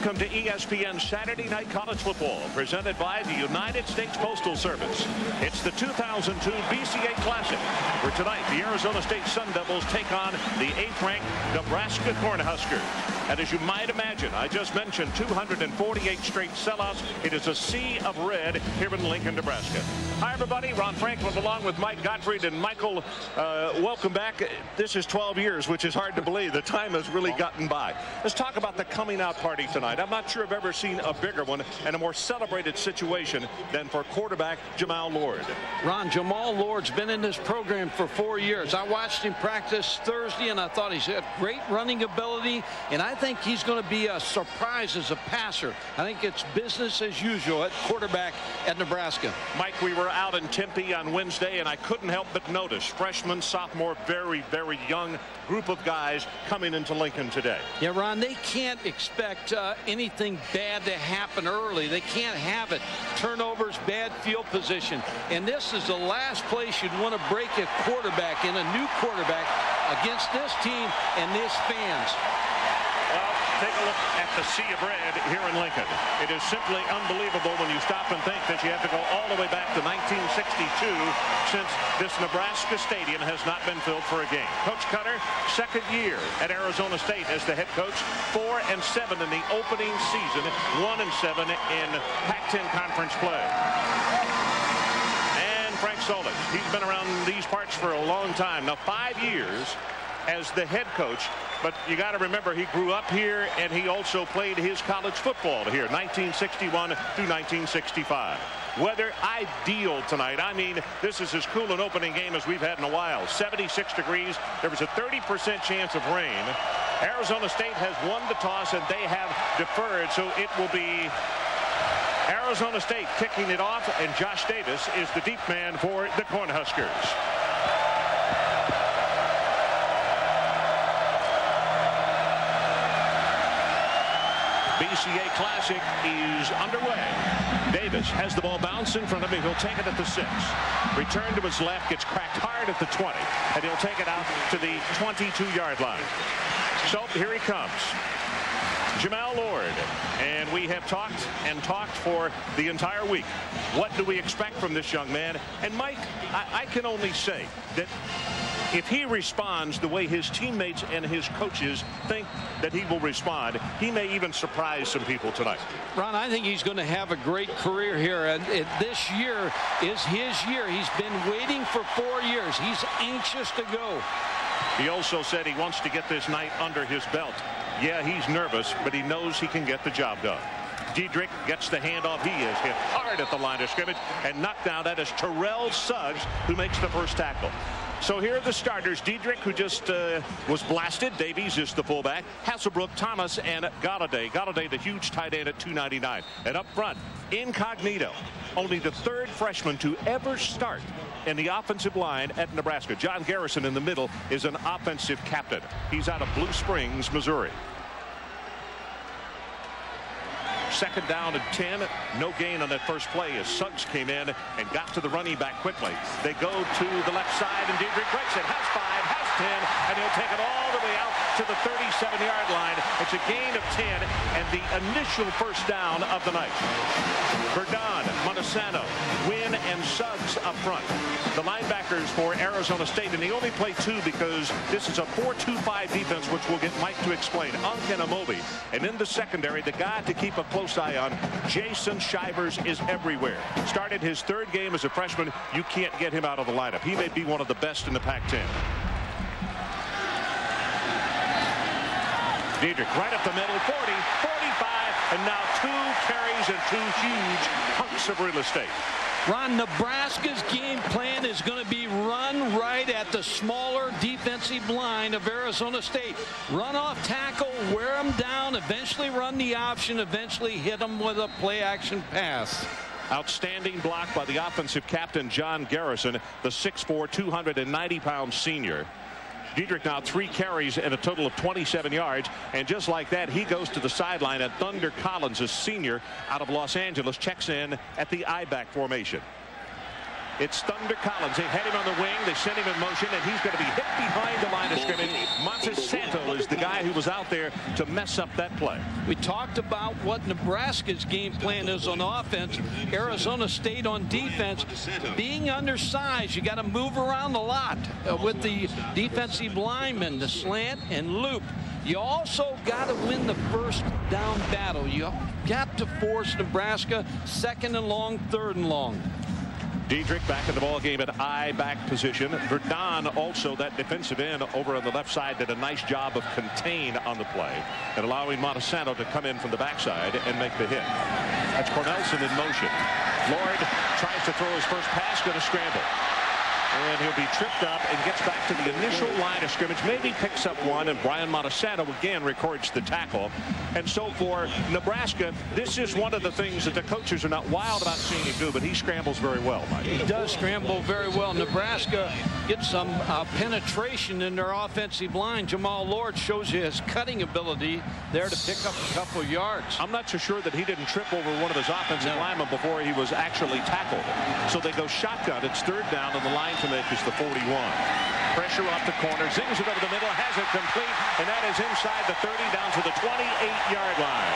Welcome to ESPN Saturday Night College Football, presented by the United States Postal Service. It's the 2002 BCA Classic, where tonight the Arizona State Sun Devils take on the 8th-ranked Nebraska Cornhuskers. And as you might imagine, I just mentioned 248 straight sellouts. It is a sea of red here in Lincoln, Nebraska. Hi, everybody. Ron Franklin along with Mike Gottfried. And Michael, welcome back. This is 12 years, which is hard to believe. The time has really gotten by. Let's talk about the coming out party tonight. I'm not sure I've ever seen a bigger one and a more celebrated situation than for quarterback Jamal Lord. Ron, Jamal Lord's been in this program for 4 years. I watched him practice Thursday, and I thought he's had great running ability, and I think he's going to be a surprise as a passer. I think it's business as usual at quarterback at Nebraska. Mike, we were out in Tempe on Wednesday, and I couldn't help but notice freshman, sophomore, very, very young group of guys coming into Lincoln today. Yeah, Ron, they can't expect anything bad to happen early. They can't have it. Turnovers, bad field position. And this is the last place you'd want to break a quarterback in, a new quarterback, against this team and these fans. Well, take a look at the sea of red here in Lincoln. It is simply unbelievable when you stop and think that you have to go all the way back to 1962 since this Nebraska stadium has not been filled for a game. Coach Cutter, second year at Arizona State as the head coach, 4-7 in the opening season, 1-7 in Pac-10 conference play. And Frank Solich, he's been around these parts for a long time. Now 5 years as the head coach, but you got to remember he grew up here and he also played his college football here, 1961 through 1965. Weather ideal tonight. I mean, this is as cool an opening game as we've had in a while. 76 degrees. There was a 30% chance of rain. Arizona State has won the toss and they have deferred, so it will be Arizona State kicking it off, and Josh Davis is the deep man for the Cornhuskers. BCA Classic is underway. Davis has the ball bounce in front of him. He'll take it at the 6. Return to his left, gets cracked hard at the 20, and he'll take it out to the 22-yard line. So here he comes, Jamal Lord, and we have talked and talked for the entire week. What do we expect from this young man? And Mike, I can only say that if he responds the way his teammates and his coaches think that he will respond, he may even surprise some people tonight. Ron, I think he's going to have a great career here, and this year is his year. He's been waiting for 4 years. He's anxious to go. He also said he wants to get this night under his belt. Yeah, he's nervous, but he knows he can get the job done. Diedrich gets the handoff. He is hit hard at the line of scrimmage and knocked down. That is Terrell Suggs who makes the first tackle. So here are the starters. Diedrich, who just was blasted. Davies is the fullback. Hasselbrook, Thomas, and Galladay. Galladay, the huge tight end at 299. And up front, Incognito, only the 3rd freshman to ever start in the offensive line at Nebraska. John Garrison in the middle is an offensive captain. He's out of Blue Springs, Missouri. Second down and 10. No gain on that first play as Suggs came in and got to the running back quickly. They go to the left side, and Diedrich breaks it. Has 5, has 10, and he'll take it all the way out to the 37-yard line. It's a gain of 10 and the initial first down of the night. Verdon, Montesano, Wynn, and Suggs up front. The linebackers for Arizona State, and they only play 2 because this is a 4-2-5 defense, which we'll get Mike to explain. Amobi. And in the secondary, the guy to keep a close eye on, Jason Shivers, is everywhere. Started his 3rd game as a freshman. You can't get him out of the lineup. He may be one of the best in the Pac-10. Diedrich right up the middle, 40, 45, and now 2 carries and 2 huge hunks of real estate. Ron, Nebraska's game plan is going to be run right at the smaller defensive line of Arizona State. Run off tackle, wear them down, eventually run the option, eventually hit them with a play-action pass. Outstanding block by the offensive captain, John Garrison, the 6'4", 290-pound senior. Diedrich now 3 carries and a total of 27 yards. And just like that, he goes to the sideline, and Thunder Collins, a senior out of Los Angeles, checks in at the I-back formation. It's Thunder Collins. They had him on the wing. They sent him in motion, and he's going to be hit behind the line of scrimmage. Montesanto is the guy who was out there to mess up that play. We talked about what Nebraska's game plan is on offense. Arizona State on defense. Being undersized, you got to move around a lot with the defensive linemen, the slant and loop. You also got to win the first down battle. You got to force Nebraska second and long, third and long. Diedrich back in the ball game at I-back position. Verdon, also that defensive end over on the left side, did a nice job of contain on the play and allowing Monsanto to come in from the backside and make the hit. That's Cornelsen in motion. Lord tries to throw his first pass, going to scramble. And he'll be tripped up and gets back to the initial line of scrimmage. Maybe picks up one, and Brian Monsanto again records the tackle. And so for Nebraska, this is one of the things that the coaches are not wild about seeing him do, but he scrambles very well, Mike. He does scramble very well. Nebraska gets some penetration in their offensive line. Jamal Lord shows you his cutting ability there to pick up a couple of yards. I'm not so sure that he didn't trip over one of his offensive linemen before he was actually tackled. So they go shotgun. It's third down, and the line to make is the 41. Pressure off the corner, zings it over the middle, has it complete, and that is inside the 30 down to the 28-yard line.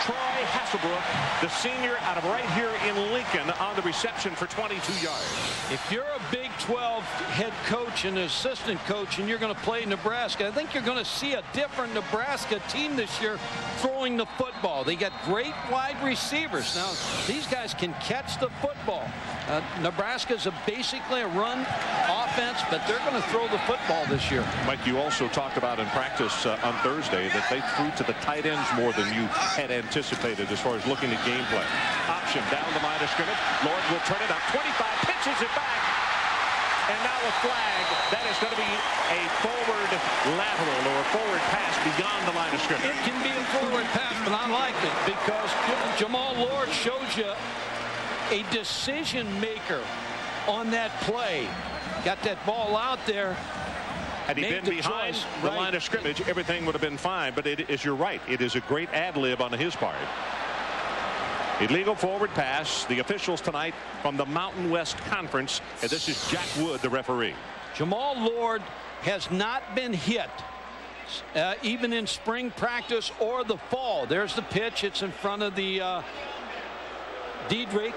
Troy Hasselbrook, the senior out of right here in Lincoln, on the reception for 22 yards. If you're a Big 12 head coach and assistant coach and you're going to play Nebraska, I think you're going to see a different Nebraska team this year throwing the football. They got great wide receivers. Now, these guys can catch the football. Nebraska's basically a run offense, but they're going to throw the football this year. Mike, you also talked about in practice on Thursday that they threw to the tight ends more than you had anticipated as far as looking at game play. Option down the line of scrimmage. Lord will turn it up. 25, pitches it back. And now a flag. That is going to be a forward lateral or a forward pass beyond the line of scrimmage. It can be a forward pass, but I like it because Jamal Lord shows you a decision maker on that play. Got that ball out there. Had he been behind the line of scrimmage, everything would have been fine. But it is, you're right, it is a great ad-lib on his part. Illegal forward pass. The officials tonight from the Mountain West Conference, and this is Jack Wood, the referee. Jamal Lord has not been hit, even in spring practice or the fall. There's the pitch. It's in front of the Diedrich.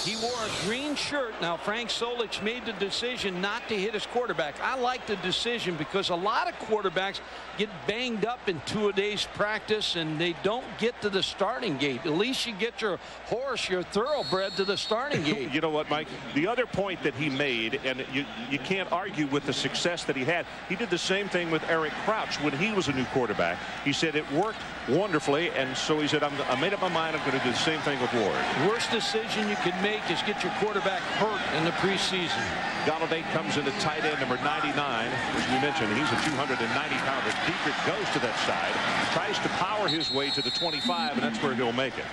He wore a green shirt. Now, Frank Solich made the decision not to hit his quarterback. I like the decision because a lot of quarterbacks get banged up in two-a-days practice and they don't get to the starting gate. At least you get your horse, your thoroughbred, to the starting gate. You know what, Mike? The other point that he made, and you can't argue with the success that he had, he did the same thing with Eric Crouch when he was a new quarterback. He said it worked wonderfully, and so he said, I made up my mind, I'm going to do the same thing with Ward. Worst decision you could make is get your quarterback hurt in the preseason. Galladay comes in at tight end number 99. As we mentioned, he's a 290-pounder. Diedrich goes to that side, tries to power his way to the 25, and that's where he'll make it.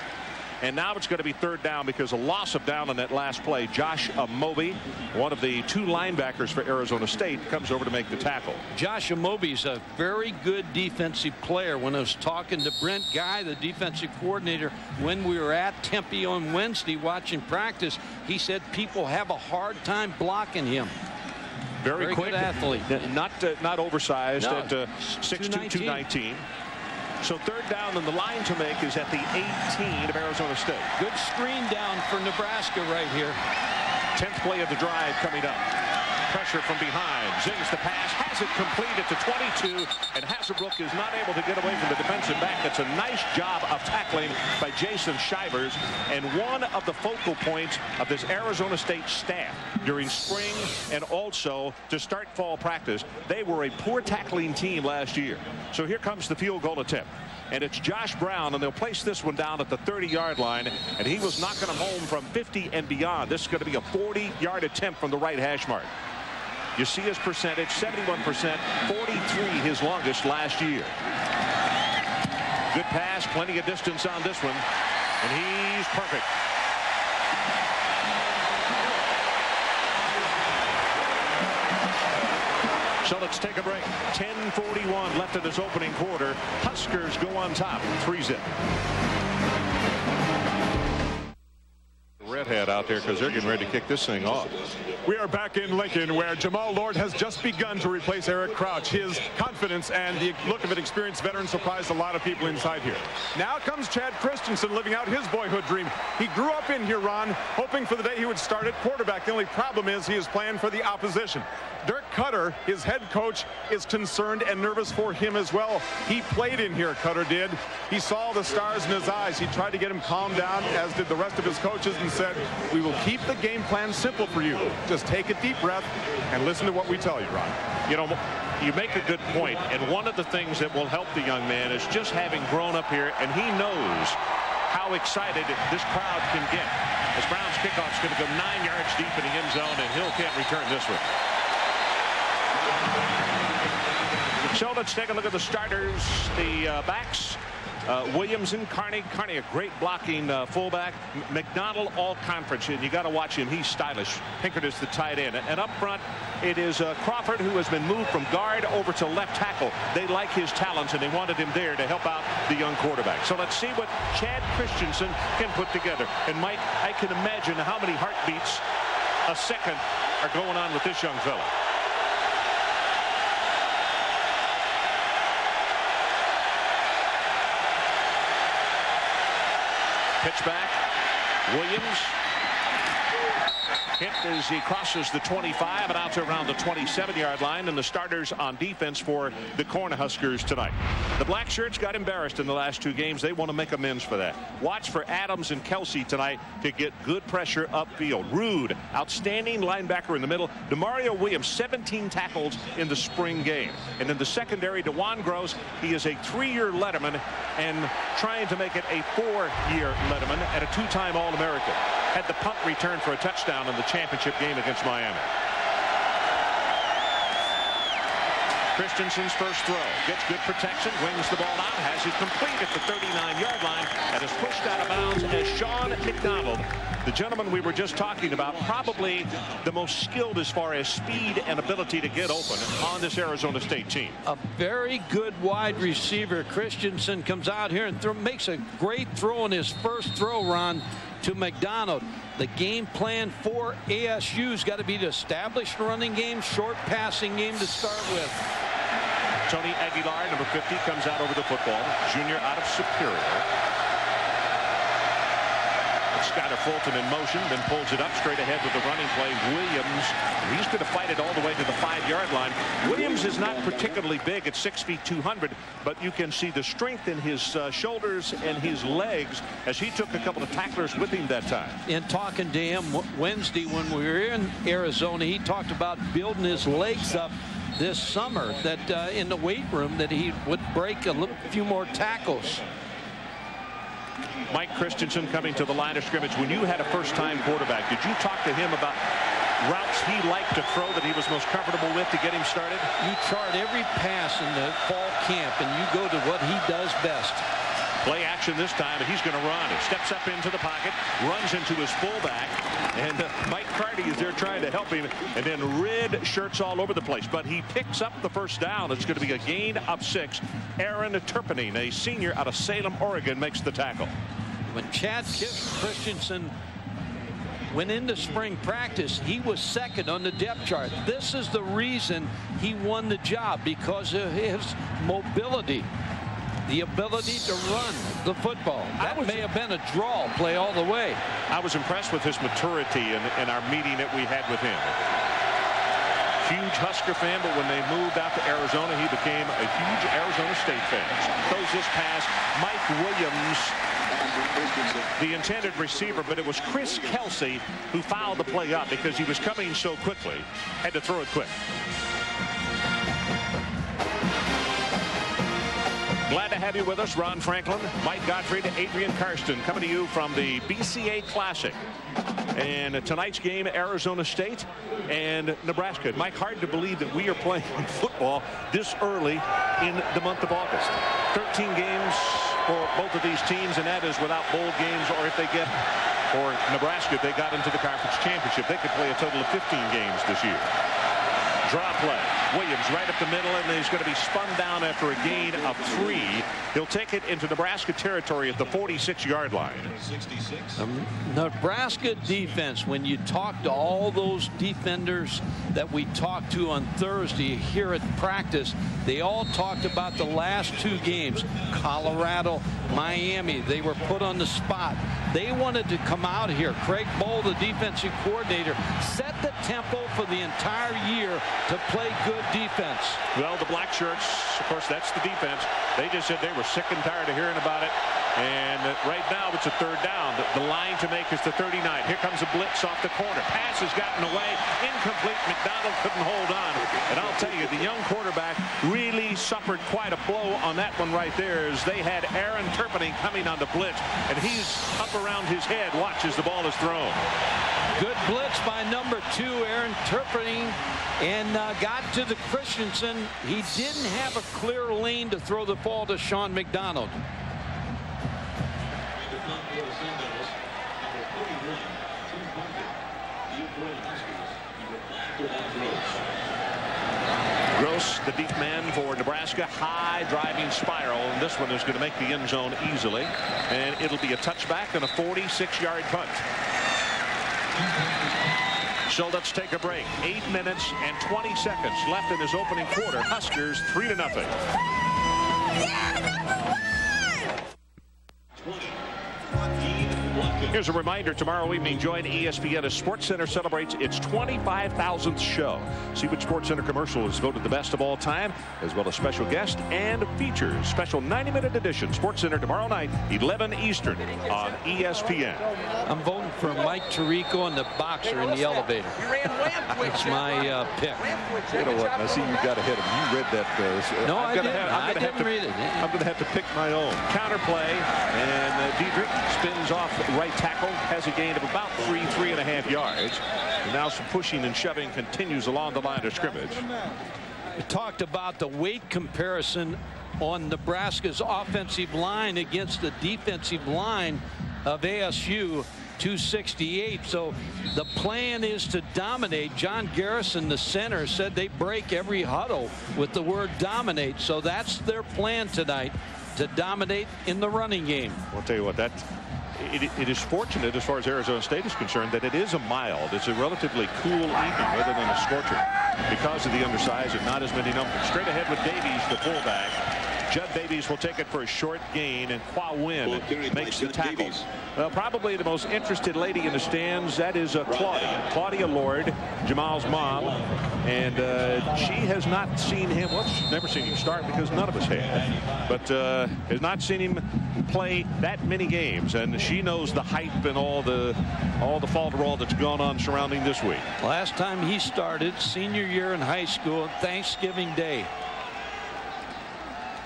And now it's going to be third down because a loss of down on that last play. Josh Amobi, one of the two linebackers for Arizona State, comes over to make the tackle. Josh Amobi's a very good defensive player. When I was talking to Brent Guy, the defensive coordinator, when we were at Tempe on Wednesday watching practice, he said people have a hard time blocking him. Very quick good athlete. Not oversized No, at 6'2", 219. So third down, and the line to make is at the 18 of Arizona State. Good screen down for Nebraska right here. 10th play of the drive coming up. Pressure from behind. Zings the pass. Has it completed to 22. And Hasselbrook is not able to get away from the defensive back. That's a nice job of tackling by Jason Shivers. And one of the focal points of this Arizona State staff during spring and also to start fall practice. They were a poor tackling team last year. So here comes the field goal attempt. And it's Josh Brown, and they'll place this one down at the 30-yard line, and he was knocking them home from 50 and beyond. This is going to be a 40-yard attempt from the right hash mark. You see his percentage, 71%, 43 his longest last year. Good pass, plenty of distance on this one, and he's perfect. So let's take a break. 10:41 left in this opening quarter. Huskers go on top, 3-zip. Redhead out out there because they're getting ready to kick this thing off. We are back in Lincoln, where Jamal Lord has just begun to replace Eric Crouch. His confidence and the look of an experienced veteran surprised a lot of people inside here. Now comes Chad Christensen, living out his boyhood dream. He grew up in here, Ron, hoping for the day he would start at quarterback. The only problem is he is playing for the opposition. Dirk Cutter, his head coach, is concerned and nervous for him as well. He played in here, Cutter did. He saw the stars in his eyes. He tried to get him calmed down, as did the rest of his coaches, and said, we will keep the game plan simple for you. Just take a deep breath and listen to what we tell you, Ron. You know, you make a good point, and one of the things that will help the young man is just having grown up here, and he knows how excited this crowd can get. As Brown's kickoff's going to go 9 yards deep in the end zone, and Hill can't return this one. So let's take a look at the starters, the backs. Williams and Carney. Carney, a great blocking fullback. McDonald, all conference, and you got to watch him. He's stylish. Pinkert is the tight end. And up front, it is Crawford, who has been moved from guard over to left tackle. They like his talents, and they wanted him there to help out the young quarterback. So let's see what Chad Christensen can put together. And Mike, I can imagine how many heartbeats a second are going on with this young fella. Pitch back. Williams hit as he crosses the 25 and out to around the 27-yard line. And the starters on defense for the Cornhuskers tonight. The black shirts got embarrassed in the last 2 games. They want to make amends for that. Watch for Adams and Kelsey tonight to get good pressure upfield. Rude, outstanding linebacker in the middle. DeMario Williams, 17 tackles in the spring game. And in the secondary, DeJuan Gross, he is a 3-year letterman and trying to make it a 4-year letterman and a 2-time All-American. Had the punt return for a touchdown in the championship game against Miami. Christensen's first throw. Gets good protection, wings the ball out, has it complete at the 39-yard line, and is pushed out of bounds as Sean McDonald, the gentleman we were just talking about, probably the most skilled as far as speed and ability to get open on this Arizona State team. A very good wide receiver. Christensen comes out here and makes a great throw in his first throw, Ron, to McDonald. The game plan for ASU's got to be to establish running game, short passing game to start with. Tony Aguilar, number 50, comes out over the football. Junior out of Superior. Skyler Fulton in motion, then pulls it up straight ahead with the running play. Williams, he's going to fight it all the way to the 5-yard line. Williams is not particularly big at 6 feet 200, but you can see the strength in his shoulders and his legs as he took a couple of tacklers with him that time. In talking to him Wednesday when we were in Arizona, he talked about building his legs up this summer, that in the weight room that he would break a few more tackles. Mike Christensen coming to the line of scrimmage. When you had a first-time quarterback, did you talk to him about routes he liked to throw that he was most comfortable with to get him started? You chart every pass in the fall camp, and you go to what he does best. Play action this time, and he's going to run. He steps up into the pocket, runs into his fullback, and Mike Carty is there trying to help him, and then red shirts all over the place. But he picks up the first down. It's going to be a gain of 6. Aaron Turpinning, a senior out of Salem, Oregon, makes the tackle. When Chad Christensen went into spring practice, he was second on the depth chart. This is the reason he won the job, because of his mobility, the ability to run the football. That may have been a draw play all the way. I was impressed with his maturity in our meeting that we had with him. Huge Husker fan, but when they moved out to Arizona, he became a huge Arizona State fan. Throws this pass, Mike Williams, the intended receiver, but it was Chris Kelsey who fouled the play up because he was coming so quickly. Had to throw it quick. Glad to have you with us, Ron Franklin, Mike Gottfried, Adrian Karsten, coming to you from the BCA Classic. And tonight's game, Arizona State and Nebraska. Mike, hard to believe that we are playing football this early in the month of August. 13 games for both of these teams, and that is without bowl games, or if they get, or Nebraska, if they got into the conference championship, they could play a total of 15 games this year. Draw play. Williams right up the middle, and he's going to be spun down after a gain of 3. He'll take it into Nebraska territory at the 46-yard line. Nebraska defense, when you talk to all those defenders that we talked to on Thursday here at practice, they all talked about the last 2 games. Colorado, Miami, they were put on the spot. They wanted to come out here. Craig Bohl, the defensive coordinator, set the tempo for the entire year to play good defense. Well, the black shirts, of course, that's the defense. They just said they were sick and tired of hearing about it. And right now it's a 3rd down. The line to make is the 39. Here comes a blitz off the corner. Pass has gotten away. Incomplete. McDonald couldn't hold on. And I'll tell you, the young quarterback really suffered quite a blow on that one right there, as they had Aaron Turpinning coming on the blitz. And he's up around his head. Watch as the ball is thrown. Good blitz by number 2, Aaron Turpinning, and got to the Christensen. He didn't have a clear lane to throw the ball to Sean McDonald. Gross, the deep man for Nebraska, high driving spiral, and this one is going to make the end zone easily, and it'll be a touchback and a 46-yard punt. So let's take a break. 8 minutes and 20 seconds left in his opening quarter. Huskers 3-0. Here's a reminder, tomorrow evening, join ESPN as SportsCenter celebrates its 25,000th show. See which SportsCenter commercial is voted the best of all time, as well as special guest and features. Special 90-minute edition, SportsCenter tomorrow night, 11 Eastern on ESPN. I'm voting for Mike Tirico and the boxer in the elevator. That's my pick. You know what? I see you got ahead of me. You read that. No, I didn't read it. I'm going to have to pick my own. Counterplay, and Diedrich spins off right tackle, has a gain of about 3.5 yards. And now some pushing and shoving continues along the line of scrimmage. We talked about the weight comparison on Nebraska's offensive line against the defensive line of ASU. 268. So the plan is to dominate. John Garrison, the center, said they break every huddle with the word dominate. So that's their plan tonight, to dominate in the running game. I'll tell you what, it is fortunate, as far as Arizona State is concerned, that it is it's a relatively cool evening rather than a scorcher, because of the undersize and not as many numbers. Straight ahead with Davies, the fullback. Judd Davies will take it for a short gain, and Qua Win makes the tackle. Probably the most interested lady in the stands, that is Claudia Lord, Jamal's mom, and she has not seen him. Well, she's never seen him start, because none of us have, but has not seen him play that many games, and she knows the hype and all the falderall that's gone on surrounding this week. Last time he started, senior year in high school, Thanksgiving Day.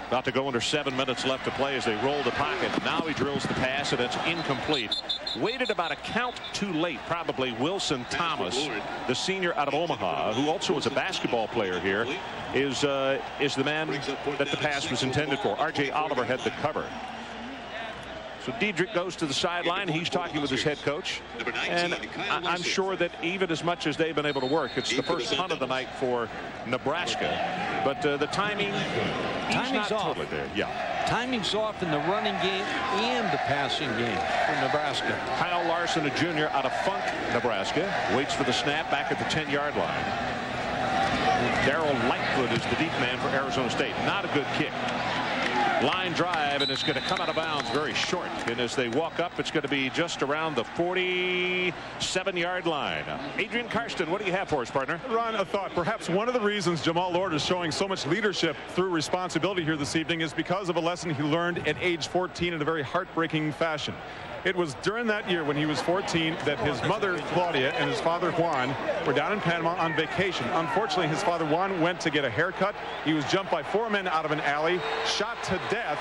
About to go under 7 minutes left to play as they roll the pocket. Now he drills the pass, and it's incomplete. Waited about a count too late. Probably Wilson Thomas, the senior out of Omaha, who also is a basketball player here, is the man that the pass was intended for. R.J. Oliver had the cover. So Diedrich goes to the sideline. He's talking with his head coach. And I'm sure that even as much as they've been able to work, it's the first punt of the night for Nebraska. But the timing's not off. Totally there. Yeah. Timing's off in the running game and the passing game for Nebraska. Kyle Larson, a junior out of Funk, Nebraska, waits for the snap back at the 10-yard line. Darrell Lightfoot is the deep man for Arizona State. Not a good kick. Line drive, and it's going to come out of bounds very short. And as they walk up, it's going to be just around the 47-yard line. Adrian Karsten, what do you have for us, partner? Ron, a thought. Perhaps one of the reasons Jamal Lord is showing so much leadership through responsibility here this evening is because of a lesson he learned at age 14 in a very heartbreaking fashion. It was during that year when he was 14 that his mother, Claudia, and his father, Juan, were down in Panama on vacation. Unfortunately, his father, Juan, went to get a haircut. He was jumped by 4 men out of an alley, shot to death.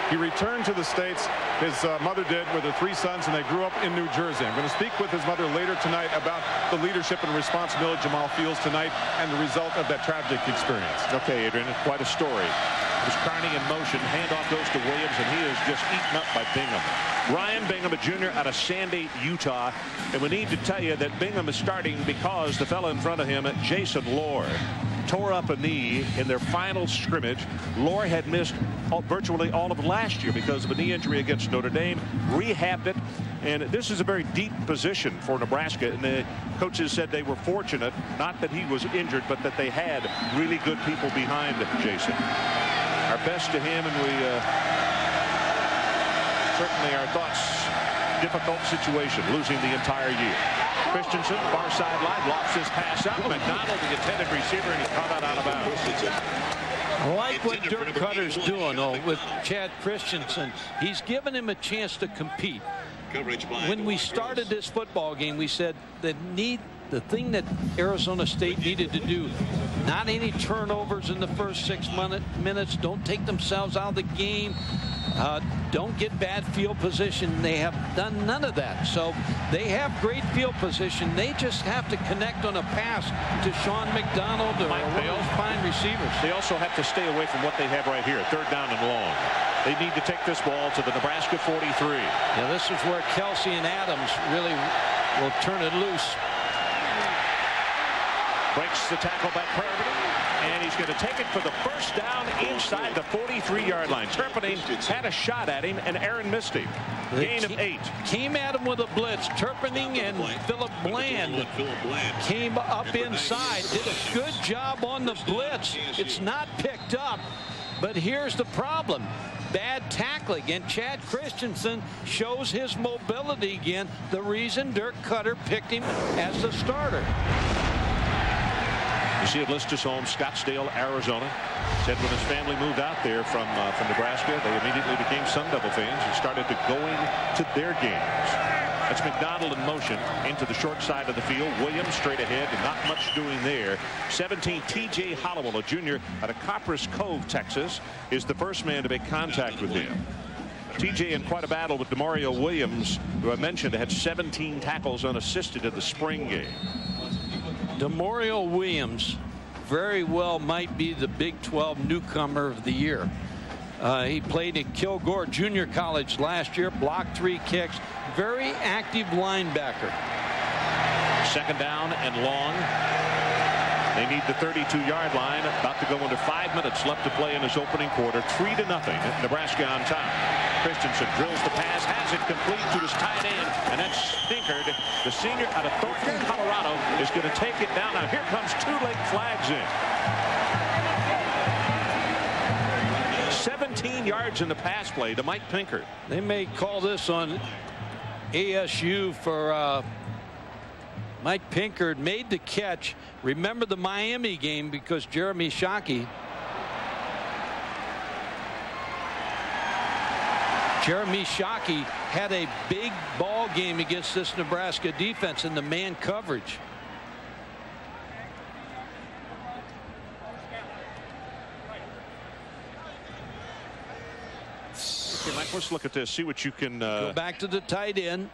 He returned to the States, his mother did, with her 3 sons, and they grew up in New Jersey. I'm going to speak with his mother later tonight about the leadership and responsibility Jamal feels tonight and the result of that tragic experience. Okay, Adrian, quite a story. It was Carney in motion. Handoff goes to Williams, and he is just eaten up by Bingham. Ryan Bingham, a junior out of Sandy, Utah. And we need to tell you that Bingham is starting because the fellow in front of him, Jason Lord, tore up a knee in their final scrimmage. Lohr had missed virtually all of last year because of a knee injury against Notre Dame. Rehabbed it, and this is a very deep position for Nebraska, and the coaches said they were fortunate, not that he was injured, but that they had really good people behind Jason. Our best to him, and we certainly our thoughts. Difficult situation, losing the entire year. Christensen, far sideline, lofts his pass up. McDonald, the intended receiver, and he's caught out of bounds. I like what Dirk Cutter's doing with Chad Christensen. He's given him a chance to compete. When we started this football game, we said the thing that Arizona State needed to do, not any turnovers in the first 6 minutes. Don't take themselves out of the game. Don't get bad field position. They have done none of that. So they have great field position. They just have to connect on a pass to Sean McDonald or one of those fine receivers. They also have to stay away from what they have right here, 3rd down and long. They need to take this ball to the Nebraska 43. Yeah, this is where Kelsey and Adams really will turn it loose. Breaks the tackle by Prairie, and he's going to take it for the first down inside the 43-yard line. Turpinning had a shot at him, and Aaron missed him. Gain of 8. Came at him with a blitz. Turpinning and Philip Bland came up inside. Did a good job on the blitz. It's not picked up, but here's the problem. Bad tackling, and Chad Christensen shows his mobility again. The reason Dirk Cutter picked him as the starter. You see it listed as home, Scottsdale, Arizona. Said when his family moved out there from Nebraska, they immediately became Sun Devil fans and started to going to their games. That's McDonald in motion into the short side of the field. Williams straight ahead, and not much doing there. 17, T.J. Hollowell, a junior out of Copperas Cove, Texas, is the first man to make contact with him. TJ in quite a battle with Demario Williams, who I mentioned had 17 tackles unassisted in the spring game. Demario Williams very well might be the Big 12 newcomer of the year. He played at Kilgore Junior College last year, blocked 3 kicks, very active linebacker. 2nd down and long. They need the 32-yard line. About to go into 5 minutes left to play in this opening quarter. 3-0. Nebraska on top. Christensen drills the pass, has it complete to his tight end, and that's Stinkard. The senior out of Thornton, Colorado, is going to take it down. Now here comes 2 late flags in. 17 yards in the pass play to Mike Pinkard. They may call this on ASU for Mike Pinkard made the catch. Remember the Miami game because Jeremy Shockey. Jeremy Shockey had a big ball game against this Nebraska defense in the man coverage. Okay, Mike, let's look at this. See what you can go back to the tight end.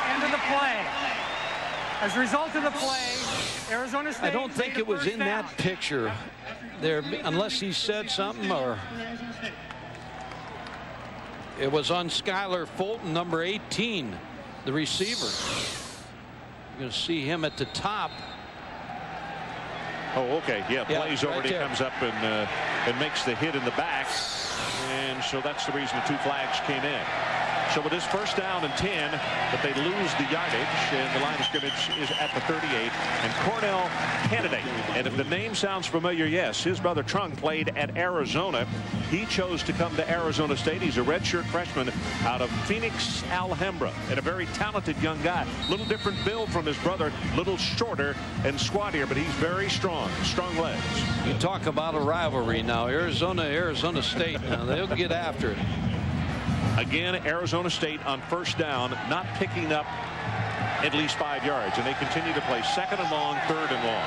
End of the play. As a result of the play, Arizona State. I don't think it was in that picture there, unless he said something, or it was on Skylar Fulton, number 18, the receiver. You're going to see him at the top. Oh, okay. Yeah, plays over. Right he comes up and makes the hit in the back. And so that's the reason the 2 flags came in. So with this 1st down and 10, but they lose the yardage, and the line of scrimmage is at the 38. And Cornell Candidate, and if the name sounds familiar, yes, his brother Trung played at Arizona. He chose to come to Arizona State. He's a redshirt freshman out of Phoenix, Alhambra, and a very talented young guy. Little different build from his brother, little shorter and squattier, but he's very strong legs. You talk about a rivalry now. Arizona State. Now they'll get after it. Again, Arizona State on 1st down, not picking up at least 5 yards, and they continue to play 2nd and long, 3rd and long.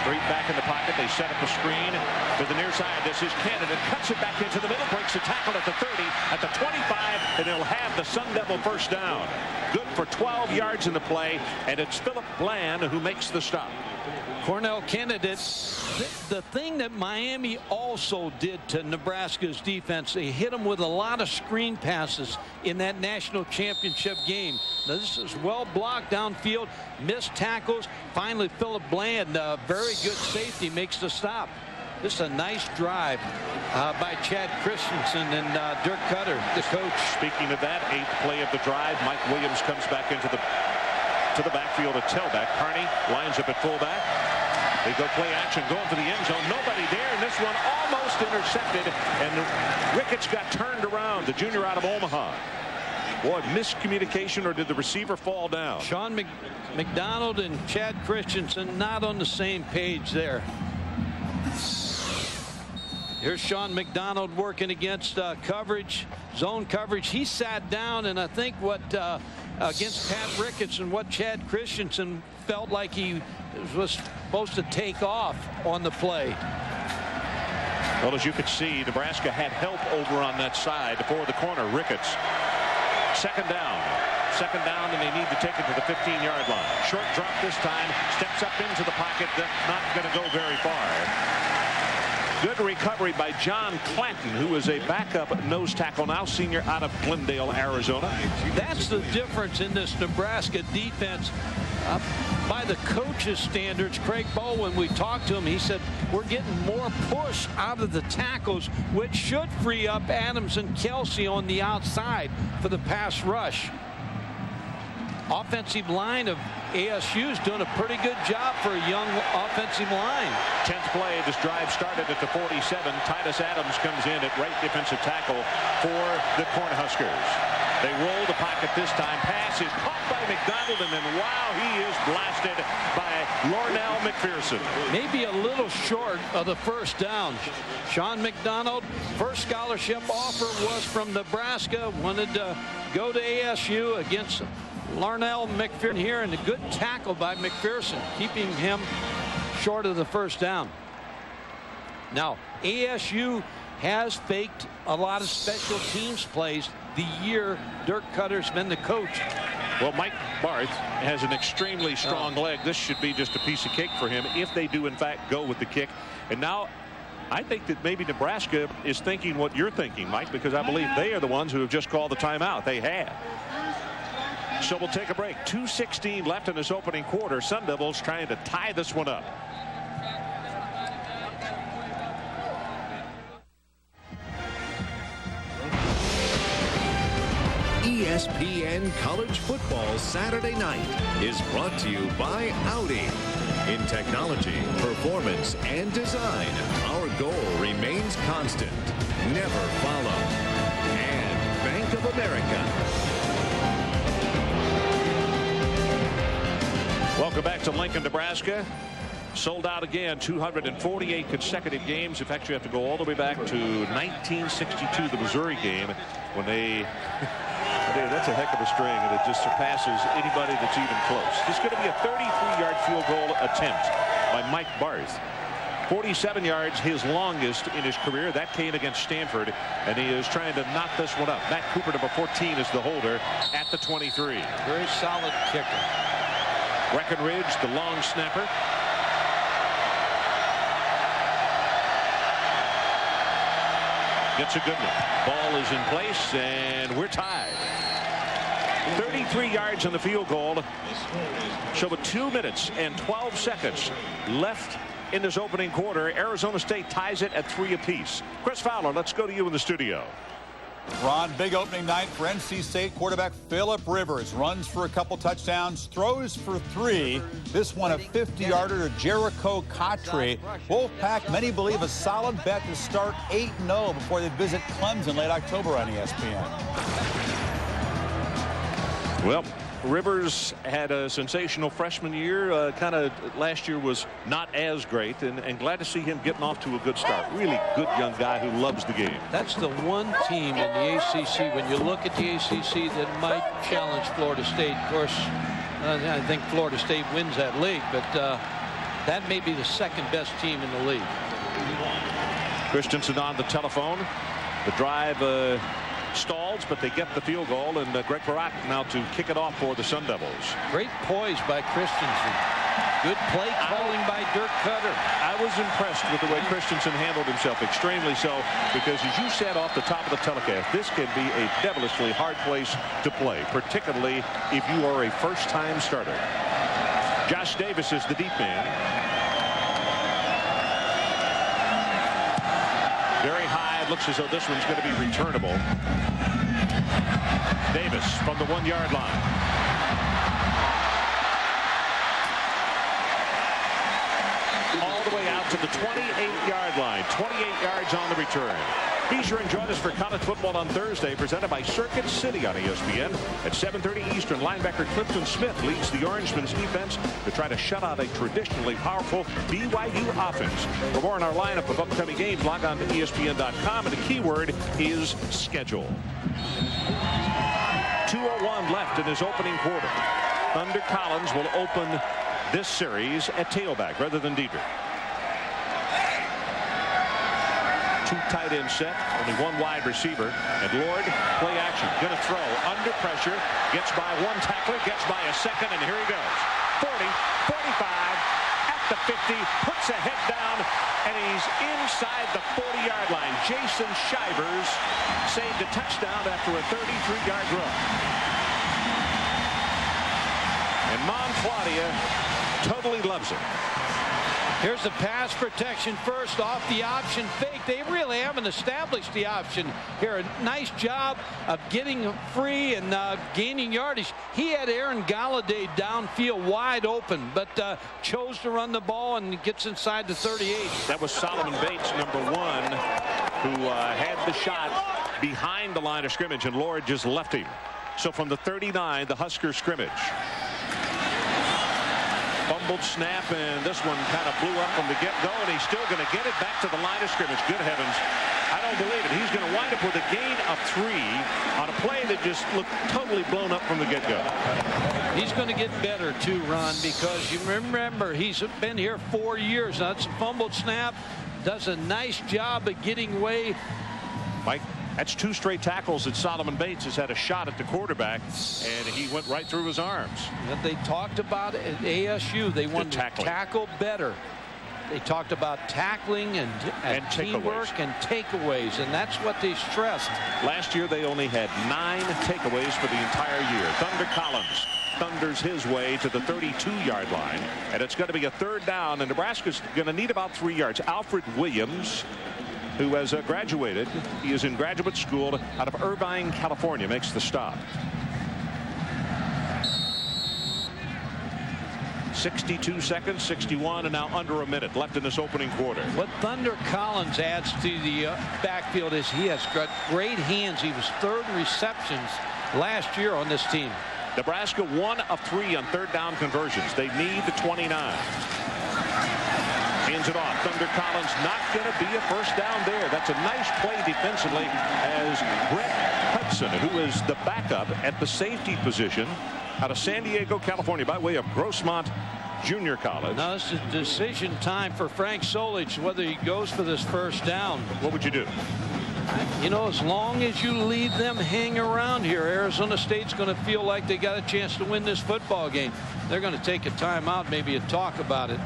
Straight back in the pocket. They set up a screen to the near side. This is Candidate. Cuts it back into the middle. Breaks the tackle at the 30, at the 25, and they'll have the Sun Devil 1st down. Good for 12 yards in the play, and it's Philip Bland who makes the stop. Cornell candidate. The thing that Miami also did to Nebraska's defense, they hit them with a lot of screen passes in that national championship game. Now, this is well blocked downfield, missed tackles. Finally, Philip Bland, very good safety, makes the stop. This is a nice drive by Chad Christensen and Dirk Cutter, the coach. Speaking of that, 8th play of the drive, Mike Williams comes back into the backfield at tailback. Carney lines up at fullback. They go play action, going for the end zone. Nobody there, and this one almost intercepted. And Ricketts got turned around, the junior out of Omaha. Boy, miscommunication, or did the receiver fall down? Sean McDonald and Chad Christensen not on the same page there. Here's Sean McDonald working against coverage, zone coverage. He sat down, and I think what against Pat Ricketts, and what Chad Christensen felt like he was supposed to take off on the play. Well, as you could see, Nebraska had help over on that side for the corner, Ricketts. Second down, and they need to take it to the 15-yard line. Short drop this time, steps up into the pocket, not going to go very far. Good recovery by John Clanton, who is a backup nose tackle now, senior out of Glendale, Arizona. That's the difference in this Nebraska defense. By the coach's standards, Craig Bowl, when we talked to him, he said, we're getting more push out of the tackles, which should free up Adams and Kelsey on the outside for the pass rush. Offensive line of ASU is doing a pretty good job for a young offensive line. 10th play, this drive started at the 47. Titus Adams comes in at right defensive tackle for the Cornhuskers. They roll the pocket this time. Pass is caught by McDonald, and then wow, he is blasted by Lornell McPherson. Maybe a little short of the first down. Sean McDonald, first scholarship offer was from Nebraska, wanted to go to ASU against Lornell McPherson here, and a good tackle by McPherson, keeping him short of the first down. Now, ASU has faked a lot of special teams plays the year Dirk Cutter's been the coach. Well, Mike Barth has an extremely strong leg. This should be just a piece of cake for him if they do, in fact, go with the kick. And now I think that maybe Nebraska is thinking what you're thinking, Mike, because I believe they are the ones who have just called the timeout. They have. So we'll take a break. 2:16 left in this opening quarter. Sun Devils trying to tie this one up. ESPN College Football Saturday Night is brought to you by Audi. In technology, performance, and design, our goal remains constant. Never follow. And Bank of America. Welcome back to Lincoln, Nebraska. Sold out again, 248 consecutive games. In fact, you have to go all the way back to 1962, the Missouri game, when they... That's a heck of a string, and it just surpasses anybody that's even close. This is going to be a 33-yard field goal attempt by Mike Barth. 47 yards, his longest in his career. That came against Stanford, and he is trying to knock this one up. Matt Cooper, number 14, is the holder at the 23. Very solid kicker. Breckenridge, the long snapper. Gets a good one. Ball is in place, and we're tied. 33 yards on the field goal. So with 2 minutes and 12 seconds left in this opening quarter, Arizona State ties it at 3 apiece. Chris Fowler, let's go to you in the studio. Ron, big opening night for NC State quarterback Philip Rivers. Runs for a couple touchdowns, throws for 3. This one a 50-yarder to Jericho Cotry. Wolfpack, many believe, a solid bet to start 8-0 before they visit Clemson late October on ESPN. Well, Rivers had a sensational freshman year. Kind of last year was not as great, and glad to see him getting off to a good start. Really good young guy who loves the game. That's the one team in the ACC, when you look at the ACC, that might challenge Florida State. Of course, I think Florida State wins that league, but that may be the second best team in the league. Christensen on the telephone. The drive stalls, but they get the field goal, and Greg Barak now to kick it off for the Sun Devils. Great poise by Christensen. Good play calling by Dirk Cutter. I was impressed with the way Christensen handled himself, extremely so, because as you said off the top of the telecast, this can be a devilishly hard place to play, particularly if you are a first-time starter. Josh Davis is the deep man. Very high. It looks as though this one's going to be returnable. Davis from the 1-yard line. All the way out to the 28-yard line. 28 yards on the return. Be sure and join us for college football on Thursday, presented by Circuit City on ESPN at 7:30 Eastern. Linebacker Clifton Smith leads the Orangemen's defense to try to shut out a traditionally powerful BYU offense. For more on our lineup of upcoming games, log on to ESPN.com, and the keyword is schedule. 2:01 left in his opening quarter. Thunder Collins will open this series at tailback rather than Diedrich. Two tight end set, only one wide receiver, and Lord, play action, gonna throw under pressure, gets by one tackler, gets by a second, and here he goes. 40, 45, at the 50, puts a head down, and he's inside the 40-yard line. Jason Shivers saved a touchdown after a 33-yard run. And Claudia totally loves it. Here's the pass protection first off the option fake. They really haven't established the option here. A nice job of getting free and gaining yardage. He had Aaron Galladay downfield wide open, but chose to run the ball and gets inside the 38. That was Solomon Bates, number 1, who had the shot behind the line of scrimmage, and Lord just left him. So from the 39, the Husker scrimmage. Fumbled snap, and this one kind of blew up from the get-go, and he's still going to get it back to the line of scrimmage. Good heavens. I don't believe it. He's going to wind up with a gain of 3 on a play that just looked totally blown up from the get-go. He's going to get better, too, Ron, because you remember he's been here 4 years. Now, it's a fumbled snap. Does a nice job of getting away. Mike, that's 2 straight tackles that Solomon Bates has had a shot at the quarterback, and he went right through his arms. And they talked about it at ASU. They wanted to tackle better. They talked about tackling and teamwork and takeaways, and that's what they stressed. Last year, they only had 9 takeaways for the entire year. Thunder Collins thunders his way to the 32-yard line, and it's going to be a 3rd down, and Nebraska's going to need about 3 yards. Alfred Williams, who has graduated. He is in graduate school out of Irvine, California, makes the stop. 62 seconds, 61, and now under a minute left in this opening quarter. What Thunder Collins adds to the backfield is he has got great hands. He was 3rd in receptions last year on this team. Nebraska 1 of 3 on 3rd down conversions. They need the 29. Hands it off. Thunder Collins not going to be a 1st down there. That's a nice play defensively as Brett Hudson, who is the backup at the safety position out of San Diego, California, by way of Grossmont Junior College. Now this is decision time for Frank Solich, whether he goes for this 1st down. What would you do? You know, as long as you leave them hang around here, Arizona State's going to feel like they got a chance to win this football game. They're going to take a timeout, maybe a talk about it.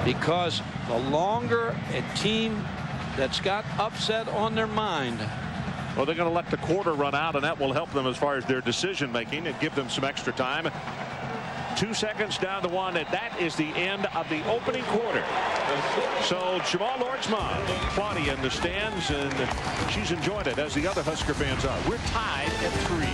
Because the longer a team that's got upset on their mind. Well, they're going to let the quarter run out, and that will help them as far as their decision making and give them some extra time. 2 seconds down to 1, and that is the end of the opening quarter. So Jamal Lord's mom, Claudia, in the stands, and she's enjoyed it, as the other Husker fans are. We're tied at 3.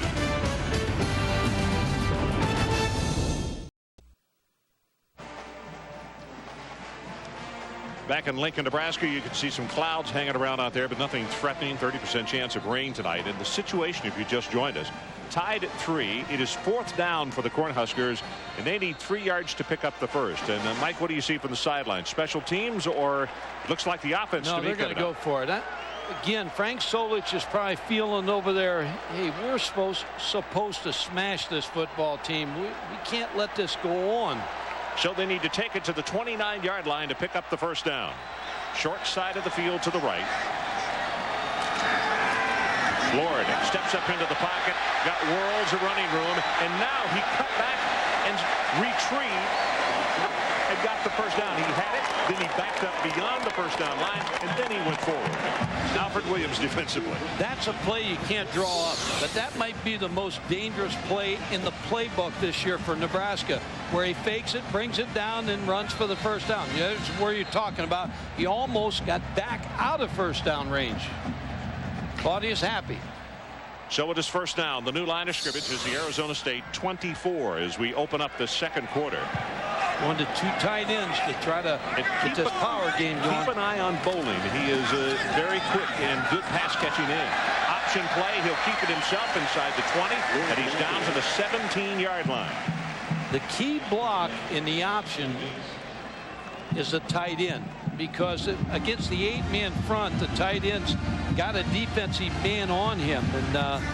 Back in Lincoln, Nebraska, you can see some clouds hanging around out there, but nothing threatening. 30% chance of rain tonight. And the situation, if you just joined us, tied at 3. It is 4th down for the Cornhuskers, and they need 3 yards to pick up the 1st. And Mike, what do you see from the sideline? Special teams, or looks like the offense? No, they're going to go for it. Again, Frank Solich is probably feeling over there, hey, we're supposed to smash this football team. We can't let this go on. So they need to take it to the 29-yard line to pick up the 1st down. Short side of the field to the right. Lord steps up into the pocket, got whirls of running room, and now he cut back and retrieved and got the first down. He had it, then he backed up beyond the first down line, and then he went forward. Alfred Williams defensively. That's a play you can't draw up, but that might be the most dangerous play in the playbook this year for Nebraska, where he fakes it, brings it down, and runs for the first down. That's where you're talking about. He almost got back out of first down range. Claudia's happy. So it is first down. The new line of scrimmage is the Arizona State 24 as we open up the second quarter. Going to two tight ends to try to get this power game going. Keep an eye on Bowling. He is very quick and good pass catching in. Option play. He'll keep it himself inside the 20, and he's down to the 17-yard line. The key block in the option is the tight end, because against the 8-man front, the tight end's got a defensive man on him, and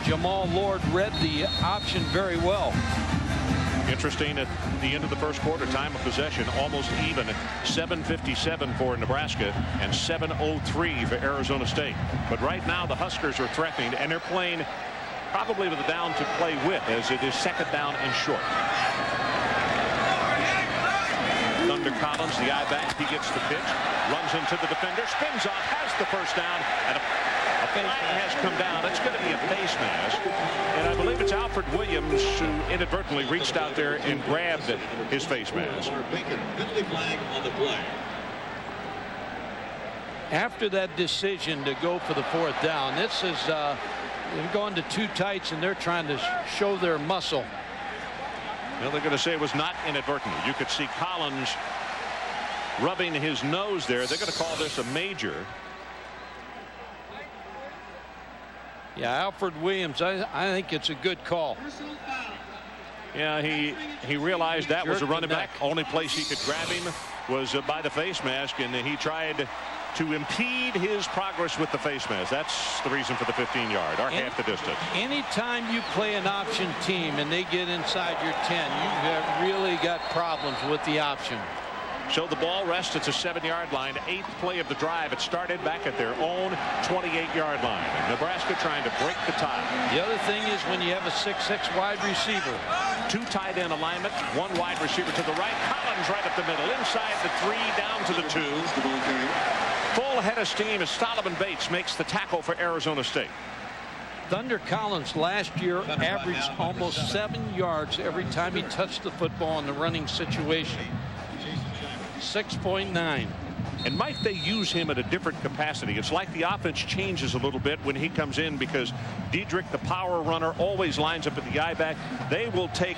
Jamal Lord read the option very well. Interesting, at the end of the first quarter, time of possession almost even, 7:57 for Nebraska and 7:03 for Arizona State. But right now the Huskers are threatening, and they're playing probably with a down to play with, as it is second down and short. Thunder Collins, the I-back, he gets the pitch, runs into the defender, spins off, has the first down, and a flag has come down. It's going to be a face mask, and I believe it's Alfred Williams who inadvertently reached out there and grabbed his face mask. After that decision to go for the fourth down, this is they're going to two tights, and they're trying to show their muscle. Well, they're going to say it was not inadvertent. You could see Collins rubbing his nose there. They're going to call this a major. Yeah, Alfred Williams, I think it's a good call. Yeah, he realized that was a running back. Only place he could grab him was by the face mask, and he tried to impede his progress with the face mask. That's the reason for the 15-yard, or half the distance. Anytime you play an option team and they get inside your 10, you've really got problems with the option. So the ball rests at the 7-yard line. 8th play of the drive. It started back at their own 28-yard line. Nebraska trying to break the tie. The other thing is when you have a 6'6" wide receiver. Two tight end alignment. One wide receiver to the right. Collins right up the middle. Inside the 3, down to the 2. Full head of steam as Solomon Bates makes the tackle for Arizona State. Thunder Collins last year averaged almost 7 yards every time he touched the football in the running situation. 6.9. And might they use him at a different capacity? It's like the offense changes a little bit when he comes in, because Diedrich, the power runner, always lines up at the I-back. They will take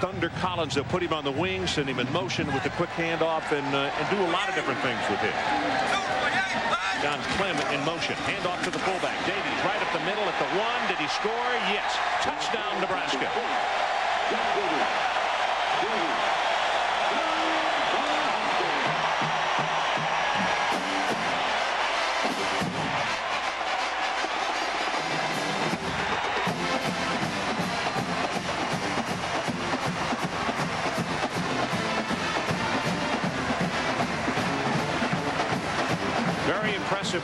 Thunder Collins. They'll put him on the wing, send him in motion with a quick handoff, and do a lot of different things with him. John Clem in motion. Handoff to the fullback. Davies right up the middle at the 1. Did he score? Yes. Touchdown, Nebraska.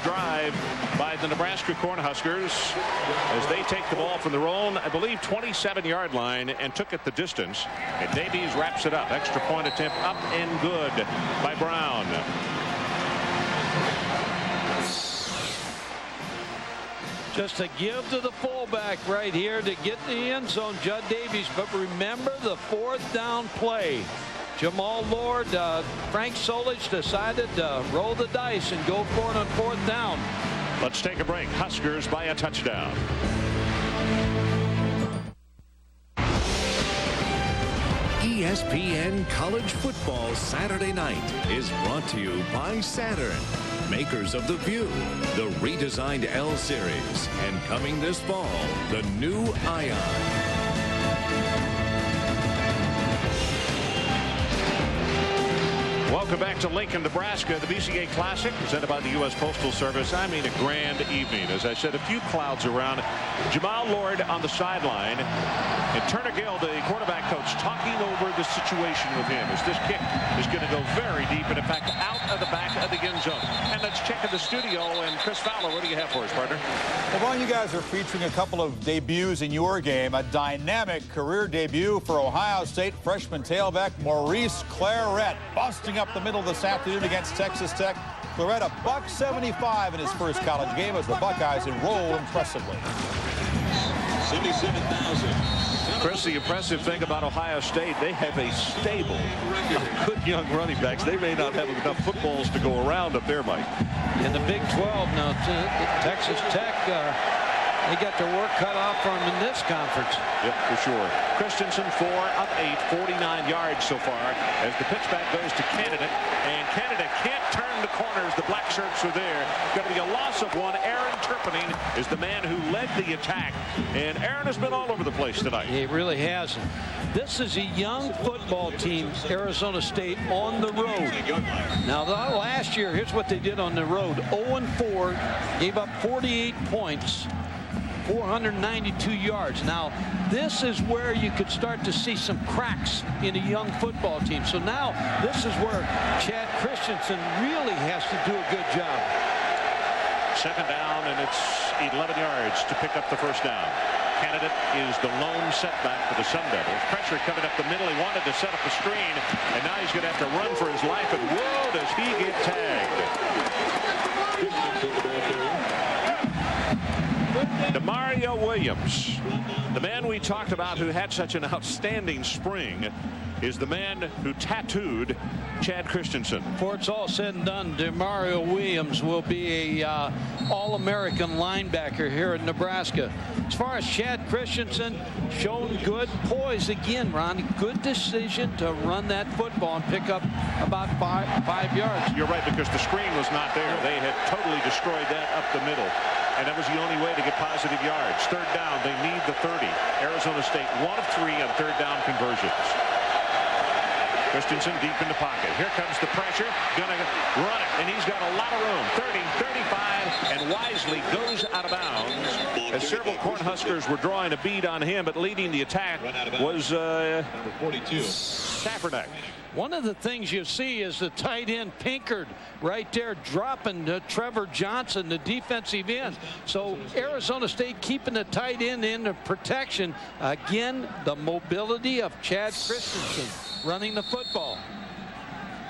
Drive by the Nebraska Cornhuskers as they take the ball from their own, I believe, 27-yard line and took it the distance. And Davies wraps it up. Extra point attempt up and good by Brown. Just to give to the fullback right here to get in the end zone, Judd Davies. But remember the fourth down play. Jamal Lord, Frank Solich decided to roll the dice and go for it on fourth down. Let's take a break. Huskers by a touchdown. ESPN College Football Saturday Night is brought to you by Saturn, makers of The View, the redesigned L Series, and coming this fall, the new Ion. Welcome back to Lincoln, Nebraska. The BCA Classic presented by the U.S. Postal Service. I mean, a grand evening. As I said, a few clouds around. Jamal Lord on the sideline. And Turner Gill, the quarterback coach, talking over the situation with him as this kick is going to go very deep and, in fact, out of the back of the end zone. And let's check in the studio. And Chris Fowler, what do you have for us, partner? Well, Ron, you guys are featuring a couple of debuts in your game. A dynamic career debut for Ohio State freshman tailback Maurice Clarett, busting up the middle this afternoon against Texas Tech. Clarett a $175 in his first college game as the Buckeyes enroll impressively. 77,000. Chris, the impressive thing about Ohio State, they have a stable of good young running backs. They may not have enough footballs to go around up there, Mike. In the Big 12 now, Texas Tech, they got their work cut off from in this conference. Yep, for sure. Christensen 4 of 8, 49 yards so far as the pitchback goes to Candidate. And Candidate can't turn the corners. The black shirts are there. Going to be a loss of one. Aaron Turpinning is the man who led the attack. And Aaron has been all over the place tonight. He really has. This is a young football team, Arizona State, on the road. Now, last year, here's what they did on the road. 0-4, gave up 48 points. 492 yards. Now, this is where you could start to see some cracks in a young football team. So now, this is where Chad Christensen really has to do a good job. Second down, and it's 11 yards to pick up the first down. Candidate is the lone setback for the Sun Devils. Pressure coming up the middle. He wanted to set up a screen, and now he's going to have to run for his life. And whoa, does he get tagged? Demario Williams, the man we talked about who had such an outstanding spring, is the man who tattooed Chad Christensen. Before it's all said and done, Demario Williams will be a All-American linebacker here in Nebraska. As far as Chad Christensen, shown good poise again, Ron. Good decision to run that football and pick up about five yards. You're right, because the screen was not there. They had totally destroyed that up the middle. And that was the only way to get positive yards. Third down, they need the 30. Arizona State 1 of 3 on third down conversions. Christensen deep in the pocket. Here comes the pressure. Gonna run it, and he's got a lot of room. 30, 35, and wisely goes out of bounds. As several Cornhuskers were drawing a bead on him, but leading the attack was 42. Saffernak. One of the things you see is the tight end Pinkard right there dropping Trevor Johnson, the defensive end. So Arizona State keeping the tight end in protection. Again, the mobility of Chad Christensen running the football.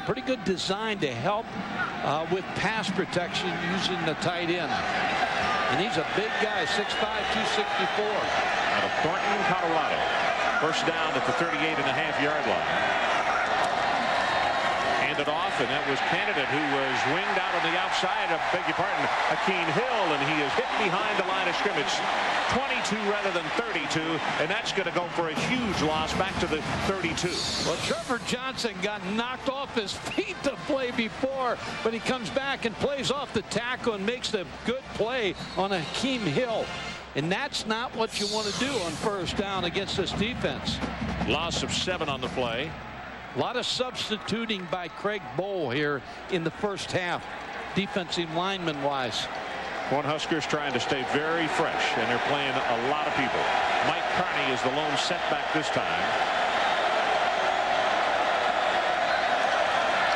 Pretty good design to help with pass protection using the tight end. And he's a big guy, 6'5", 264. Out of Thornton, Colorado. First down at the 38.5-yard line. It off, and that was Candidate who was winged out on the outside of, beg your pardon, Akeem Hill, and he is hit behind the line of scrimmage. 22 rather than 32, and that's going to go for a huge loss back to the 32. Well, Trevor Johnson got knocked off his feet the play before, but he comes back and plays off the tackle and makes the good play on Akeem Hill. And that's not what you want to do on first down against this defense. Loss of 7 on the play. A lot of substituting by Craig Bowl here in the first half, defensive lineman-wise. Cornhuskers trying to stay very fresh, and they're playing a lot of people. Mike Carney is the lone setback this time.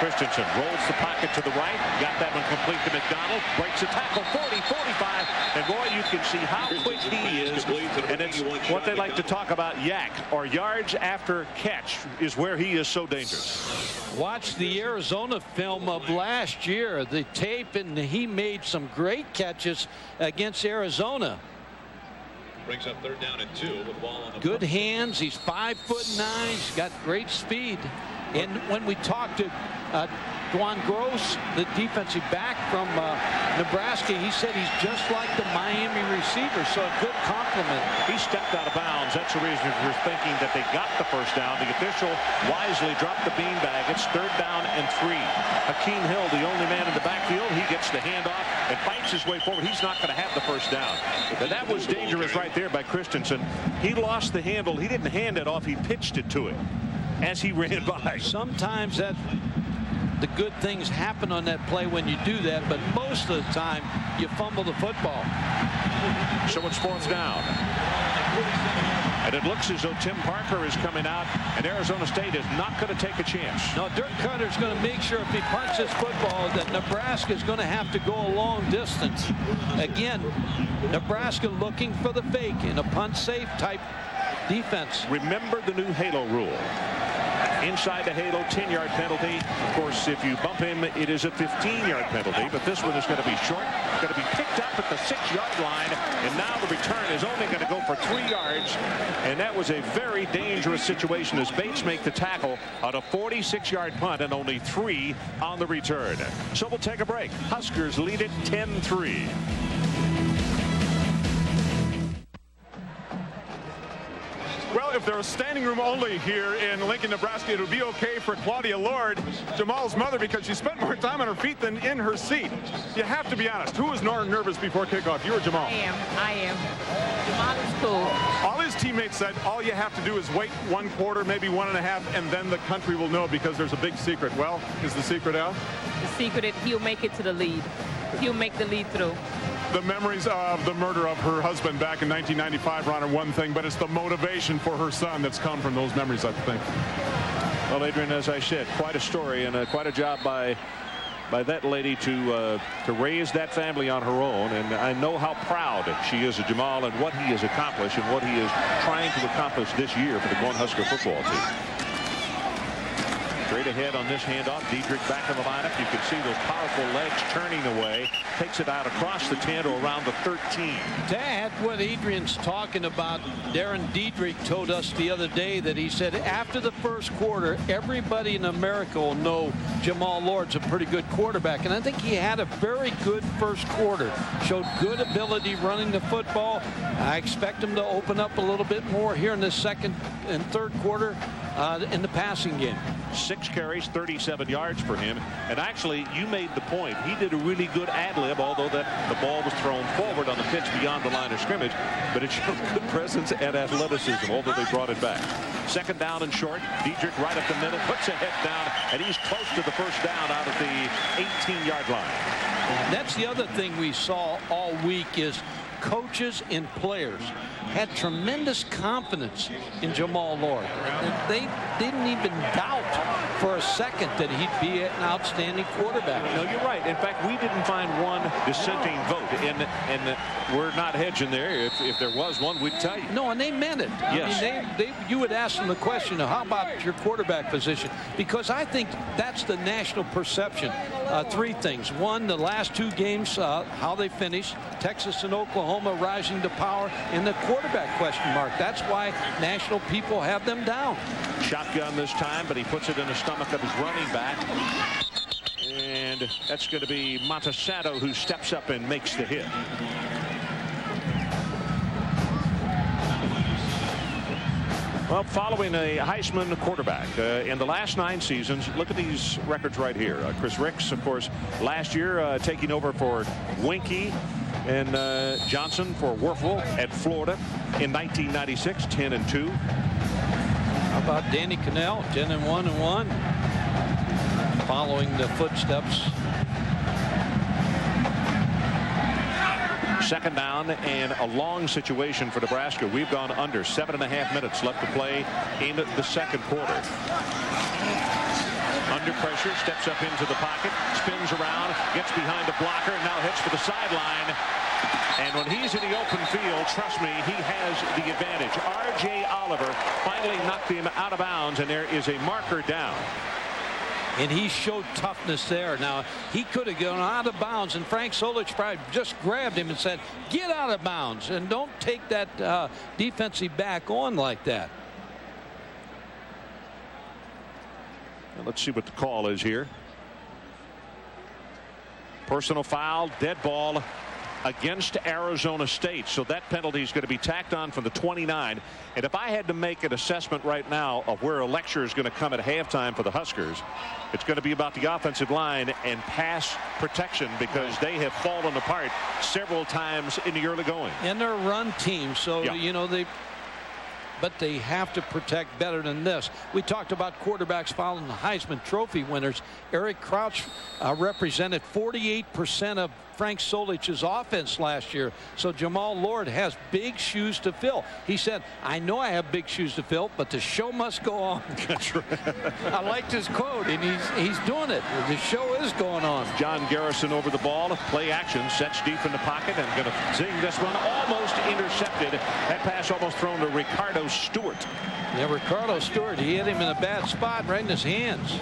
Christensen rolls the pocket to the right, got that one complete to McDonald, breaks a tackle, 40, 45, and boy, you can see how quick he is, and it's what they like to talk about, yak, or yards after catch, is where he is so dangerous. Watch the Arizona film of last year, the tape, and he made some great catches against Arizona. Brings up third down and 2 with ball on the good hands. He's 5'9". He's got great speed. And when we talked to Dwan Gross, the defensive back from Nebraska, he said he's just like the Miami receiver, so a good compliment. He stepped out of bounds. That's the reason we're thinking that they got the first down. The official wisely dropped the beanbag. It's third down and 3. Akeem Hill, the only man in the backfield, he gets the handoff and fights his way forward. He's not going to have the first down. But that was dangerous right there by Christensen. He lost the handle. He didn't hand it off. He pitched it to him as he ran by. Sometimes the good things happen on that play when you do that, but most of the time you fumble the football. So it's fourth down. And it looks as though Tim Parker is coming out, and Arizona State is not going to take a chance. No, Dirk Cutter's going to make sure if he punts this football that Nebraska is going to have to go a long distance. Again, Nebraska looking for the fake in a punt safe type defense. Remember the new halo rule. Inside the halo, 10-yard penalty. Of course, if you bump him, it is a 15-yard penalty. But this one is going to be short. Going to be picked up at the 6-yard line. And now the return is only going to go for 3 yards. And that was a very dangerous situation as Bates make the tackle on a 46-yard punt and only 3 on the return. So we'll take a break. Huskers lead it 10-3. Well, if there was standing room only here in Lincoln, Nebraska, it would be okay for Claudia Lord, Jamal's mother, because she spent more time on her feet than in her seat. You have to be honest. Who was more nervous before kickoff? You or Jamal? I am. Jamal is cool. All his teammates said all you have to do is wait 1 quarter, maybe 1.5, and then the country will know because there's a big secret. Well, is the secret out? The secret is he'll make it to the lead. He'll make the lead through. The memories of the murder of her husband back in 1995 are on one thing, but it's the motivation for her son that's come from those memories, I think. Well, Adrian, as I said, quite a story and quite a job by that lady to raise that family on her own. And I know how proud she is of Jamal and what he has accomplished and what he is trying to accomplish this year for the Cornhusker football team. Straight ahead on this handoff. Diedrich back in the lineup. You can see those powerful legs turning away. Takes it out across the 10 to around the 13. To add what Adrian's talking about, Darren Diedrich told us the other day that he said after the first quarter, everybody in America will know Jamal Lord's a pretty good quarterback. And I think he had a very good first quarter. Showed good ability running the football. I expect him to open up a little bit more here in the second and third quarter in the passing game. 6 carries, 37 yards for him. And actually, you made the point. He did a really good ad-lib, although the ball was thrown forward on the pitch beyond the line of scrimmage. But it showed good presence and athleticism, although they brought it back. 2nd down and short. Diedrich right up the middle, puts a head down, and he's close to the first down out of the 18-yard line. That's the other thing we saw all week is coaches and players had tremendous confidence in Jamal Lord. They didn't even doubt for a second that he'd be an outstanding quarterback. No, you're right. In fact, we didn't find one dissenting vote, and we're not hedging there. If there was one, we'd tell you. No, and they meant it. Yes. I mean, you would ask them the question of how about your quarterback position? Because I think that's the national perception. 3 things. 1, the last 2 games, how they finished. Texas and Oklahoma rising to power, and the quarterback question mark. That's why national people have them down. Shotgun this time, but he puts it in the stomach of his running back. And that's going to be Montesanto who steps up and makes the hit. Well, following a Heisman quarterback in the last 9 seasons, look at these records right here. Chris Ricks, of course, last year taking over for Winkie and Johnson for Werfel at Florida in 1996, 10-2. How about Danny Cannell, 10-1-1, following the footsteps. 2nd down and a long situation for Nebraska. We've gone under 7.5 minutes left to play in the second quarter. Under pressure, steps up into the pocket, spins around, gets behind the blocker, and now hits for the sideline. And when he's in the open field, trust me, he has the advantage. R.J. Oliver finally knocked him out of bounds, and there is a marker down. And he showed toughness there. Now, he could have gone out of bounds, and Frank Solich probably just grabbed him and said, get out of bounds, and don't take that defensive back on like that. Now, let's see what the call is here. Personal foul, dead ball against Arizona State. So that penalty is going to be tacked on from the 29. And if I had to make an assessment right now of where a lecture is going to come at halftime for the Huskers, it's going to be about the offensive line and pass protection, because they have fallen apart several times in the early going. And they're a run team. So, yeah, you know, but they have to protect better than this. We talked about quarterbacks following the Heisman Trophy winners. Eric Crouch represented 48% of Frank Solich's offense last year. So Jamal Lord has big shoes to fill. He said, I know I have big shoes to fill, but the show must go on. That's right. I liked his quote, and he's doing it. The show is going on. John Garrison over the ball. Play action. Sets deep in the pocket and going to zing this one. Almost intercepted. That pass almost thrown to Ricardo Stewart. Yeah, Ricardo Stewart, he hit him in a bad spot right in his hands.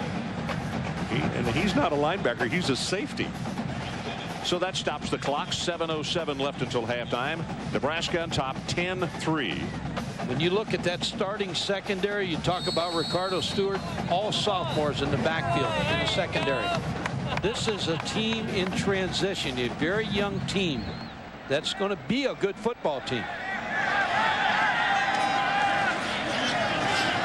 And he's not a linebacker. He's a safety. So that stops the clock. 7:07 left until halftime. Nebraska on top 10-3. When you look at that starting secondary, you talk about Ricardo Stewart, all sophomores in the backfield in the secondary. This is a team in transition, a very young team that's going to be a good football team.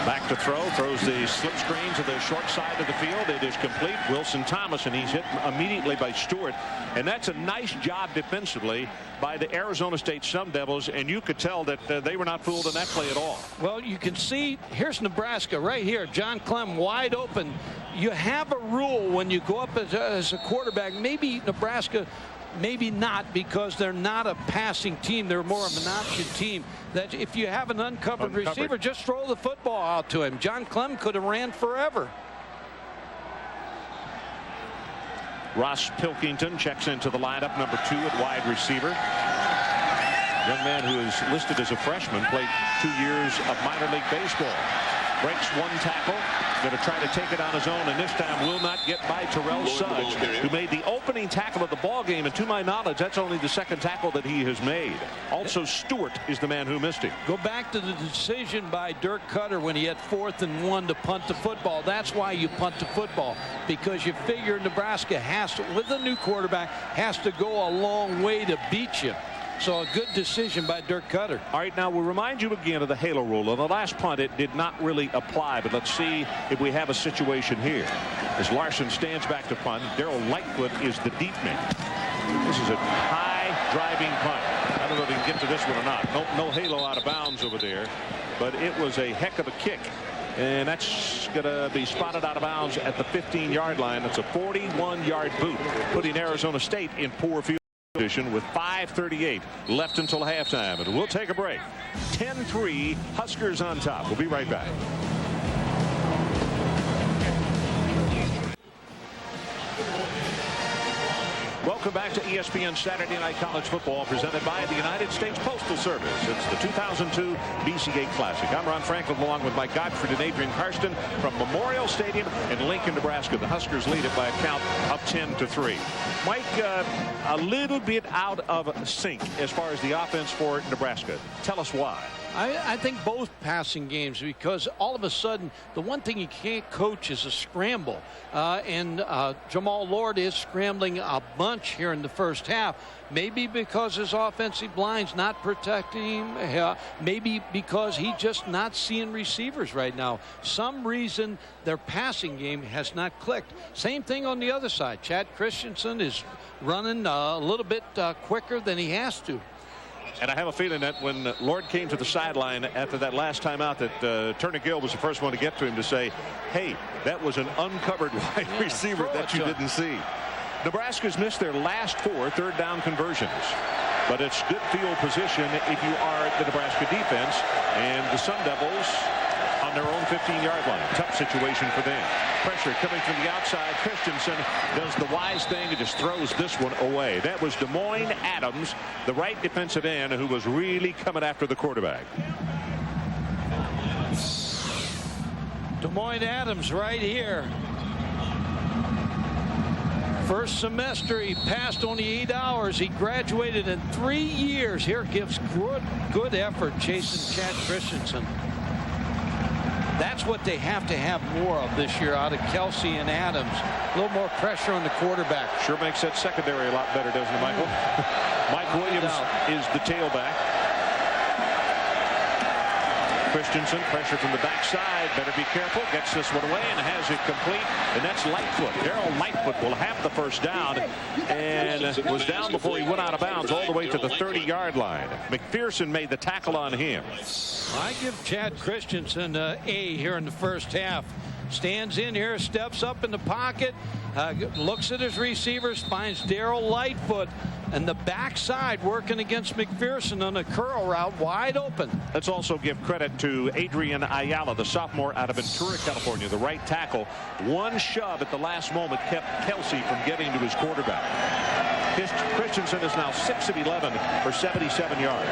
Back to throw. Throws the slip screen to the short side of the field. It is complete. Wilson Thomas, and he's hit immediately by Stewart. And that's a nice job defensively by the Arizona State Sun Devils. And you could tell that they were not fooled in that play at all. Well, you can see here's Nebraska right here. John Clem wide open. You have a rule when you go up as a quarterback. Maybe Nebraska, maybe not, because they're not a passing team. They're more of an option team. That if you have an uncovered receiver, just throw the football out to him. John Clem could have ran forever. Ross Pilkington checks into the lineup, number 2 at wide receiver. Young man who is listed as a freshman, played 2 years of minor league baseball. Breaks one tackle, going to try to take it on his own, and this time will not get by Terrell Suggs, who made the opening tackle of the ball game. And to my knowledge, that's only the second tackle that he has made. Also, Stewart is the man who missed him. Go back to the decision by Dirk Cutter when he had 4th and 1 to punt the football. That's why you punt the football, because you figure Nebraska has to, with a new quarterback, has to go a long way to beat you. So a good decision by Dirk Cutter. All right, now we'll remind you again of the halo rule. On the last punt, it did not really apply, but let's see if we have a situation here. As Larson stands back to punt, Darrell Lightfoot is the deep man. This is a high driving punt. I don't know if he can get to this one or not. No halo out of bounds over there, but it was a heck of a kick. And that's going to be spotted out of bounds at the 15-yard line. That's a 41-yard boot, putting Arizona State in poor field position with 5:38 left until halftime. And we'll take a break. 10-3, Huskers on top. We'll be right back. Welcome back to ESPN Saturday Night College Football, presented by the United States Postal Service. It's the 2002 BCA Classic. I'm Ron Franklin, along with Mike Godfrey and Adrian Karsten from Memorial Stadium in Lincoln, Nebraska. The Huskers lead it by a count of 10-3. Mike, a little bit out of sync as far as the offense for Nebraska. Tell us why. I think both passing games, because all of a sudden the one thing you can't coach is a scramble, and Jamal Lord is scrambling a bunch here in the first half. Maybe because his offensive line's not protecting him, maybe because he's just not seeing receivers right now. Some reason their passing game has not clicked. Same thing on the other side. Chad Christensen is running a little bit quicker than he has to. And I have a feeling that when Lord came to the sideline after that last time out, that Turner Gill was the first one to get to him to say, hey, that was an uncovered wide receiver that you didn't see. Nebraska's missed their last 4 third-down conversions. But it's good field position if you are the Nebraska defense. And the Sun Devils on their own 15-yard line. Tough situation for them. Pressure coming from the outside. Christensen does the wise thing and just throws this one away. That was Des Moines Adams, the right defensive end, who was really coming after the quarterback. Des Moines Adams right here. First semester, he passed only 8 hours. He graduated in 3 years. Here gives good effort chasing Chad Christensen. That's what they have to have more of this year out of Kelsey and Adams. A little more pressure on the quarterback. Sure makes that secondary a lot better, doesn't it, Michael? Mike Williams is the tailback. Christensen, pressure from the backside. Better be careful. Gets this one away and has it complete. And that's Lightfoot. Daryl Lightfoot will have the first down and was down before he went out of bounds all the way to the 30-yard line. McPherson made the tackle on him. I give Chad Christensen an A here in the first half. Stands in here, steps up in the pocket, looks at his receivers, finds Daryl Lightfoot and the backside working against McPherson on a curl route wide open. Let's also give credit to Adrian Ayala, the sophomore out of Ventura, California, the right tackle. One shove at the last moment kept Kelsey from getting to his quarterback. Christensen is now 6 of 11 for 77 yards.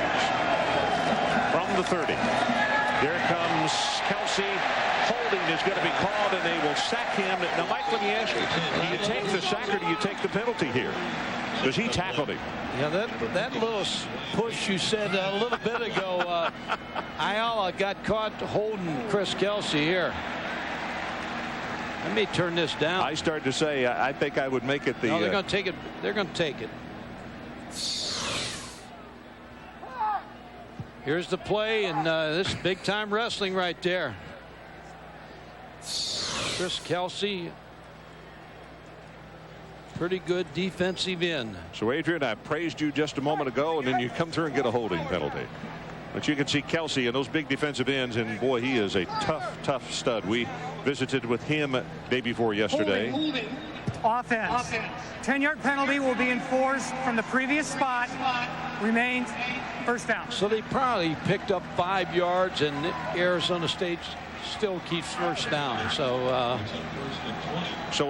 From the 30. Here comes Kelsey. Holding is going to be called, and they will sack him. Now, Mike, let me ask you, do you take the sack or do you take the penalty here? Because he tackled him. Yeah, that little push you said a little bit ago, Ayala got caught holding Chris Kelsey here. Let me turn this down. I started to say, I think I would make it the... No, they're going to take it. They're going to take it. Here's the play, and this is big-time wrestling right there. Chris Kelsey, pretty good defensive end. So, Adrian, I praised you just a moment ago, and then you come through and get a holding penalty. But you can see Kelsey and those big defensive ends, and boy, he is a tough stud. We visited with him day before yesterday. Offense. 10-yard penalty will be enforced from the previous spot. Remains first down. So they probably picked up 5 yards, and Arizona State still keeps first down. So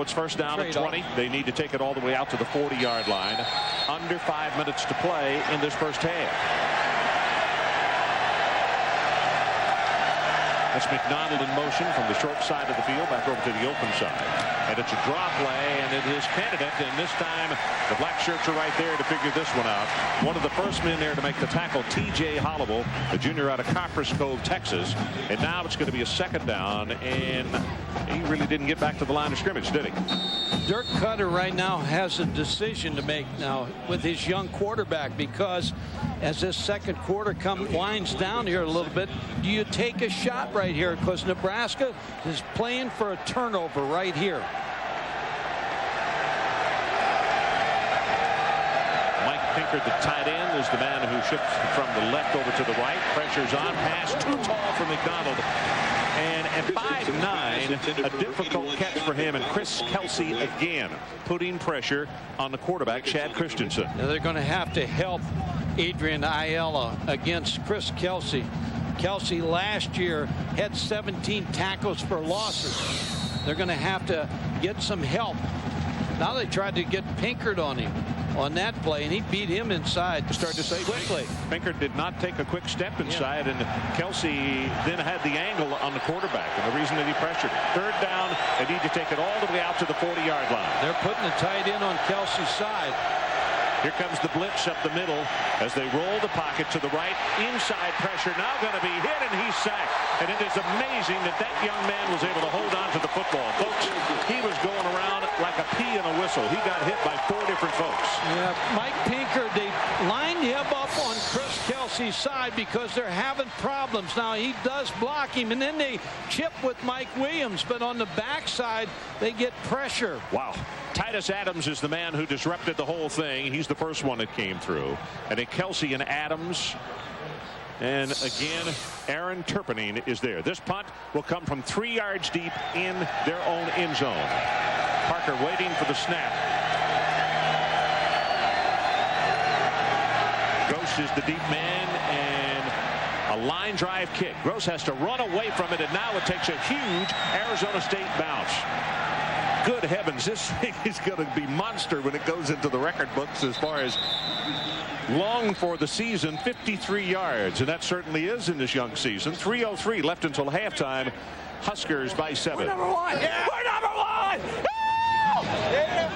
it's first down at 20. They need to take it all the way out to the 40-yard line. Under 5 minutes to play in this first half. That's McDonald in motion from the short side of the field back over to the open side. And it's a draw play, and it is candidate. And this time, the black shirts are right there to figure this one out. One of the first men there to make the tackle, T.J. Hollowell, the junior out of Copperas Cove, Texas. And now it's going to be a second down, and he really didn't get back to the line of scrimmage, did he? Dirk Cutter right now has a decision to make now with his young quarterback, because as this second quarter winds down here a little bit, do you take a shot right here? Because Nebraska is playing for a turnover right here. Mike Pinkard, the tight end, is the man who shifts from the left over to the right. Pressure's on. Pass too tall for McDonald. And at 5'9", a difficult catch for him. And Chris Kelsey again putting pressure on the quarterback, Chad Christensen. Now they're going to have to help Adrian Ayala against Chris Kelsey. Kelsey last year had 17 tackles for losses. They're going to have to get some help. Now they tried to get Pinkard on him on that play, and he beat him inside. Start to say quickly. Pinkard did not take a quick step inside, and Kelsey then had the angle on the quarterback, and the reason that he pressured. Third down, they need to take it all the way out to the 40-yard line. They're putting the tight end on Kelsey's side. Here comes the blitz up the middle as they roll the pocket to the right. Inside pressure now going to be hit, and he's sacked. And it is amazing that that young man was able to hold on to the football. Folks, he was going around like a pea in a whistle. He got hit by 4 different folks. Yeah, Mike Pinkard, they lined him up on Chris Kelsey's side because they're having problems. Now he does block him, and then they chip with Mike Williams, but on the backside they get pressure. Wow. Titus Adams is the man who disrupted the whole thing. He's the first one that came through. And then Kelsey and Adams. And again, Aaron Turpinning is there. This punt will come from 3 yards deep in their own end zone. Parker waiting for the snap. Gross is the deep man, and a line drive kick. Gross has to run away from it, and now it takes a huge Arizona State bounce. Good heavens, this thing is going to be monster when it goes into the record books as far as long for the season. 53 yards, and that certainly is in this young season. 3:03 left until halftime. Huskers by 7. We're number one. Yeah. We're number one. Yeah.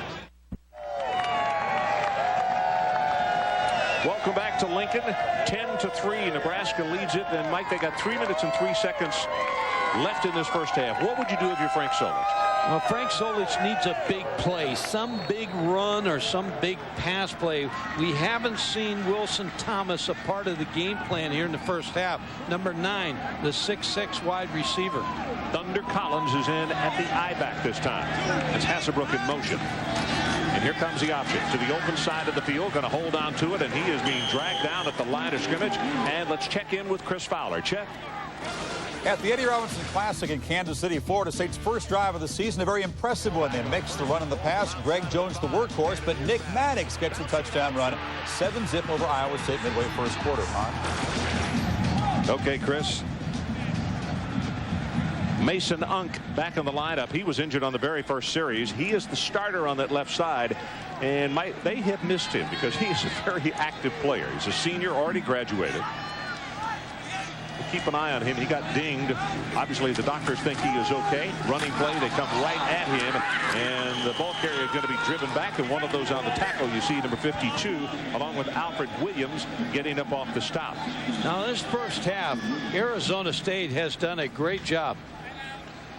Welcome back to Lincoln. 10-3. Nebraska leads it. And Mike, they got 3 minutes and 3 seconds left in this first half. What would you do if you're Frank Solich? Well, Frank Solich needs a big play, some big run or some big pass play. We haven't seen Wilson Thomas a part of the game plan here in the first half. Number 9, the 6'6" wide receiver. Thunder Collins is in at the I-back this time. It's Hasselbrook in motion. And here comes the option to the open side of the field. Going to hold on to it, and he is being dragged down at the line of scrimmage. And let's check in with Chris Fowler. Check. At the Eddie Robinson Classic in Kansas City, Florida State's first drive of the season, a very impressive one. They mixed the run and the pass. Greg Jones the workhorse, but Nick Maddox gets the touchdown run. 7-zip over Iowa State midway first quarter. Okay, Chris. Mason Unk back in the lineup. He was injured on the very first series. He is the starter on that left side, and they have missed him because he is a very active player. He's a senior, already graduated. Keep an eye on him. He got dinged. Obviously, the doctors think he is okay. Running play, they come right at him, and the ball carrier is going to be driven back, and one of those on the tackle, you see number 52, along with Alfred Williams, getting up off the stop. Now, this first half, Arizona State has done a great job.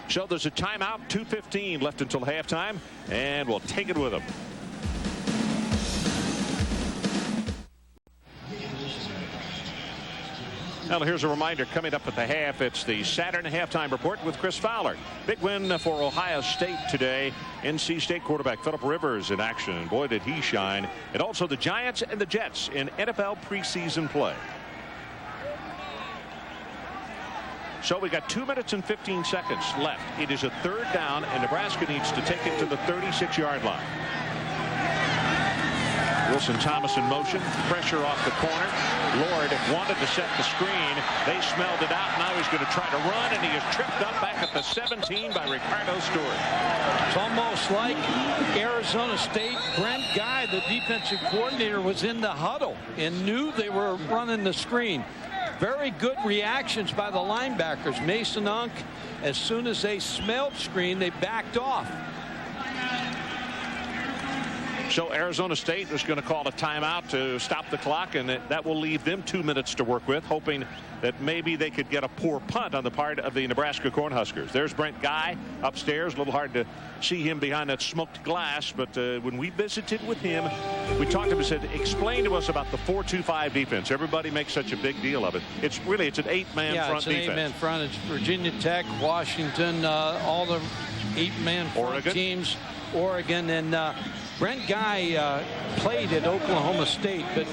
So there's a timeout, 2:15 left until halftime, and we'll take it with them. Now, here's a reminder coming up at the half. It's the Saturday halftime report with Chris Fowler. Big win for Ohio State today. NC State quarterback Phillip Rivers in action. Boy, did he shine. And also the Giants and the Jets in NFL preseason play. So we got 2 minutes and 15 seconds left. It is a third down, and Nebraska needs to take it to the 36-yard line. Wilson Thomas in motion. Pressure off the corner. Lord wanted to set the screen. They smelled it out. Now he's going to try to run, and he is tripped up back at the 17 by Ricardo Stewart. It's almost like Arizona State. Brent Guy, the defensive coordinator, was in the huddle and knew they were running the screen. Very good reactions by the linebackers. Mason Unk, as soon as they smelled screen, they backed off. So Arizona State is going to call a timeout to stop the clock, and that will leave them 2 minutes to work with, hoping that maybe they could get a poor punt on the part of the Nebraska Cornhuskers. There's Brent Guy upstairs. A little hard to see him behind that smoked glass, but when we visited with him, we talked to him and said, explain to us about the 4-2-5 defense. Everybody makes such a big deal of it. It's an 8-man front defense. Yeah, it's an 8-man front. It's Virginia Tech, Washington, all the 8-man front teams, Oregon, and Brent Guy played at Oklahoma State, but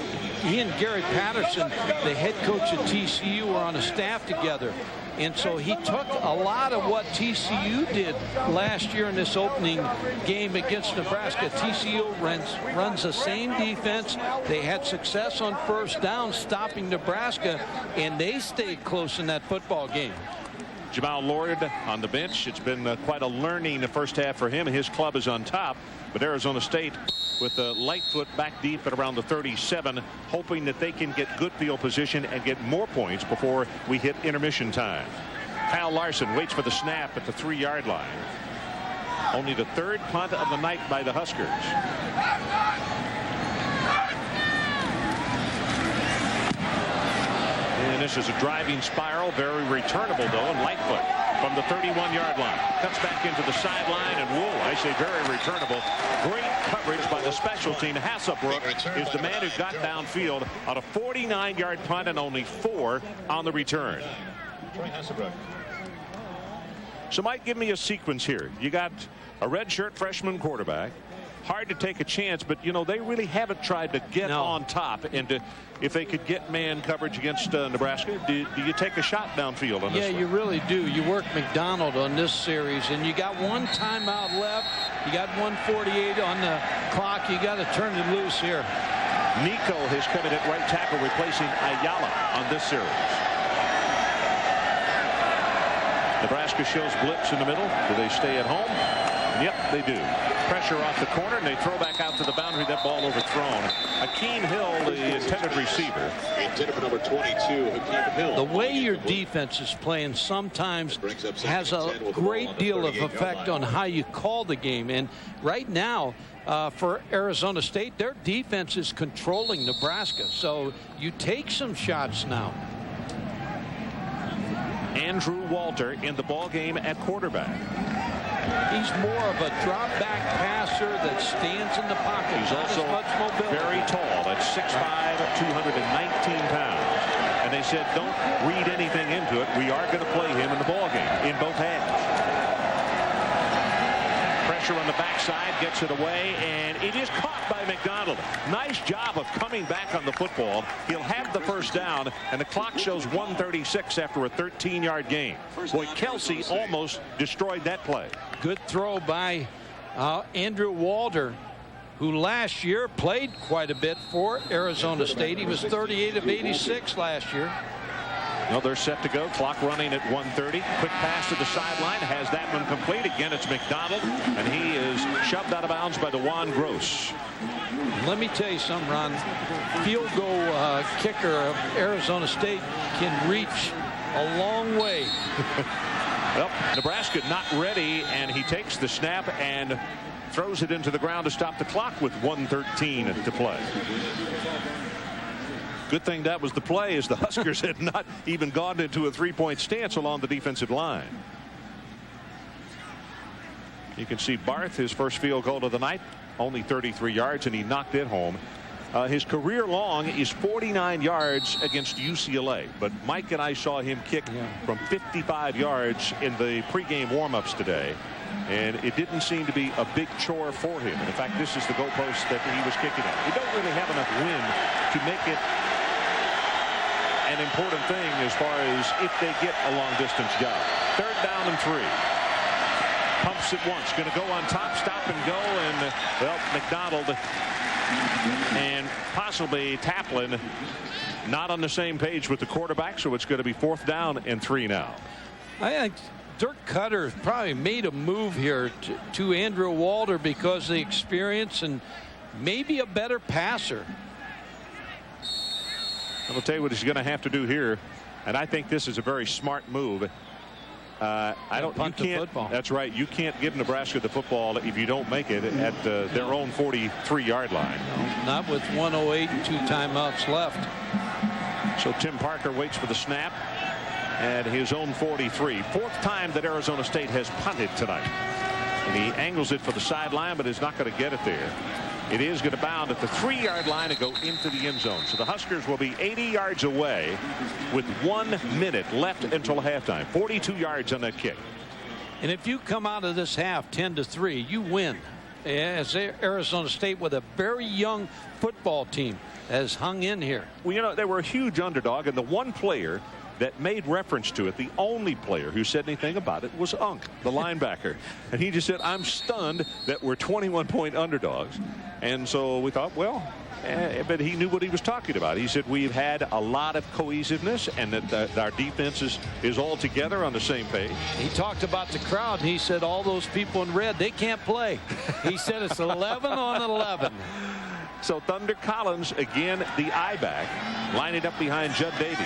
he and Gary Patterson, the head coach at TCU, were on a staff together. And so he took a lot of what TCU did last year in this opening game against Nebraska. TCU runs the same defense. They had success on first down stopping Nebraska, and they stayed close in that football game. Jamal Lord on the bench. It's been quite a learning the first half for him. His club is on top, but Arizona State with the Lightfoot back deep at around the 37, hoping that they can get good field position and get more points before we hit intermission time. Kyle Larson waits for the snap at the 3-yard line. Only the third punt of the night by the Huskers. And this is a driving spiral, very returnable though, and Lightfoot from the 31-yard line cuts back into the sideline, and whoa, I say very returnable. Great coverage by the special team. Hasselbrook is the man who got downfield on a 49-yard punt and only 4 on the return. So Mike, give me a sequence here. You got a redshirt freshman quarterback. Hard to take a chance, but you know they really haven't tried to get on top, and if they could get man coverage against Nebraska, do you take a shot downfield on this one? Yeah, you really do. You work McDonald on this series, and you got one timeout left. You got 1:48 on the clock. You got to turn it loose here. Nico has come in at right tackle, replacing Ayala on this series. Nebraska shows blitz in the middle. Do they stay at home? Yep, they do. Pressure off the corner, and they throw back out to the boundary. That ball overthrown. Hakeem Hill, the intended receiver. Intended for number 22, Hakeem Hill. The way your defense is playing sometimes has a great deal of effect on how you call the game. And right now, for Arizona State, their defense is controlling Nebraska. So you take some shots now. Andrew Walter in the ball game at quarterback. He's more of a drop back passer that stands in the pocket. He's also much mobility. Very tall. That's 6'5", 219 pounds. And they said, don't read anything into it. We are going to play him in the ballgame in both halves. Pressure on the backside, gets it away, and it is caught by McDonald. Nice job of coming back on the football. He'll have the first down, and the clock shows 1:36 after a 13-yard gain. Boy, Kelsey almost destroyed that play. Good throw by Andrew Walter, who last year played quite a bit for Arizona State. He was 38 of 86 last year. No, they're set to go. Clock running at 1:30. Quick pass to the sideline. Has that one complete. Again, it's McDonald, and he is shoved out of bounds by DeJuan Gross. Let me tell you something, Ron. Field goal kicker of Arizona State can reach a long way. Well, Nebraska not ready, and he takes the snap and throws it into the ground to stop the clock with 1:13 to play. Good thing that was the play, as the Huskers had not even gone into a three-point stance along the defensive line. You can see Barth, his first field goal of the night, only 33 yards, and he knocked it home. His career long is 49 yards against UCLA, but Mike and I saw him kick from 55 yards in the pregame warm-ups today, and it didn't seem to be a big chore for him. In fact, this is the goalpost that he was kicking at. He don't really have enough wind to make it an important thing as far as if they get a long-distance job. 3rd down and 3. Pumps it once, going to go on top, stop and go, and well, McDonald and possibly Taplin not on the same page with the quarterback, so it's going to be 4th down and 3 now. I think Dirk Cutter probably made a move here to Andrew Walter because of the experience and maybe a better passer. I'll tell you what he's going to have to do here, and I think this is a very smart move. That's right. You can't give Nebraska the football if you don't make it at their own 43-yard line. No, not with 1:08 and 2 timeouts left. So Tim Parker waits for the snap at his own 43. 4th time that Arizona State has punted tonight. And he angles it for the sideline, but is not going to get it there. It is going to bound at the 3-yard line and go into the end zone. So the Huskers will be 80 yards away with 1 minute left until halftime. 42 yards on that kick. And if you come out of this half 10-3, you win. As Arizona State, with a very young football team, has hung in here. Well, you know, they were a huge underdog, and the one player that made reference to it, the only player who said anything about it, was Unk, the linebacker. And he just said, I'm stunned that we're 21-point underdogs. And so we thought, well, but he knew what he was talking about. He said, we've had a lot of cohesiveness, and that our defense is all together on the same page. He talked about the crowd, and he said all those people in red, they can't play. He said it's 11 on 11. So Thunder Collins, again, the I-back, lining up behind Judd Davies.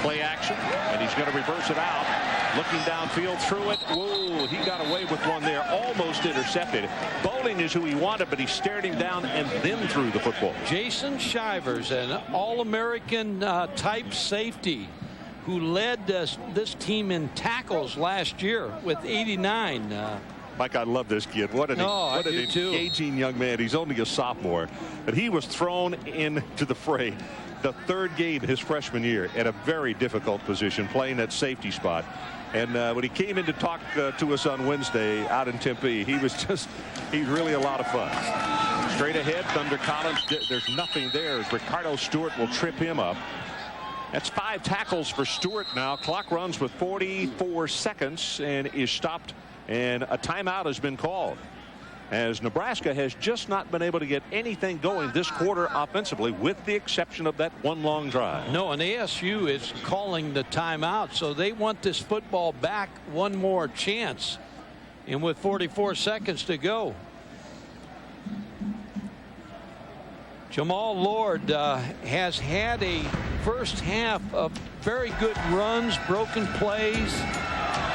Play action, and he's going to reverse it out. Looking downfield, through it. Whoa, he got away with one there, almost intercepted. Bowling is who he wanted, but he stared him down and then threw the football. Jason Shivers, an All-American type safety, who led this team in tackles last year with 89. Mike, I love this kid. What an engaging young man. He's only a sophomore, but he was thrown into the fray the 3rd game his freshman year at a very difficult position, playing that safety spot. And when he came in to talk to us on Wednesday out in Tempe, he's really a lot of fun. Straight ahead, Thunder Collins. There's nothing there as Ricardo Stewart will trip him up. That's 5 tackles for Stewart now. Clock runs with 44 seconds and is stopped, and a timeout has been called, as Nebraska has just not been able to get anything going this quarter offensively, with the exception of that one long drive. No, and ASU is calling the timeout, so they want this football back one more chance, and with 44 seconds to go. Jamal Lord has had a first half of very good runs, broken plays,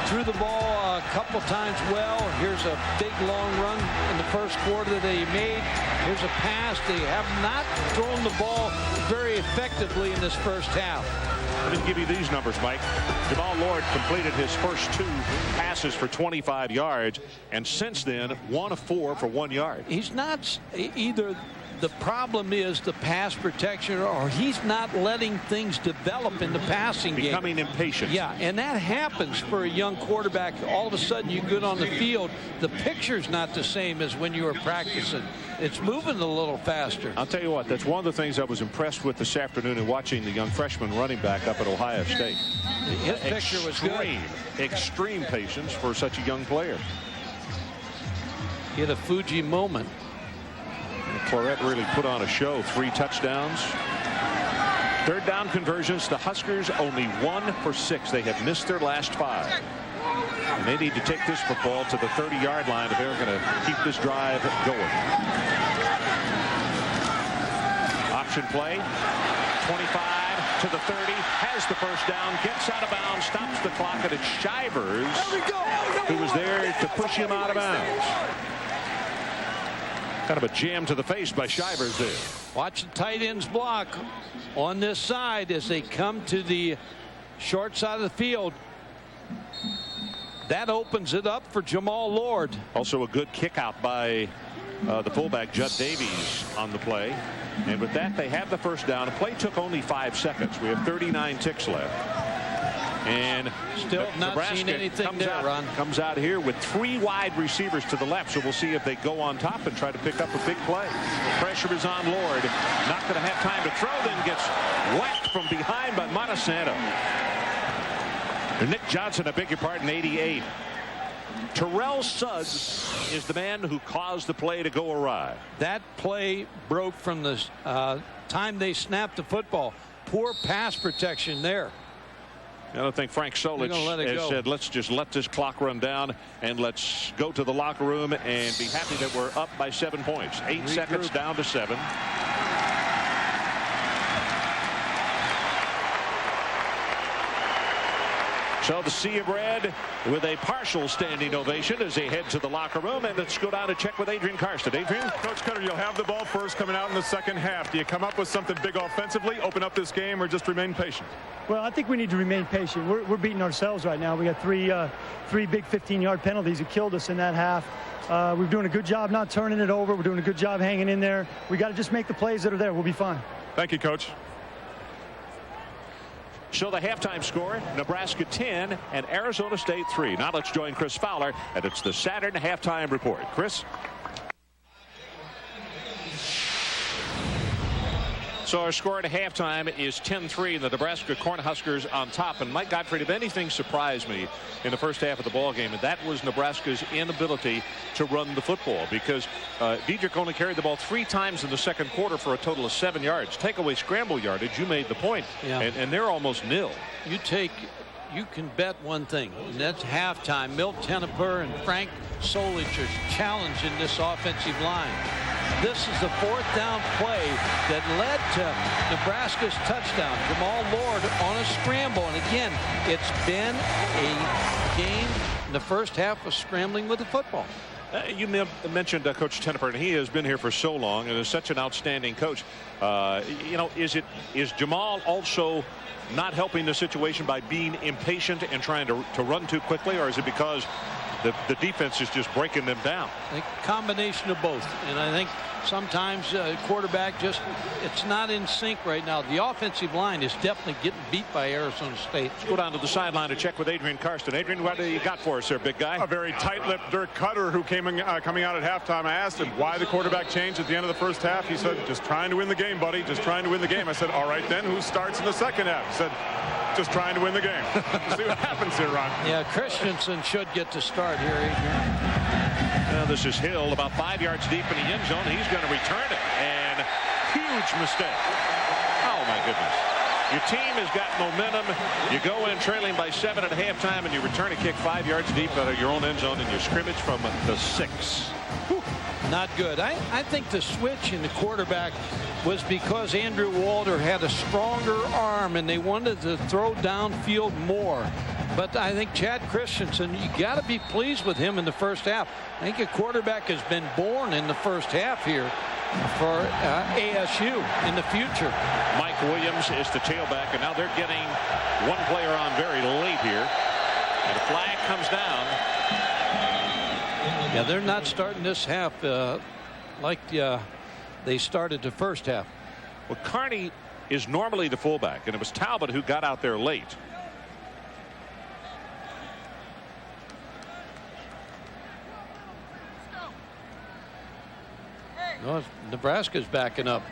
threw the ball a couple times well. Here's a big long run in the first quarter that they made. Here's a pass. They have not thrown the ball very effectively in this first half. Let me give you these numbers, Mike. Jamal Lord completed his first 2 passes for 25 yards, and since then, 1 of 4 for 1 yard. He's not either. The problem is the pass protection, or he's not letting things develop in the passing game. Becoming impatient. Yeah, and that happens for a young quarterback. All of a sudden, you get on the field, the picture's not the same as when you were practicing. It's moving a little faster. I'll tell you what, that's one of the things I was impressed with this afternoon in watching the young freshman running back up at Ohio State. His picture was good. Extreme patience for such a young player. He had a Fuji moment. Claret really put on a show. 3 touchdowns. 3rd down conversions. The Huskers only 1 for 6. They have missed their last 5. And they need to take this football to the 30-yard line if they're going to keep this drive going. Option play. 25 to the 30. Has the first down. Gets out of bounds. Stops the clock. And it's Shivers who was there to push him out of bounds. Kind of a jam to the face by Shivers there. Watch the tight ends block on this side as they come to the short side of the field. That opens it up for Jamal Lord. Also a good kick out by the fullback Judd Davies on the play. And with that, they have the first down. The play took only 5 seconds. We have 39 ticks left. And still not Nebraska seen anything there, Ron. Comes out here with 3 wide receivers to the left. So we'll see if they go on top and try to pick up a big play. Pressure is on Lord. Not going to have time to throw. Then gets whacked from behind by Montesanto. Nick Johnson, I beg your pardon, 88. Terrell Suggs is the man who caused the play to go awry. That play broke from the time they snapped the football. Poor pass protection there. I don't think Frank Solich has said, let's just let this clock run down and let's go to the locker room and be happy that we're up by 7 points. 8 seconds down to 7. So the Sea of Red with a partial standing ovation as they head to the locker room. And let's go down and check with Adrian Karsten. Adrian? Coach Cutter, you'll have the ball first coming out in the second half. Do you come up with something big offensively, open up this game, or just remain patient? Well, I think we need to remain patient. We're beating ourselves right now. We got three big 15-yard penalties that killed us in that half. We're doing a good job not turning it over. We're doing a good job hanging in there. We got to just make the plays that are there. We'll be fine. Thank you, Coach. So the halftime score, Nebraska 10 and Arizona State 3. Now let's join Chris Fowler, and it's the Saturn halftime report. Chris? So our score at halftime is 10-3. The Nebraska Cornhuskers on top. And Mike Gottfried, if anything surprised me in the first half of the ball game, and that was Nebraska's inability to run the football, because Diedrich only carried the ball 3 times in the second quarter for a total of 7 yards. Take away scramble yardage, you made the point. Yeah. And they're almost nil. You can bet one thing, and that's halftime. Milt Tenopur and Frank Solich are challenging this offensive line. This is the 4th down play that led to Nebraska's touchdown. Jamal Lord on a scramble. And again, it's been a game in the first half of scrambling with the football. You mentioned Coach Tenopur, and he has been here for so long and is such an outstanding coach. Is Jamal also not helping the situation by being impatient and trying to run too quickly, or is it because the defense is just breaking them down? I think a combination of both. And I think sometimes quarterback it's not in sync right now. The offensive line is definitely getting beat by Arizona State. Let's go down to the sideline to check with Adrian Karsten. Adrian, what do you got for us there, big guy? A very tight-lipped Dirk Cutter who coming out at halftime. I asked him why the quarterback changed at the end of the first half. He said, just trying to win the game, buddy. Just trying to win the game. I said, all right then, who starts in the second half? He said, just trying to win the game. See what happens here, Ron. Yeah, Christensen should get to start here, Adrian. This is Hill about 5 yards deep in the end zone. He's going to return it. And huge mistake. Oh, my goodness. Your team has got momentum. You go in trailing by 7 at halftime, and you return a kick 5 yards deep out of your own end zone, and you scrimmage from the 6. Whew. Not good. I think the switch in the quarterback was because Andrew Walter had a stronger arm, and they wanted to throw downfield more. But I think Chad Christensen, you got to be pleased with him in the first half. I think a quarterback has been born in the first half here. for ASU in the future. Mike Williams is the tailback, and now they're getting one player on very late here. And a flag comes down. Yeah, they're not starting this half like they started the first half. Well, Carney is normally the fullback, and it was Talbot who got out there late. Well, Nebraska's backing up.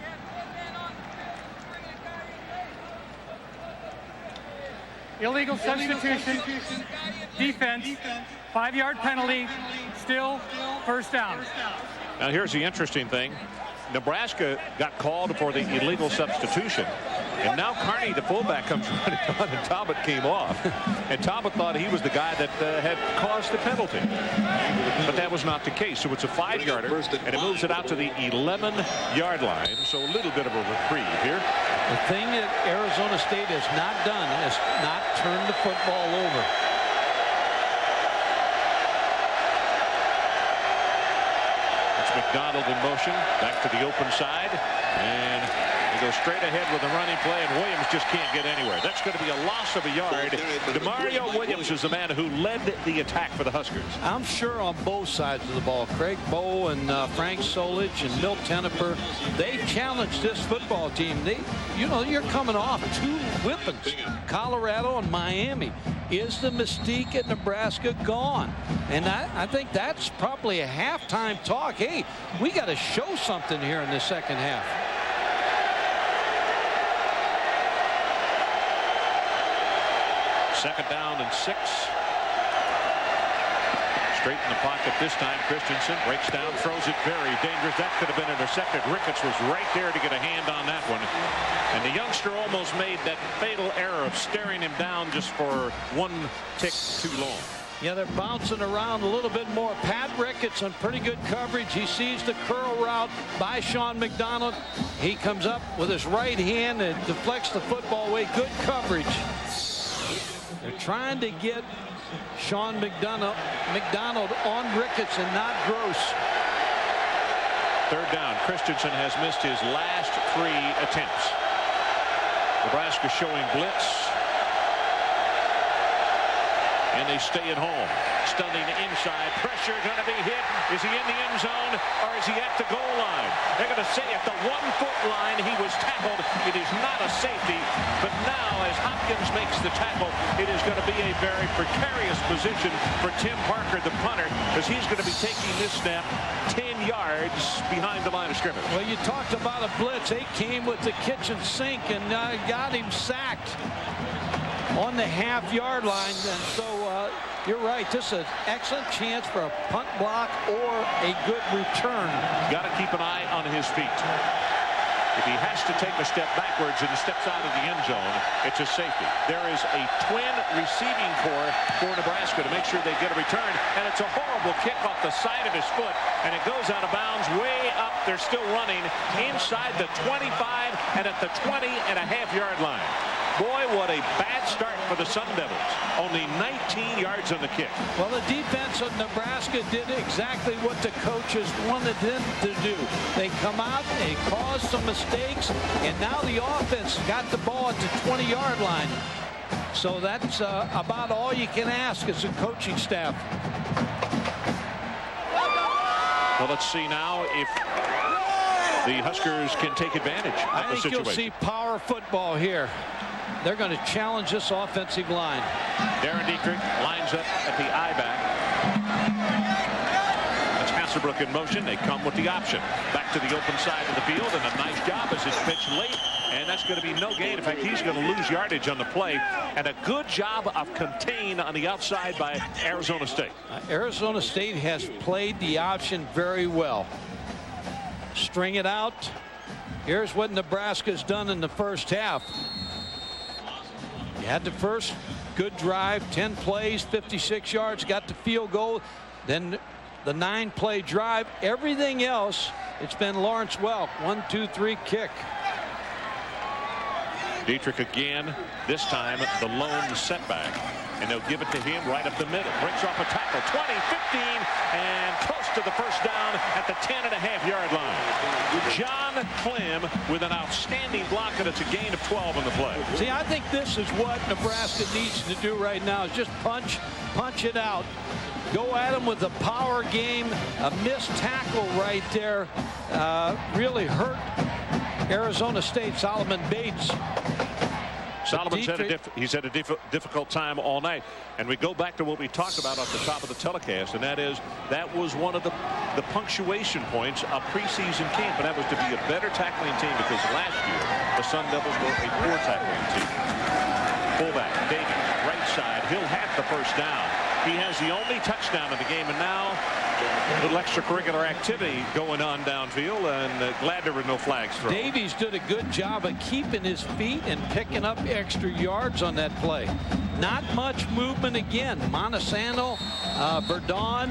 Illegal substitution. Defense. 5-yard penalty. Still first down. Now here's the interesting thing. Nebraska got called for the illegal substitution, and now Carney, the fullback, comes running on, and Talbot came off. And Talbot thought he was the guy that had caused the penalty, but that was not the case. So it's a 5-yarder, and it moves it out to the 11-yard line. So a little bit of a reprieve here. The thing that Arizona State has not done is not turn the football over. McDonald in motion, back to the open side, and he goes straight ahead with a running play, and Williams just can't get anywhere. That's going to be a loss of a yard. DeMario Williams is the man who led the attack for the Huskers. I'm sure on both sides of the ball, Craig Bowe and Frank Solich and Milt Tenneper, they challenged this football team. You're coming off 2 whippings, Colorado and Miami. Is the mystique at Nebraska gone? And I think that's probably a halftime talk. Hey, we got to show something here in the second half. Second down and 6. Straight in the pocket this time. Christensen breaks down, throws it very dangerous. That could have been intercepted. Ricketts was right there to get a hand on that one. And the youngster almost made that fatal error of staring him down just for 1 tick too long. Yeah, they're bouncing around a little bit more. Pat Ricketts on pretty good coverage. He sees the curl route by Sean McDonald. He comes up with his right hand and deflects the football away. Good coverage. They're trying to get Sean McDonald on Ricketts and not Gross. Third down. Christensen has missed his last 3 attempts. Nebraska showing blitz. And they stay at home. Stunning inside. Pressure going to be hit. Is he in the end zone or is he at the goal line? They're going to say at the 1-foot line he was tackled. It is not a safety. But now as Hopkins makes the tackle, it is going to be a very precarious position for Tim Parker, the punter, because he's going to be taking this snap 10 yards behind the line of scrimmage. Well, you talked about a blitz. They came with the kitchen sink and got him sacked on the half-yard line. And so you're right. This is an excellent chance for a punt block or a good return. Got to keep an eye on his feet. If he has to take a step backwards and he steps out of the end zone, it's a safety. There is a twin receiving corps for Nebraska to make sure they get a return, and it's a horrible kick off the side of his foot, and it goes out of bounds way up. They're still running inside the 25 and at the 20.5-yard line. Boy, what a bad start for the Sun Devils. Only 19 yards on the kick. Well, the defense of Nebraska did exactly what the coaches wanted them to do. They come out, they cause some mistakes, and now the offense got the ball at the 20-yard line. So that's about all you can ask as a coaching staff. Well, let's see now if the Huskers can take advantage of the situation. I think you'll see power football here. They're going to challenge this offensive line. Darren Dietrich lines up at the I-back. That's Hasselbrook in motion. They come with the option. Back to the open side of the field, and a nice job as it's pitched late. And that's going to be no gain. In fact, he's going to lose yardage on the play. And a good job of contain on the outside by Arizona State. Arizona State has played the option very well. String it out. Here's what Nebraska's done in the first half. You had the first good drive, 10 plays, 56 yards, got the field goal. Then the 9-play drive. Everything else, it's been Lawrence Welk. 1, 2, 3 kick. Dietrich again, this time the lone setback. and they'll give it to him right up the middle. Breaks off a tackle, 20, 15, and close to the first down at the 10.5-yard line. John Clem with an outstanding block, and it's a gain of 12 on the play. See, I think this is what Nebraska needs to do right now, is just punch it out. Go at him with a power game. A missed tackle right there really hurt Arizona State. Solomon Bates. Solomon's had a difficult time all night. And we go back to what we talked about at the top of the telecast, and that was one of the punctuation points of preseason camp, and that was to be a better tackling team, because last year the Sun Devils were a poor tackling team. Fullback Davies, right side, he'll have the first down. He has the only touchdown of the game, and now a little extracurricular activity going on downfield, and glad there were no flags thrown. Davies did a good job of keeping his feet and picking up extra yards on that play. Not much movement again. Montesano, Verdon,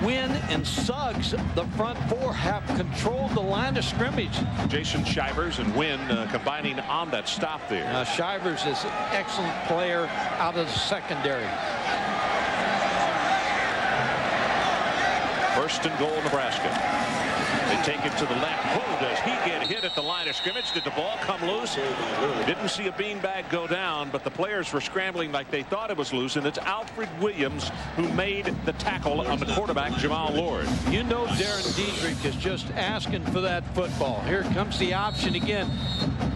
Wynn, and Suggs, the front four, have controlled the line of scrimmage. Jason Shivers and Wynn combining on that stop there. Shivers is an excellent player out of the secondary. First and goal, Nebraska. They take it to the left. Oh, does he get hit at the line of scrimmage? Did the ball come loose? Didn't see a beanbag go down, but the players were scrambling like they thought it was loose, and it's Alfred Williams who made the tackle on the quarterback, Jamal Lord. You know Darren Diedrich is just asking for that football. Here comes the option again.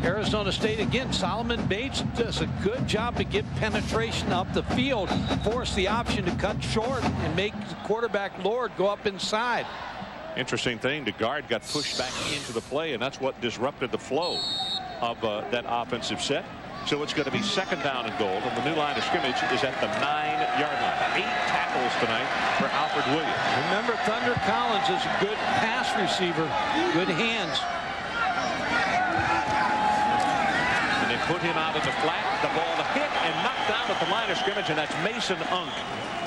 Arizona State again. Solomon Bates does a good job to get penetration up the field, force the option to cut short and make the quarterback Lord go up inside. Interesting thing, the guard got pushed back into the play, and that's what disrupted the flow of that offensive set. So it's going to be second down and goal, and the new line of scrimmage is at the 9-yard line. 8 tackles tonight for Alfred Williams. Remember, Thunder Collins is a good pass receiver, good hands. And they put him out in the flat. The ball hit and knocked down at the line of scrimmage, and that's Mason Unk.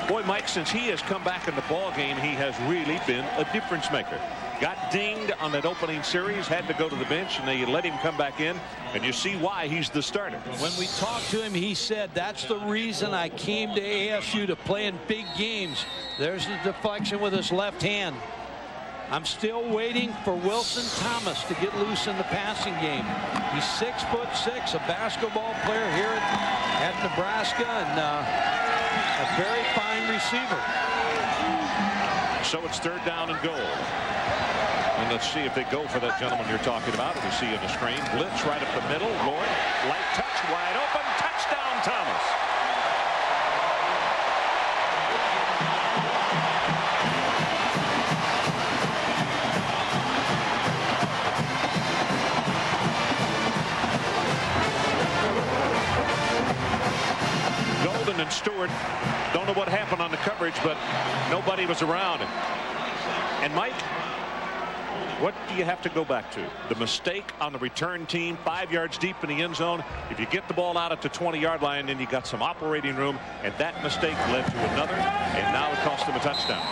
Boy, Mike, since he has come back in the ball game, he has really been a difference maker. Got dinged on that opening series, had to go to the bench, and they let him come back in, and you see why he's the starter. When we talked to him, he said, that's the reason I came to ASU, to play in big games. There's the deflection with his left hand. I'm still waiting for Wilson Thomas to get loose in the passing game. He's 6'6", a basketball player here at Nebraska, and a very fine receiver. So it's third down and goal. And let's see if they go for that gentleman you're talking about. We see in the screen, blitz right up the middle. Lord, light touch, wide open, touchdown Thomas. Golden and Stewart, don't know what happened on the coverage, but nobody was around. And Mike, what do you have to go back to? The mistake on the return team, 5 yards deep in the end zone. If you get the ball out at the 20-yard line, then you got some operating room, and that mistake led to another, and now it cost them a touchdown.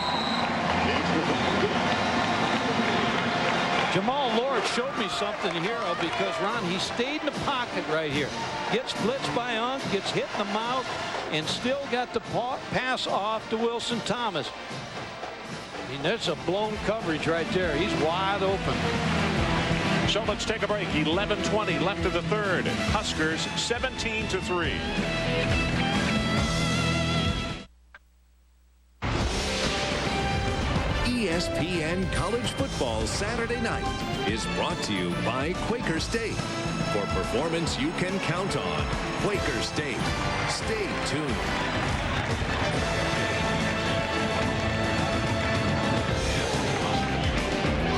Jamal Lord showed me something here, because Ron, he stayed in the pocket right here. Gets blitzed by Unk, gets hit in the mouth, and still got the pass off to Wilson Thomas. I mean, that's a blown coverage right there. He's wide open. So let's take a break. 11:20 left of the third. Huskers 17-3. ESPN College Football Saturday Night is brought to you by Quaker State. For performance you can count on. Quaker State. Stay tuned.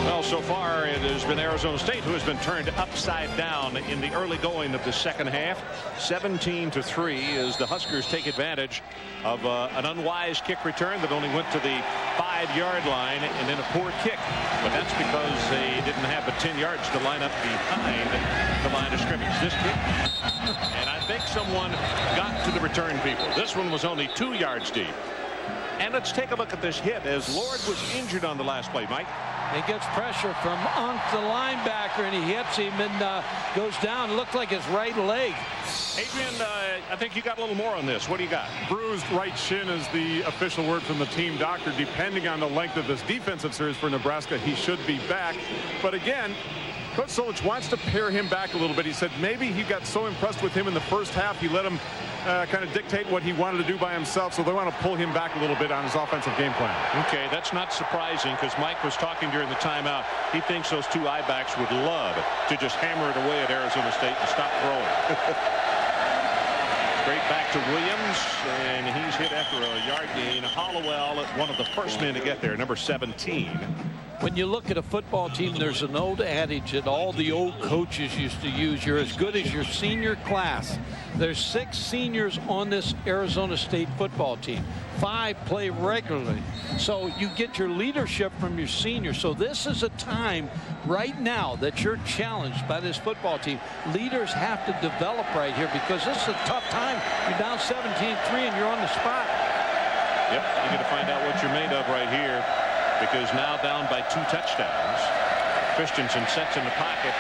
Well, so far it has been Arizona State who has been turned upside down in the early going of the second half. 17-3 as the Huskers take advantage of an unwise kick return that only went to the 5-yard line and then a poor kick. But that's because they didn't have the 10 yards to line up behind the line of scrimmage. This kick, and I think someone got to the return people. This one was only 2 yards deep. And let's take a look at this hit as Lord was injured on the last play, Mike. He gets pressure from Unk, the linebacker, and he hits him and goes down. Looked like his right leg. Adrian, I think you got a little more on this. What do you got? Bruised right shin is the official word from the team doctor. Depending on the length of this defensive series for Nebraska, he should be back. But again, Coach Solich wants to pare him back a little bit. He said maybe he got so impressed with him in the first half, he let him kind of dictate what he wanted to do by himself, so they want to pull him back a little bit on his offensive game plan. Okay, that's not surprising because Mike was talking during the timeout. He thinks those two I-backs would love to just hammer it away at Arizona State and stop throwing. Straight back to Williams, and he's hit after a yard gain. Hollowell, one of the first men to get there, number 17. When you look at a football team, there's an old adage that all the old coaches used to use. You're as good as your senior class. There's 6 seniors on this Arizona State football team. 5 play regularly. So you get your leadership from your seniors. So this is a time right now that you're challenged by this football team. Leaders have to develop right here because this is a tough time. You're down 17-3 and you're on the spot. Yep, you're going to find out what you're made of right here. Because now down by 2 touchdowns. Christensen sets in the pocket,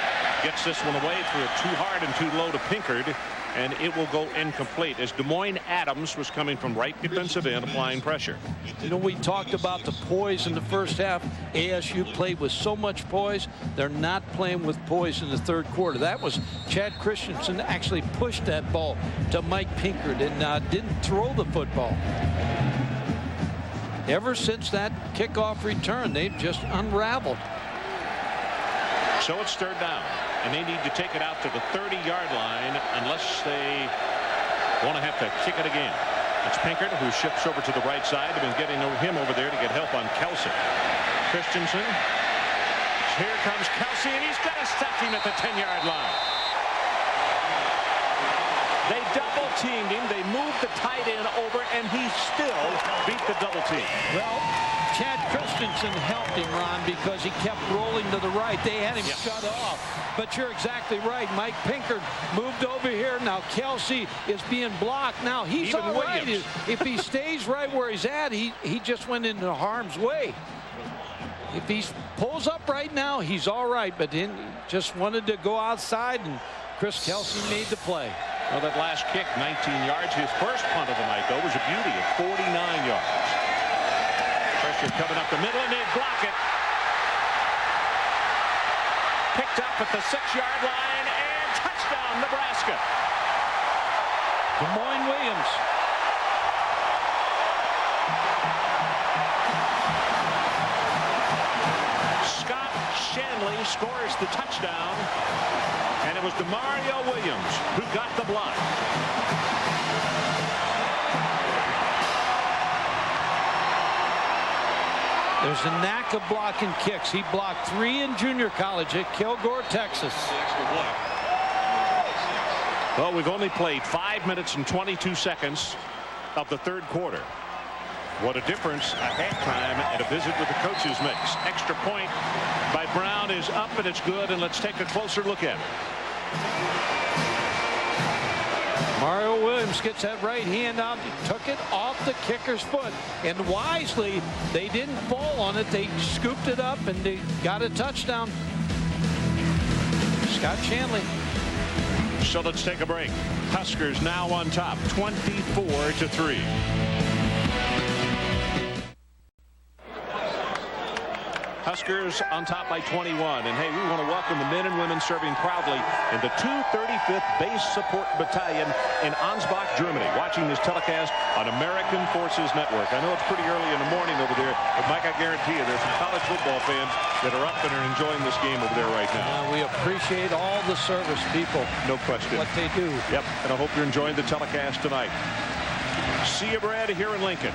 gets this one away, threw it too hard and too low to Pinkard, and it will go incomplete as Des Moines Adams was coming from right defensive end applying pressure. You know, we talked about the poise in the first half. ASU played with so much poise. They're not playing with poise in the third quarter. That was Chad Christensen actually pushed that ball to Mike Pinkard and didn't throw the football. Ever since that kickoff return, they've just unraveled. So it's third down, and they need to take it out to the 30-yard line unless they want to have to kick it again. It's Pinkard who shifts over to the right side. They've been getting him over there to get help on Kelsey. Christensen. Here comes Kelsey, and he's got to stop him at the 10-yard line. They double-teamed him. They moved the tight end over, and he still beat the double team. Well, Chad Christensen helped him, Ron, because he kept rolling to the right. They had him shut off. But you're exactly right. Mike Pinkard moved over here. Now Kelsey is being blocked. Now he's even all right. Williams. If he stays right where he's at, he just went into harm's way. If he pulls up right now, he's all right. But then he just wanted to go outside, and Chris Kelsey made the play. Well, that last kick, 19 yards. His first punt of the night, though, was a beauty at 49 yards. Pressure coming up the middle, and they block it. Picked up at the 6-yard line, and touchdown, Nebraska. Des Moines Williams. Scott Shanley scores the touchdown. And it was DeMario Williams who got the block. There's a knack of blocking kicks. He blocked 3 in junior college at Kilgore, Texas. Well, we've only played 5 minutes and 22 seconds of the third quarter. What a difference a halftime and a visit with the coaches makes. Extra point by Brown is up, and it's good, and let's take a closer look at it. Mario Williams gets that right hand out. He took it off the kicker's foot. And wisely, they didn't fall on it. They scooped it up, and they got a touchdown. Scott Shanley. So let's take a break. Huskers now on top, 24-3. Huskers on top by 21. And hey, we want to welcome the men and women serving proudly in the 235th Base Support Battalion in Ansbach, Germany, watching this telecast on American Forces Network. I know it's pretty early in the morning over there, but Mike, I guarantee you there's some college football fans that are up and are enjoying this game over there right now. We appreciate all the service people. No question. What they do. Yep, and I hope you're enjoying the telecast tonight. See you, Brad, here in Lincoln.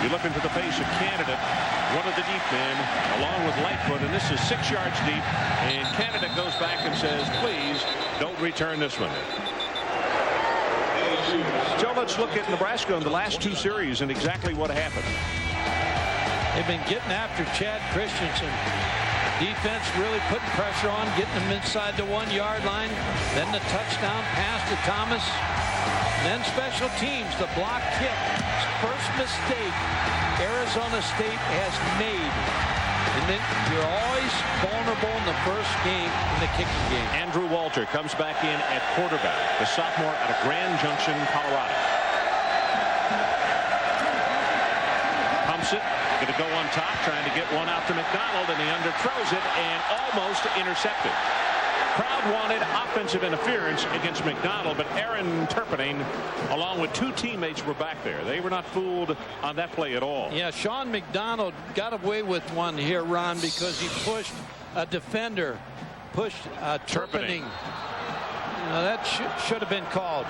You're looking to the face of Canada, one of the deep men, along with Lightfoot, and this is 6 yards deep. And Canada goes back and says, please don't return this one. So let's look at Nebraska in the last 2 series and exactly what happened. They've been getting after Chad Christensen. Defense really putting pressure on, getting them inside the 1-yard line. Then the touchdown pass to Thomas. Then special teams, the block kick. First mistake Arizona State has made And then you're always vulnerable in the first game in the kicking game. Andrew Walter comes back in at quarterback, the sophomore out of Grand Junction, Colorado. Pumps it, going to go on top, trying to get one out to McDonald, and he underthrows it and almost intercepted. Crowd wanted offensive interference against McDonald, but Aaron Turpinning, along with two teammates, were back there. They were not fooled on that play at all. Yeah, Sean McDonald got away with one here, Ron, because he pushed a defender, pushed Turpinning. You know, that should have been called.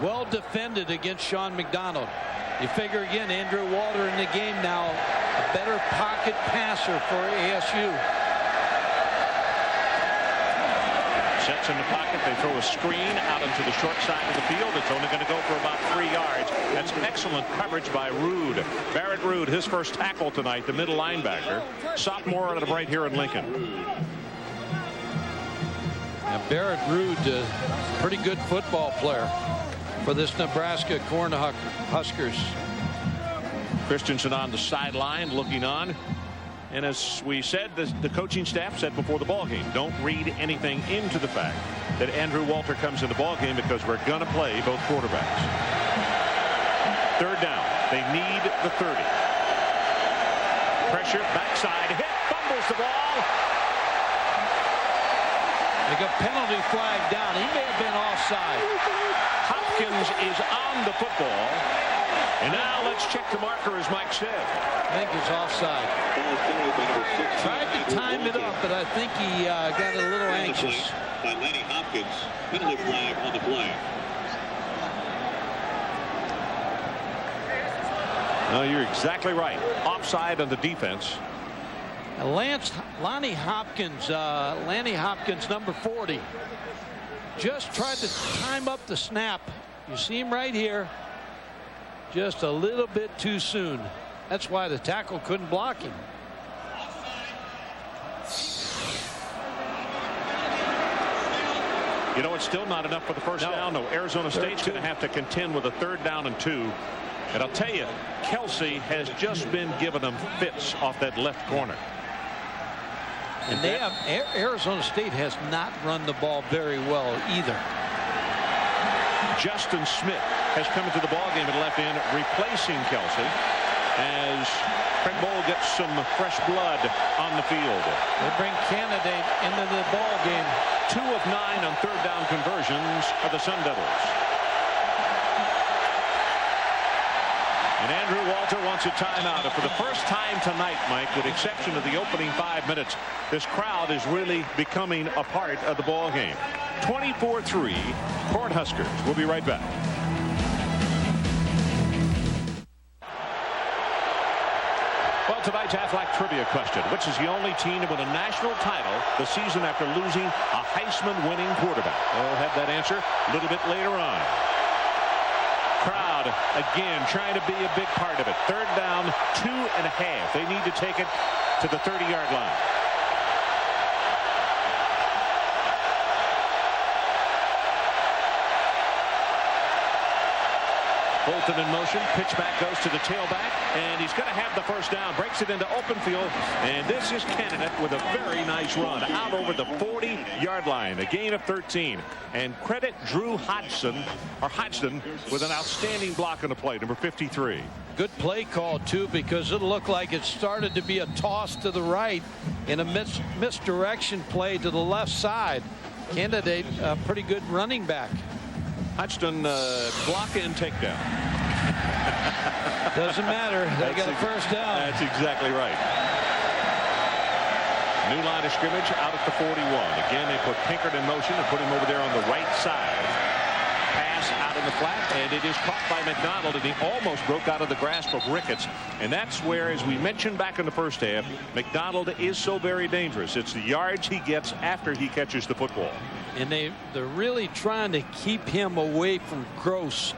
Well defended against Sean McDonald. You figure again, Andrew Walter in the game now, a better pocket passer for ASU. Sets in the pocket. They throw a screen out into the short side of the field. It's only going to go for about 3 yards. That's excellent coverage by Rude. Barrett Rude, his first tackle tonight, the middle linebacker. Sophomore out of right here in Lincoln. Now Barrett Rude, pretty good football player for this Nebraska Cornhuskers. Christensen on the sideline looking on. And as we said, the coaching staff said before the ball game, don't read anything into the fact that Andrew Walter comes in the ball game, because we're going to play both quarterbacks. Third down. They need the 30. Pressure, backside, hit, fumbles the ball. They got penalty flag down. He may have been offside. Hopkins is on the football. And now let's check the marker, as Mike said. I think it's offside. Tried to time it up, but I think he got a little anxious. By Lenny Hopkins. Penalty flag on the play. No, you're exactly right. Offside on the defense. Lanny Hopkins, number 40, just tried to time up the snap. You see him right here. Just a little bit too soon. That's why the tackle couldn't block him. You know, it's still not enough for the first down. No, Arizona State's going to have to contend with a 3rd down and 2. And I'll tell you, Kelsey has just been giving them fits off that left corner. And they have Arizona State has not run the ball very well either. Justin Smith has come into the ball game at left end, replacing Kelsey, as Craig Bowl gets some fresh blood on the field. They bring Candidate into the ball game. 2 of 9 on 3rd down conversions of the Sun Devils. And Andrew Walter wants a timeout. And for the first time tonight, Mike, with the exception of the opening 5 minutes, this crowd is really becoming a part of the ball game. 24-3, Cornhuskers. We'll be right back. Well, tonight's Aflac trivia question: which is the only team to win a national title the season after losing a Heisman-winning quarterback? We'll have that answer a little bit later on. Crowd again trying to be a big part of it. 3rd down, 2.5. They need to take it to the 30-yard line. Bolton in motion. Pitch back goes to the tailback, and he's going to have the first down. Breaks it into open field, and this is Candidate with a very nice run out over the 40-yard line. A gain of 13. And credit Drew Hodgson with an outstanding block on the play, number 53. Good play call, too, because it looked like it started to be a toss to the right in a misdirection play to the left side. Candidate, a pretty good running back. Hodgson block and takedown. Doesn't matter. They got a first down. That's exactly right. New line of scrimmage out at the 41. Again, they put Pinkert in motion and put him over there on the right side. Pass out in the flat, and it is caught by McDonald, and he almost broke out of the grasp of Ricketts. And that's where, as we mentioned back in the first half, McDonald is so very dangerous. It's the yards he gets after he catches the football. And they're really trying to keep him away from Gross,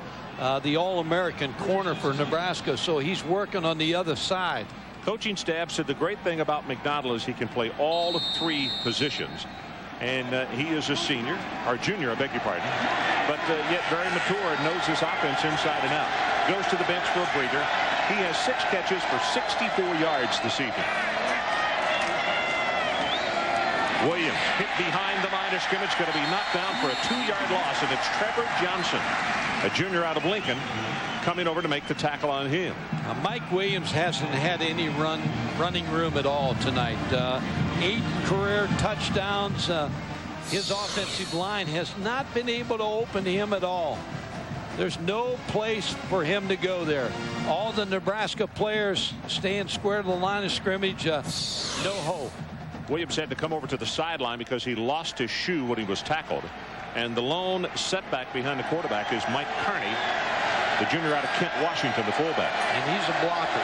the All-American corner for Nebraska, so he's working on the other side. Coaching staff said the great thing about McDonald is he can play all 3 positions. And he is a junior, I beg your pardon, but yet very mature and knows his offense inside and out. Goes to the bench for a breather. He has 6 catches for 64 yards this evening. Williams hit behind the line of scrimmage, going to be knocked down for a 2-yard loss, and it's Trevor Johnson, a junior out of Lincoln, coming over to make the tackle on him. Mike Williams hasn't had any running room at all tonight. 8 career touchdowns. His offensive line has not been able to open him at all. There's no place for him to go there. All the Nebraska players stand square to the line of scrimmage. No hope. Williams had to come over to the sideline because he lost his shoe when he was tackled. And the lone setback behind the quarterback is Mike Carney, the junior out of Kent, Washington, the fullback. And he's a blocker.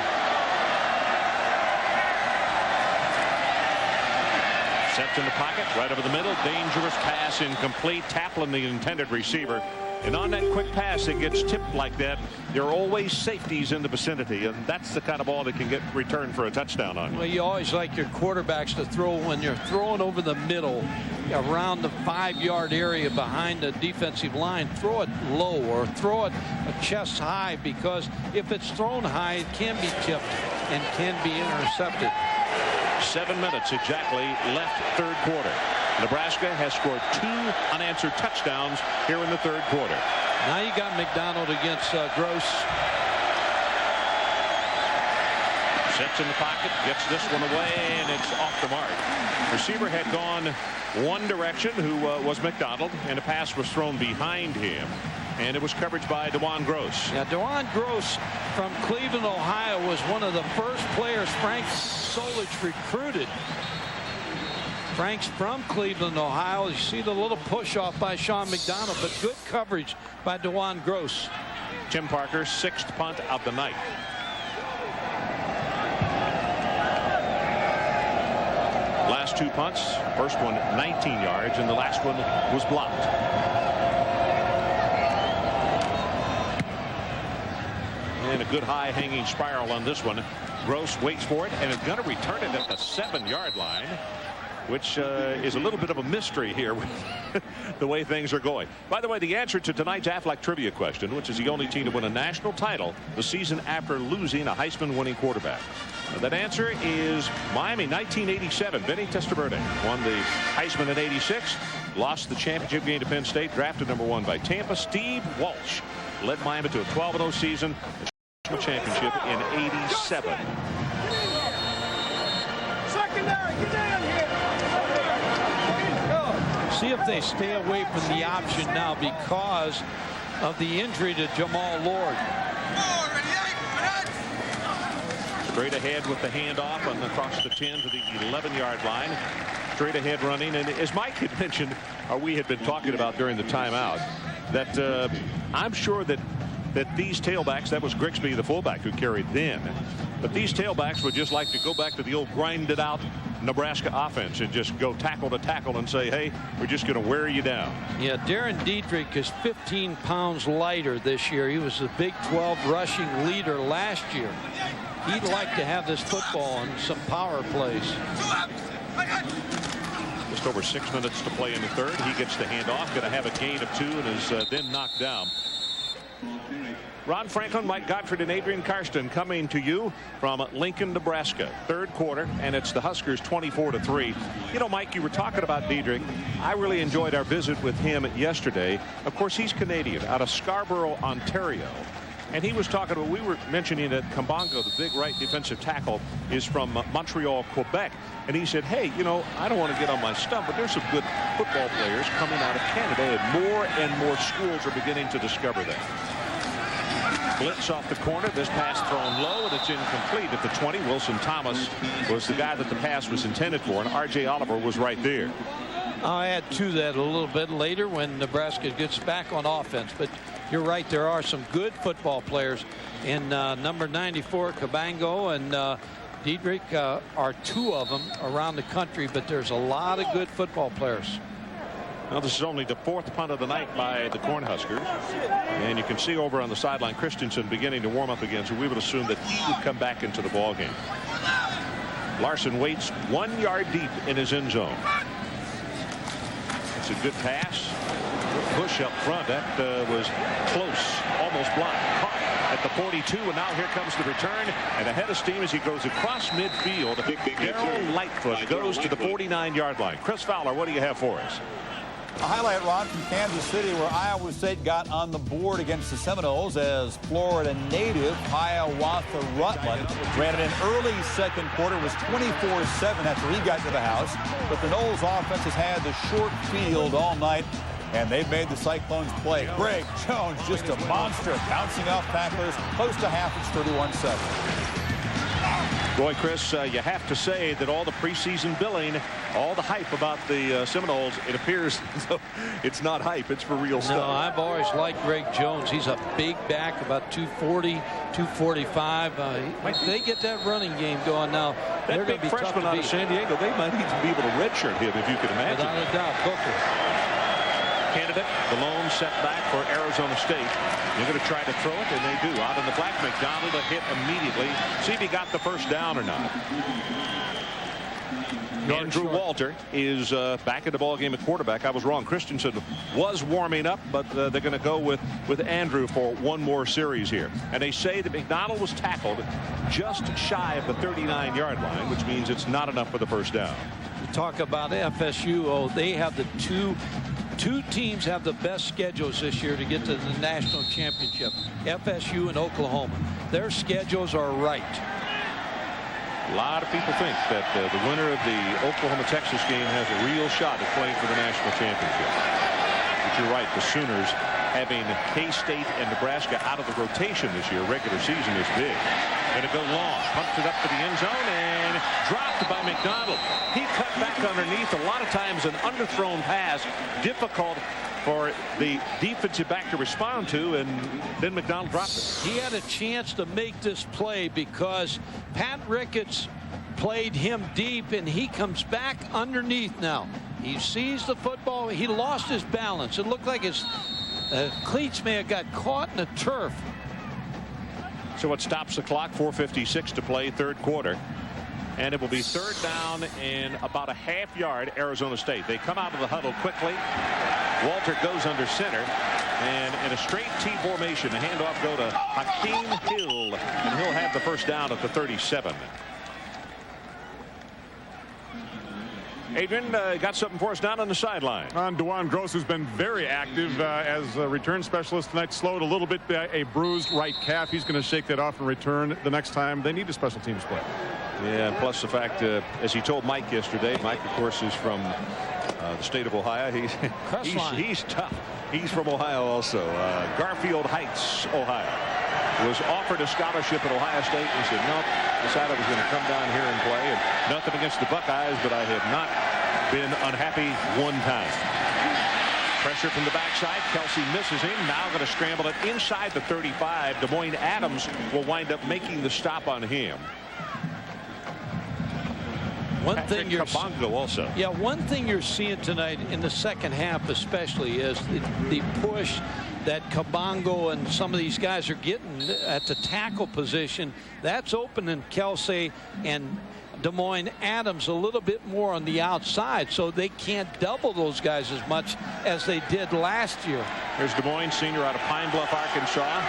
Sets in the pocket, right over the middle. Dangerous pass, incomplete. Tackling the intended receiver. And on that quick pass that gets tipped like that, there are always safeties in the vicinity, and that's the kind of ball that can get returned for a touchdown on. Well, you always like your quarterbacks to throw when you're throwing over the middle around the 5-yard area behind the defensive line. Throw it low or throw it a chest high, because if it's thrown high, it can be tipped and can be intercepted. 7 minutes exactly left, third quarter. Nebraska has scored 2 unanswered touchdowns here in the third quarter. Now you got McDonald against Gross. Sets in the pocket, gets this one away, and it's off the mark. Receiver had gone one direction, who was McDonald, and a pass was thrown behind him. And it was coverage by DeJuan Gross. Yeah, DeJuan Gross from Cleveland, Ohio, was one of the first players Frank Solich recruited. Frank's from Cleveland, Ohio. You see the little push off by Sean McDonald, but good coverage by DeJuan Gross. Tim Parker, 6th punt of the night. Last 2 punts, first one 19 yards, and the last one was blocked. And a good high hanging spiral on this one. Gross waits for it and is going to return it at the 7-yard line, which is a little bit of a mystery here with the way things are going. By the way, the answer to tonight's Aflac trivia question, which is the only team to win a national title the season after losing a Heisman-winning quarterback. That answer is Miami, 1987. Benny Testaverde won the Heisman in '86, lost the championship game to Penn State, drafted number 1 by Tampa. Steve Walsh led Miami to a 12-0 season, a national championship in '87. Secondary, get down here. See if they stay away from the option now because of the injury to Jamal Lord. Straight ahead with the handoff and across the 10 to the 11-yard line. Straight ahead running. And as Mike had mentioned, or we had been talking about during the timeout, that I'm sure that these tailbacks, that was Grigsby, the fullback, who carried then. But these tailbacks would just like to go back to the old grinded out Nebraska offense and just go tackle to tackle and say, hey, we're just going to wear you down. Yeah, Darren Diedrich is 15 pounds lighter this year. He was the Big 12 rushing leader last year. He'd like to have this football and some power plays. Just over 6 minutes to play in the third. He gets the handoff, going to have a gain of 2, and is then knocked down. Ron Franklin, Mike Gottfried, and Adrian Karsten coming to you from Lincoln, Nebraska. Third quarter, and it's the Huskers 24-3. You know, Mike, you were talking about Diedrich. I really enjoyed our visit with him yesterday. Of course, he's Canadian, out of Scarborough, Ontario. And he was talking about, we were mentioning that Kambongo, the big right defensive tackle, is from Montreal, Quebec. And he said, hey, you know, I don't want to get on my stump, but there's some good football players coming out of Canada, and more schools are beginning to discover that. Blitz off the corner. This pass thrown low, and it's incomplete at the 20. Wilson Thomas was the guy that the pass was intended for, and R.J. Oliver was right there. I'll add to that a little bit later when Nebraska gets back on offense. But you're right, there are some good football players. And number 94, Kambongo, and Diedrich are 2 of them around the country. But there's a lot of good football players. Now, this is only the 4th punt of the night by the Cornhuskers. And you can see over on the sideline Christensen beginning to warm up again, so we would assume that he would come back into the ballgame. Larson waits 1 yard deep in his end zone. It's a good pass. Good push up front. That was close, almost blocked. Caught at the 42, and now here comes the return, and ahead of steam as he goes across midfield. Darrell Lightfoot goes to the 49-yard line. Chris Fowler, what do you have for us? A highlight, Ron, from Kansas City, where Iowa State got on the board against the Seminoles as Florida native Hiawatha Rutland ran it in early second quarter, was 24-7 after he got to the house. But the Noles offense has had the short field all night, and they've made the Cyclones play. Greg Jones, just a monster, bouncing off tacklers, close to half. It's 31-7. Boy, Chris, you have to say that all the preseason billing, all the hype about the Seminoles, it appears it's not hype. It's for real stuff. No, I've always liked Greg Jones. He's a big back, about 240, 245. They get that running game going now. That big freshman out of San Diego, they might even be able to redshirt him, if you can imagine. Without a doubt, Booker. Candidate, the lone setback for Arizona State. They're going to try to throw it, and they do. Out in the flat, McDonald a hit immediately. See if he got the first down or not. Andrew Walter is back in the ballgame at quarterback. I was wrong. Christensen was warming up, but they're going to go with Andrew for one more series here. And they say that McDonald was tackled just shy of the 39-yard line, which means it's not enough for the first down. You talk about FSU. Oh, they have the two teams have the best schedules this year to get to the national championship. FSU and Oklahoma. Their schedules are right. A lot of people think that the winner of the Oklahoma-Texas game has a real shot at playing for the national championship. But you're right, the Sooners having K-State and Nebraska out of the rotation this year, regular season, is big. Going to go long, pumped it up to the end zone, and dropped by McDonald. He cut back underneath. A lot of times an underthrown pass, difficult for the defensive back to respond to, and then McDonald dropped it. He had a chance to make this play because Pat Ricketts played him deep, and he comes back underneath now. He sees the football. He lost his balance. It looked like his cleats may have got caught in the turf. So it stops the clock. 4:56 to play, third quarter. And it will be third down in about a half yard, Arizona State. They come out of the huddle quickly. Walter goes under center. And in a straight T formation, the handoff go to Hakeem Hill. And he'll have the first down at the 37. Adrian, got something for us down on the sideline. On DeJuan Gross, who's been very active as a return specialist tonight. Slowed a little bit, a bruised right calf. He's going to shake that off and return the next time they need a special teams play. Yeah, and plus the fact, as he told Mike yesterday, Mike, of course, is from the state of Ohio. He's tough. He's from Ohio also. Garfield Heights, Ohio. Was offered a scholarship at Ohio State and said, nope, decided I was going to come down here and play. And nothing against the Buckeyes, but I have not been unhappy one time. Pressure from the backside. Kelsey misses him. Now going to scramble it inside the 35. Des Moines Adams will wind up making the stop on him. One thing you're also. Yeah, one thing you're seeing tonight in the second half especially is the push that Kabongo and some of these guys are getting at the tackle position. That's opening Kelsey and Des Moines Adams a little bit more on the outside, so they can't double those guys as much as they did last year. Here's Des Moines senior out of Pine Bluff, Arkansas.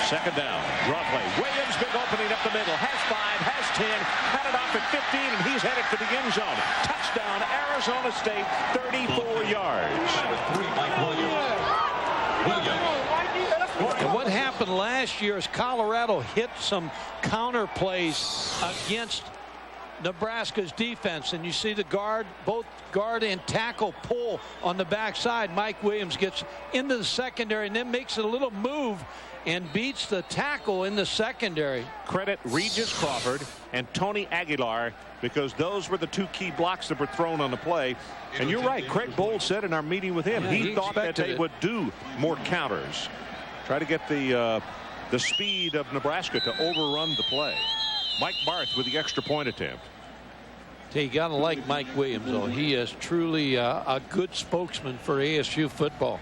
Second down, draw play. Williams, big opening up the middle. Has 5, has 10, had it off at 15, and he's headed for the end zone. Touchdown, Arizona State, 34 yards. And what happened last year is Colorado hit some counter plays against Nebraska's defense, and you see the both guard and tackle pull on the backside. Mike Williams gets into the secondary and then makes a little move and beats the tackle in the secondary. Credit Regis Crawford and Tony Aguilar, because those were the two key blocks that were thrown on the play. And you're right, Craig Bold said in our meeting with him, he thought that they would do more counters. Try to get the speed of Nebraska to overrun the play. Mike Barth with the extra point attempt. You got to like Mike Williams, though. He is truly a good spokesman for ASU football.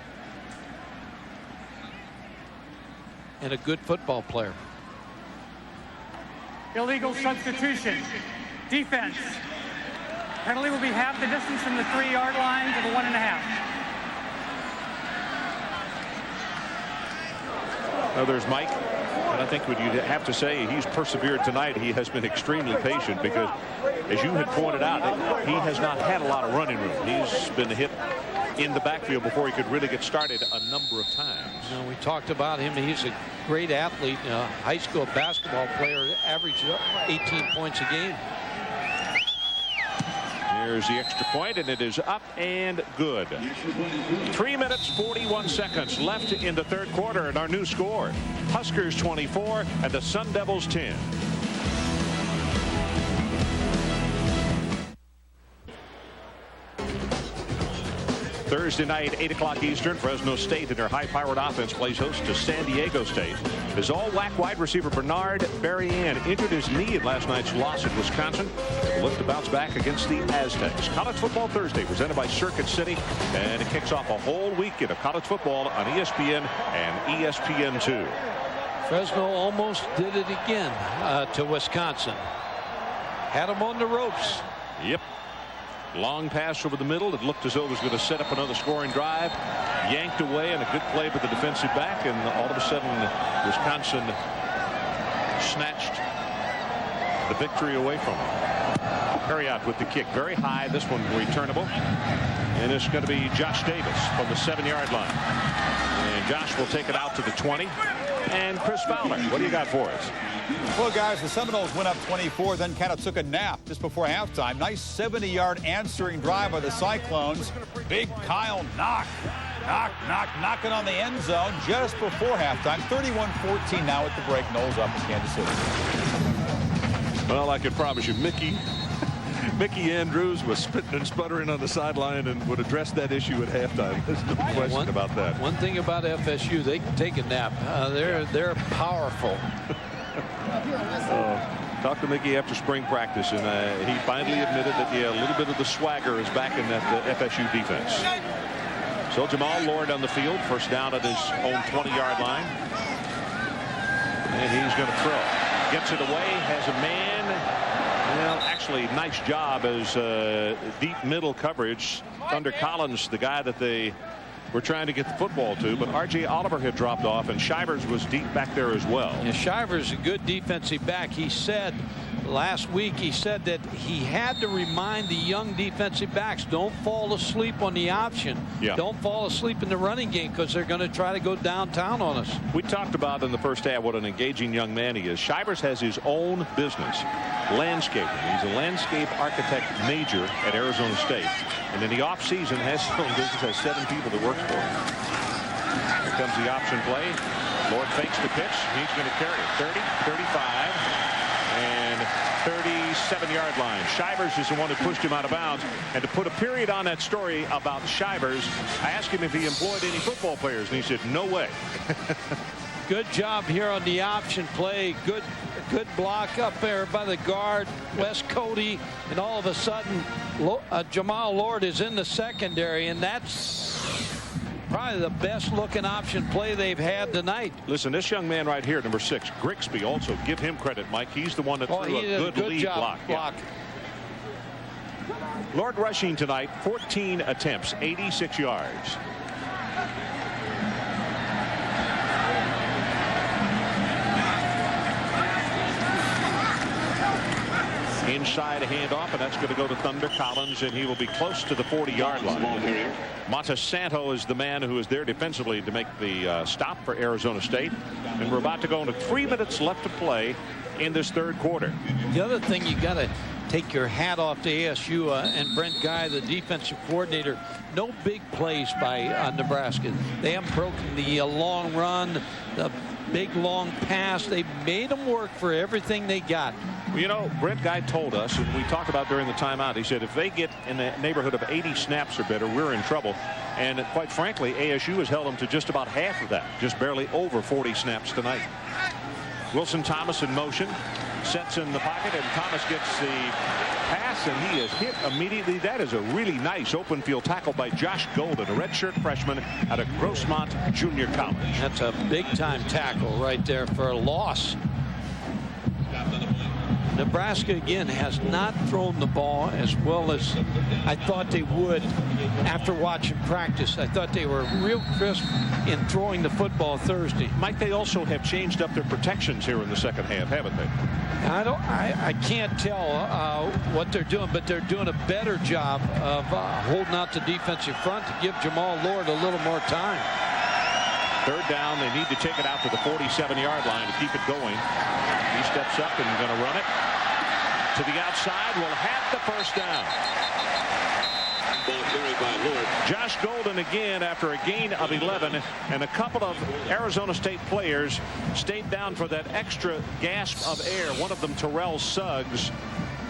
And a good football player. Illegal substitution. Defense. Penalty will be half the distance from the 3-yard line to the 1.5. Now there's Mike. And I think what you'd have to say, he's persevered tonight. He has been extremely patient because, as you had pointed out, he has not had a lot of running room. He's been hit in the backfield before he could really get started a number of times. You know, we talked about him. He's a great athlete, high school basketball player, averaged 18 points a game. Here's the extra point, and it is up and good. 3 minutes, 41 seconds left in the third quarter, and our new score, Huskers 24 and the Sun Devils 10. Thursday night, 8 o'clock Eastern, Fresno State and their high-powered offense plays host to San Diego State. As all-WAC wide receiver Bernard Berrien injured his knee in last night's loss at Wisconsin, will look to bounce back against the Aztecs. College Football Thursday presented by Circuit City, and it kicks off a whole weekend of college football on ESPN and ESPN2. Fresno almost did it again to Wisconsin. Had them on the ropes. Yep. Long pass over the middle. It looked as though it was going to set up another scoring drive. Yanked away, and a good play by the defensive back. And all of a sudden, Wisconsin snatched the victory away from them. Perriott with the kick. Very high. This one returnable. And it's going to be Josh Davis from the 7-yard line. And Josh will take it out to the 20. And Chris Fowler, what do you got for us? Well, guys, the Seminoles went up 24, then kind of took a nap just before halftime. Nice 70-yard answering drive by the Cyclones. Big Kyle knocking on the end zone just before halftime. 31-14 now at the break. Noles up in Kansas City. Well, I can promise you, Mickey Andrews was spitting and sputtering on the sideline and would address that issue at halftime. There's no question about that. One thing about FSU, they can take a nap. They're powerful. Talked to Mickey after spring practice, and he finally admitted that, a little bit of the swagger is back in that FSU defense. So Jamal Lord on the field, first down at his own 20-yard line. And he's going to throw. Gets it away, has a man. Well, actually, nice job as deep middle coverage. Thunder Collins, the guy that they were trying to get the football to, but R.J. Oliver had dropped off, and Shivers was deep back there as well. Yeah, Shivers a good defensive back. He said last week, that he had to remind the young defensive backs, don't fall asleep on the option. Yeah. Don't fall asleep in the running game, because they're going to try to go downtown on us. We talked about in the first half what an engaging young man he is. Shivers has his own business, landscaping. He's a landscape architect major at Arizona State. And in the offseason has his own business, has 7 people that work for him. Here comes the option play. Lord fakes the pitch. He's going to carry it. 30, 35, and 37-yard line. Shivers is the one who pushed him out of bounds. And to put a period on that story about Shivers, I asked him if he employed any football players, and he said, no way. Good job here on the option play. Good block up there by the guard, Wes Cody, and all of a sudden Jamal Lord is in the secondary, and that's probably the best looking option play they've had tonight. Listen, this young man right here, number 6, Grigsby, also give him credit, Mike. He's the one that threw a good lead block. Yeah. Lord rushing tonight, 14 attempts, 86 yards. Inside a handoff, and that's going to go to Thunder Collins, and he will be close to the 40-yard line. Montesanto is the man who is there defensively to make the stop for Arizona State. And we're about to go into 3 minutes left to play in this third quarter. The other thing, you got to take your hat off to ASU and Brent Guy, the defensive coordinator. No big plays by Nebraska. They haven't broken the long run, the big long pass. They made them work for everything they got. You know, Brent Guy told us, and we talked about during the timeout, he said if they get in the neighborhood of 80 snaps or better, we're in trouble. And quite frankly, ASU has held them to just about half of that, just barely over 40 snaps tonight. Wilson Thomas in motion, sets in the pocket, and Thomas gets the pass, and he is hit immediately. That is a really nice open field tackle by Josh Golden, a redshirt freshman out of Grossmont Junior College. That's a big time tackle right there for a loss. Nebraska, again, has not thrown the ball as well as I thought they would after watching practice. I thought they were real crisp in throwing the football Thursday. Might they also have changed up their protections here in the second half, haven't they? I can't tell what they're doing, but they're doing a better job of holding out the defensive front to give Jamal Lord a little more time. Third down, they need to take it out to the 47-yard line to keep it going. He steps up and going to run it to the outside. Will have the first down. Ball carried by Lord. Josh Golden again after a gain of 11, and a couple of Arizona State players stayed down for that extra gasp of air. One of them, Terrell Suggs,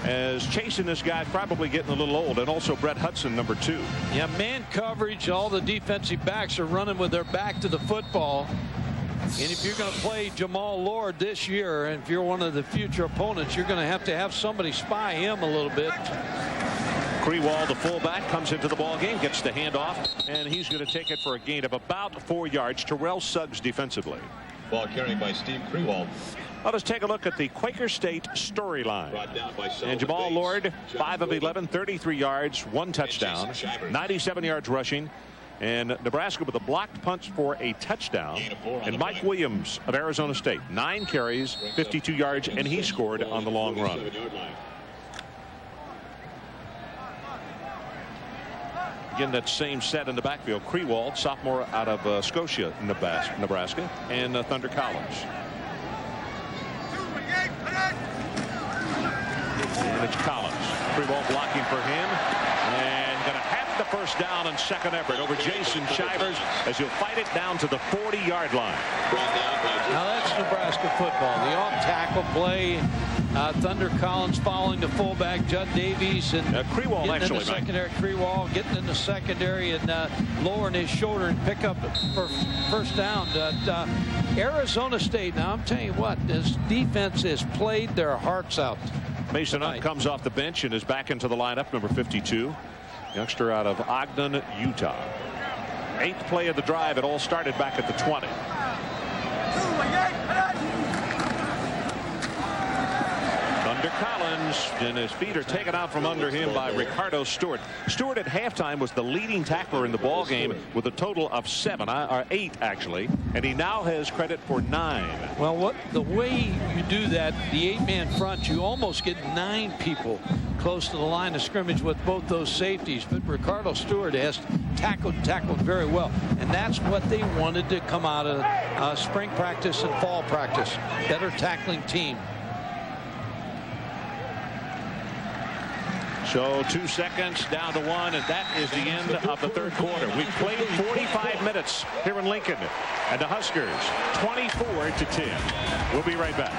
as chasing this guy, probably getting a little old, and also Brett Hudson, number 2. Yeah, man coverage. All the defensive backs are running with their back to the football. And if you're going to play Jamal Lord this year, and if you're one of the future opponents, you're going to have somebody spy him a little bit. Krewald, the fullback, comes into the ball game, gets the handoff, and he's going to take it for a gain of about 4 yards. Terrell Suggs defensively. Ball carried by Steve Krewald. Let us take a look at the Quaker State storyline. And Jamal Lord, 5 of 11, 33 yards, 1 touchdown, 97 yards rushing. And Nebraska with a blocked punt for a touchdown. And Mike Williams of Arizona State, 9 carries, 52 yards, and he scored on the long run. Again, that same set in the backfield. Krewald, sophomore out of Scotia, Nebraska, and Thunder Collins. And it's Collins. Krewald blocking for him. And going to have the first down and second effort over Jason Shivers as he'll fight it down to the 40-yard line. Now that's Nebraska football. The off-tackle play. Thunder Collins following the fullback, Judd Davies, and Krewald getting in the secondary. Krewald getting in the secondary and lowering his shoulder and pick up for first down. Arizona State, now I'm telling you what, this defense has played their hearts out. Mason Hunt comes off the bench and is back into the lineup, number 52. Youngster out of Ogden, Utah. 8th play of the drive. It all started back at the 20. Thunder Collins, and his feet are taken out from under him by Ricardo Stewart. Stewart at halftime was the leading tackler in the ball game with a total of 7, or 8 actually, and he now has credit for 9. Well, the way you do that, the 8-man front, you almost get 9 people close to the line of scrimmage with both those safeties. But Ricardo Stewart has tackled very well, and that's what they wanted to come out of spring practice and fall practice. Better tackling team. So 2 seconds down to 1, and that is the end of the third quarter. We've played 45 minutes here in Lincoln, and the Huskers 24-10. We'll be right back.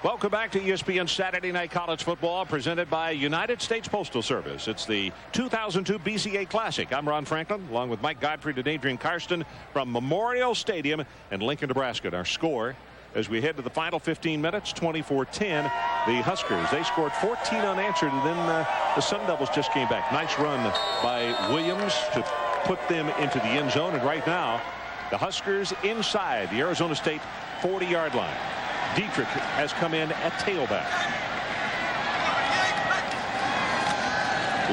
Welcome back to ESPN Saturday Night College Football, presented by United States Postal Service. It's the 2002 BCA Classic. I'm Ron Franklin, along with Mike Godfrey and Adrian Karsten from Memorial Stadium in Lincoln, Nebraska. And our score, as we head to the final 15 minutes, 24-10. The Huskers, they scored 14 unanswered, and then the Sun Devils just came back. Nice run by Williams to put them into the end zone. And right now, the Huskers inside the Arizona State 40-yard line. Dietrich has come in at tailback.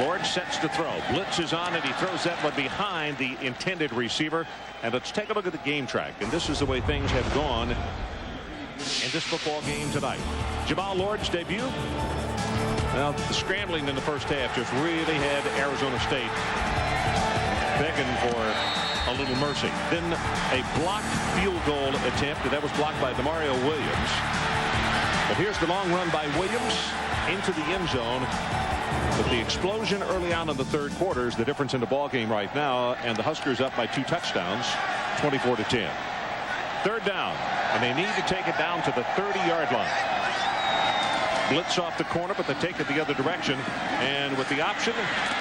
Lord sets to throw. Blitz is on, and he throws that one behind the intended receiver. And let's take a look at the game track. And this is the way things have gone in this football game tonight. Jamal Lord's debut. Well, the scrambling in the first half just really had Arizona State begging for a little mercy. Then a blocked field goal attempt, and that was blocked by Demario Williams. But here's the long run by Williams into the end zone. But the explosion early on in the third quarter is the difference in the ball game right now, and the Huskers up by 2 touchdowns, 24-10. Third down, and they need to take it down to the 30-yard line. Blitz off the corner, but they take it the other direction. And with the option,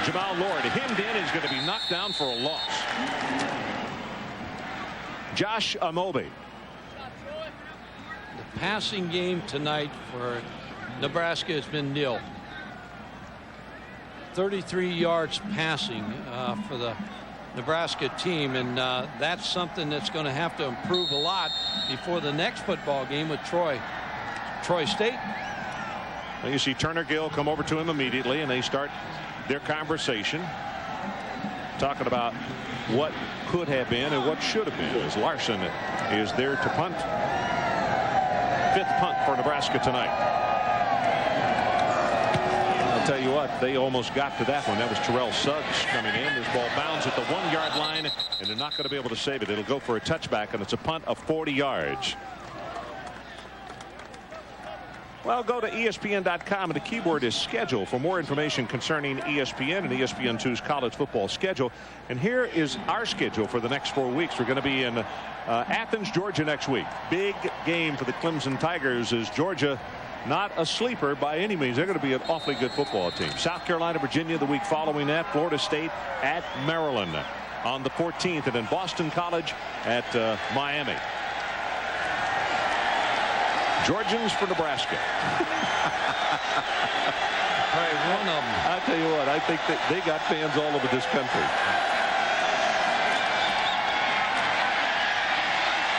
Jamal Lord hemmed in. He's going to be knocked down for a loss. Josh Amobi. The passing game tonight for Nebraska has been nil. 33 yards passing for the Nebraska team, and that's something that's going to have to improve a lot before the next football game with Troy State. Well, you see Turner Gill come over to him immediately, and they start their conversation, talking about what could have been and what should have been, as Larson is there to punt. 5th punt for Nebraska tonight. I'll tell you what, they almost got to that one. That was Terrell Suggs coming in. This ball bounds at the 1-yard line, and they're not going to be able to save it. It'll go for a touchback, and it's a punt of 40 yards. Well, go to ESPN.com, and the keyboard is schedule for more information concerning ESPN and ESPN2's college football schedule. And here is our schedule for the next 4 weeks. We're going to be in Athens, Georgia next week. Big game for the Clemson Tigers, as Georgia not a sleeper by any means. They're going to be an awfully good football team. South Carolina, Virginia the week following that. Florida State at Maryland on the 14th, and then Boston College at Miami. Georgians for Nebraska. Right, one of them. I tell you what, I think that they got fans all over this country.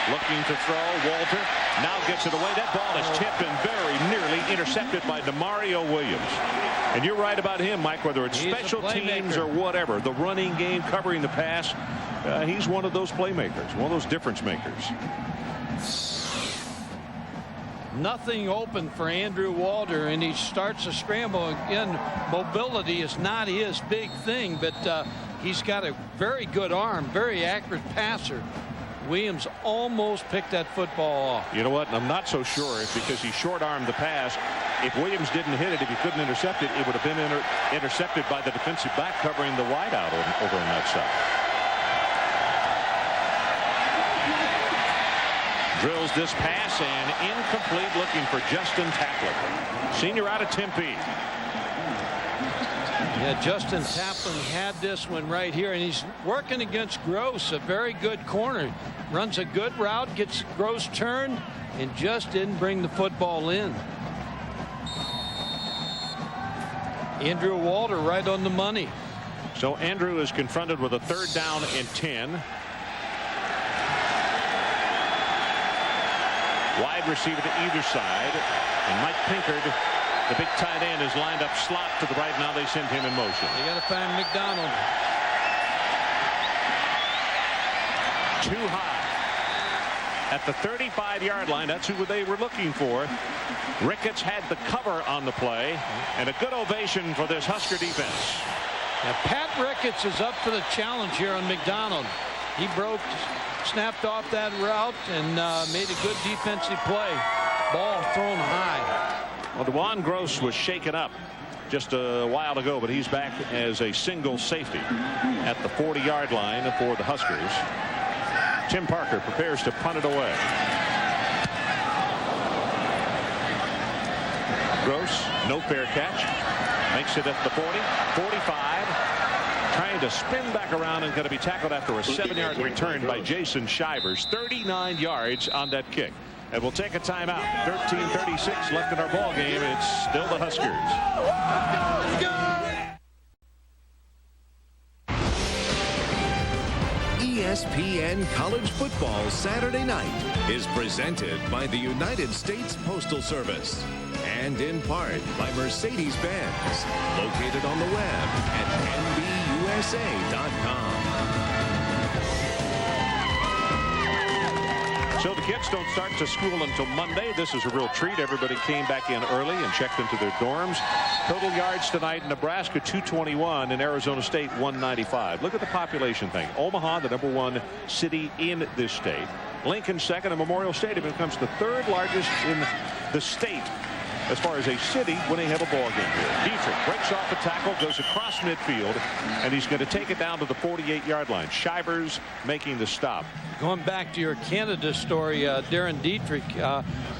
Looking to throw. Walter now gets it away. That ball is tipped and very nearly intercepted by Demario Williams. And you're right about him, Mike, whether it's special teams or whatever, the running game, covering the pass, he's one of those playmakers, one of those difference makers. Nothing open for Andrew Walter, and he starts a scramble. Again, mobility is not his big thing, but he's got a very good arm, very accurate passer. Williams almost picked that football off. You know what? I'm not so sure if, because he short-armed the pass, if Williams didn't hit it, if he couldn't intercept it, it would have been intercepted by the defensive back covering the wideout over on that side. Drills this pass, and incomplete, looking for Justin Taplin, senior out of Tempe. Yeah, Justin Taplin had this one right here, and he's working against Gross, a very good corner. Runs a good route, gets Gross turned, and just didn't bring the football in. Andrew Walter right on the money. So Andrew is confronted with a 3rd down and 10. Wide receiver to either side, and Mike Pinkard, the big tight end, is lined up slot to the right. Now they send him in motion. They got to find McDonald. Too high at the 35-yard line. That's who they were looking for. Ricketts had the cover on the play, and a good ovation for this Husker defense. Now, Pat Ricketts is up for the challenge here on McDonald. He snapped off that route and made a good defensive play. Ball thrown high. Well, DeJuan Gross was shaken up just a while ago, but he's back as a single safety at the 40-yard line for the Huskers. Tim Parker prepares to punt it away. Gross, no fair catch. Makes it at the 40, 45. Trying to spin back around, and going to be tackled after a 7-yard return by Jason Shivers. 39 yards on that kick. And we'll take a timeout. 13:36 left in our ball game, and it's still the Huskers. ESPN College Football Saturday Night is presented by the United States Postal Service and in part by Mercedes-Benz, located on the web at nbusa.com. So the kids don't start to school until Monday. This is a real treat. Everybody came back in early and checked into their dorms. Total yards tonight: Nebraska 221 and Arizona State 195. Look at the population thing. Omaha, the #1 city in this state. Lincoln second, and Memorial Stadium becomes the 3rd largest in the state as far as a city when they have a ball game here. Dietrich breaks off a tackle, goes across midfield, and he's going to take it down to the 48-yard line. Shivers making the stop. Going back to your Canada story, Darren Dietrich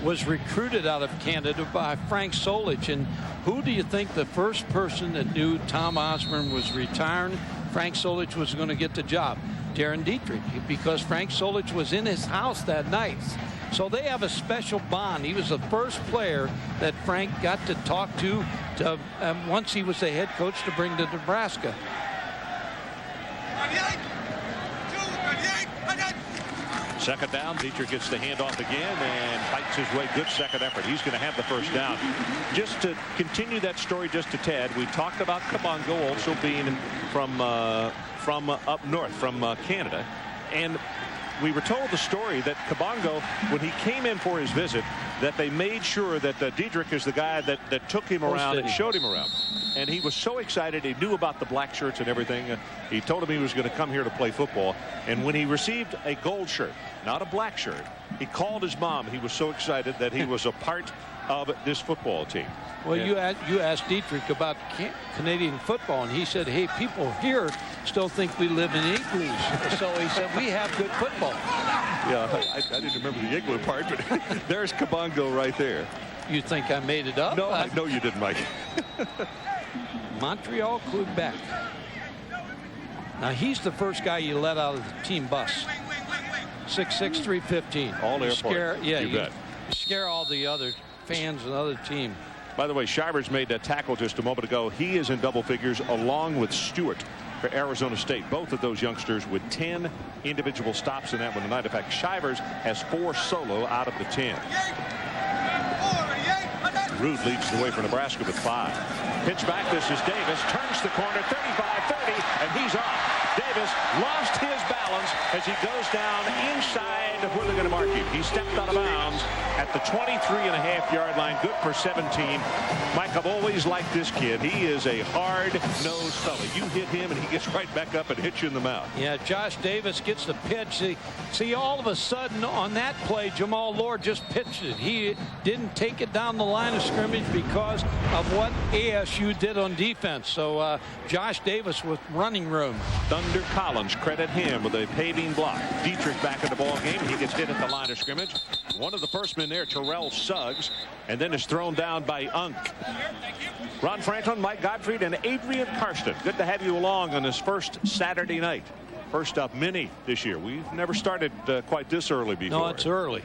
was recruited out of Canada by Frank Solich. And who do you think the first person that knew Tom Osborne was retiring? Frank Solich was going to get the job. Darren Dietrich, because Frank Solich was in his house that night. So they have a special bond. He was the first player that Frank got to talk to once he was the head coach to bring to Nebraska. Second down. Dietrich gets the handoff again and fights his way. Good second effort. He's going to have the first down. Just to continue that story just a tad, we talked about Kabongo also being from up north, from Canada. And we were told the story that Kabongo, when he came in for his visit, that they made sure that Dietrich is the guy that took him around and showed him around. And he was so excited. He knew about the black shirts and everything. He told him he was going to come here to play football. And when he received a gold shirt, not a black shirt, he called his mom. He was so excited that he was a part of this football team. Well, you asked Dietrich about Canadian football, and he said, hey, people here still think we live in igloos. So he said, we have good football. Yeah, I didn't remember the igloo part, but there's Kabongo right there. You think I made it up? No, I know you didn't, Mike. Montreal, Quebec. Now, he's the first guy you let out of the team bus. 6'6", 315. All there scare, for yeah, you scare all the other fans and other team. By the way, Shivers made that tackle just a moment ago. He is in double figures along with Stewart for Arizona State. Both of those youngsters with 10 individual stops in that one tonight. In fact, Shivers has 4 solo out of the 10. Rude leads the way for Nebraska with 5. Pitch back. This is Davis. Turns the corner. 35-30, and he's off. Davis lost his balance as he goes down inside where they're going to mark him. He stepped out of bounds at the 23.5-yard line. Good for 17. Mike, I've always liked this kid. He is a hard-nosed fella. You hit him, and he gets right back up and hits you in the mouth. Yeah, Josh Davis gets the pitch. See, all of a sudden on that play, Jamal Lord just pitched it. He didn't take it down the line of scrimmage because of what ASU did on defense. So Josh Davis with running room. Thunder Collins, credit him with a paving block. Dietrich back in the ball game. He gets hit at the line of scrimmage. One of the first men there, Terrell Suggs, and then is thrown down by Unk. Ron Franklin, Mike Gottfried, and Adrian Karsten. Good to have you along on this first Saturday night. First up mini this year. We've never started quite this early before. No, it's early.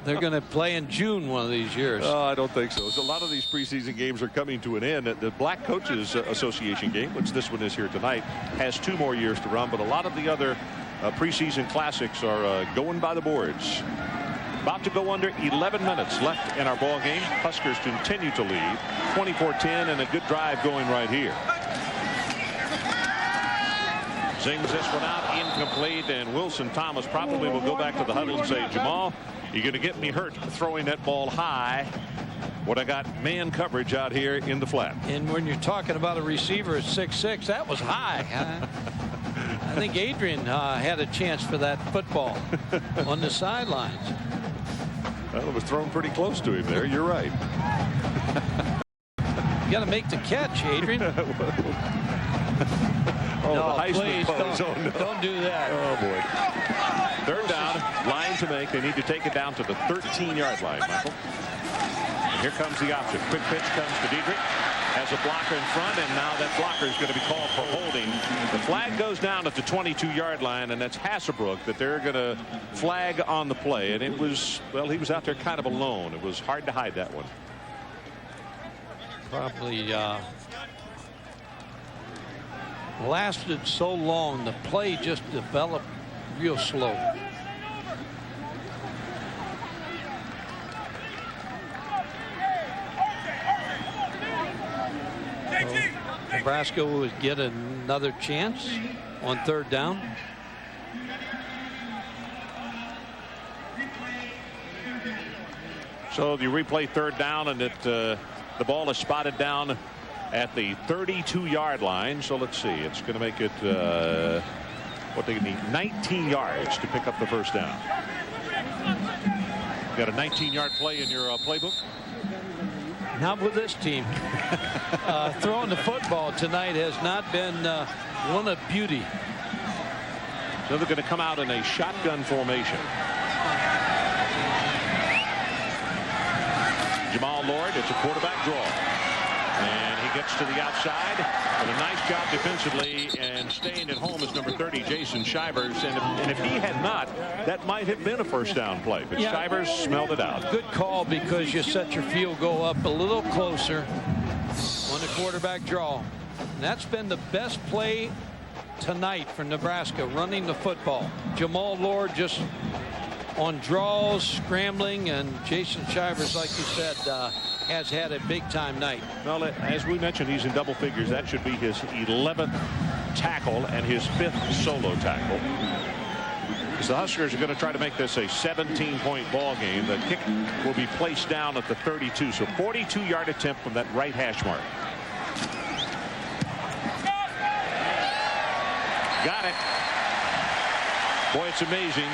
They're going to play in June one of these years. I don't think so. A lot of these preseason games are coming to an end. The Black Coaches Association game, which this one is here tonight, has 2 more years to run, but a lot of the other preseason classics are going by the boards. About to go under 11 minutes left in our ball game. Huskers continue to lead 24-10, and a good drive going right here. Zings this one out, incomplete, and Wilson Thomas probably will go back to the huddle and say, Jamal, you're going to get me hurt throwing that ball high when I got man coverage out here in the flat. And when you're talking about a receiver at 6'6", that was high. I think Adrian had a chance for that football on the sidelines. Well, it was thrown pretty close to him there. You're right. You got to make the catch, Adrian. Oh, no, the Heisman please pose. don't do that. Oh, boy. Third down, line to make. They need to take it down to the 13-yard line, Michael. And here comes the option. Quick pitch comes to Dietrich. Has a blocker in front, and now that blocker is going to be called for holding. The flag goes down at the 22-yard line, and that's Hasselbrook that they're going to flag on the play. And it was, well, he was out there kind of alone. It was hard to hide that one. Probably lasted so long. The play just developed real slow. Nebraska would get another chance on third down. So you replay third down, and the ball is spotted down at the 32-yard line. So let's see. It's going to make it what they need, 19 yards to pick up the first down. You got a 19-yard play in your playbook? Not with this team. Throwing the football tonight has not been one of beauty. So they're going to come out in a shotgun formation. Jamal Lord, it's a quarterback draw. And he gets to the outside. And a nice job defensively, and staying at home is number 30, Jason Shivers. And if he had not, that might have been a first down play. But Shivers smelled it out. Good call, because you set your field goal up a little closer on the quarterback draw. And that's been the best play tonight for Nebraska, running the football. Jamal Lord just on draws, scrambling, and Jason Shivers, like you said, has had a big-time night. Well, as we mentioned, he's in double figures. That should be his 11th tackle and his 5th solo tackle. So the Huskers are going to try to make this a 17-point ball game. The kick will be placed down at the 32. So 42-yard attempt from that right hash mark. Got it. Boy, it's amazing.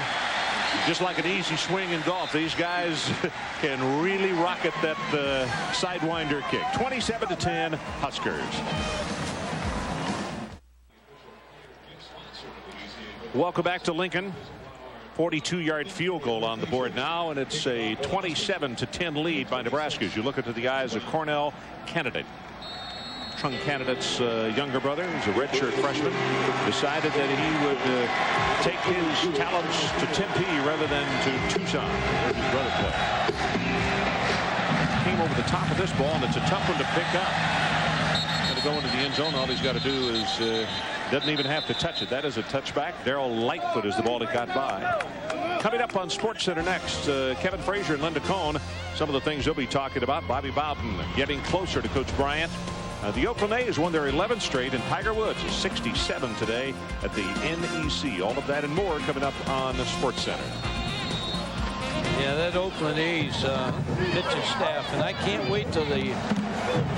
Just like an easy swing in golf, these guys can really rocket that sidewinder kick. 27-10 Huskers. Welcome back to Lincoln. 42-yard field goal on the board now, and it's a 27-10 lead by Nebraska as you look into the eyes of Cornell Candidate. Trung Candidate's younger brother, who's a redshirt freshman, decided that he would take his talents to Tempe rather than to Tucson, where his brother played. Came over the top of this ball, and it's a tough one to pick up. Going to go into the end zone. All he's got to do is doesn't even have to touch it. That is a touchback. Darrell Lightfoot is the ball that got by. Coming up on SportsCenter next, Kevin Frazier and Linda Cohn. Some of the things they'll be talking about. Bobby Bowden getting closer to Coach Bryant. The Oakland A's won their 11th straight, and Tiger Woods is 67 today at the NEC. All of that and more coming up on the SportsCenter. Yeah, that Oakland A's pitching staff, and I can't wait till the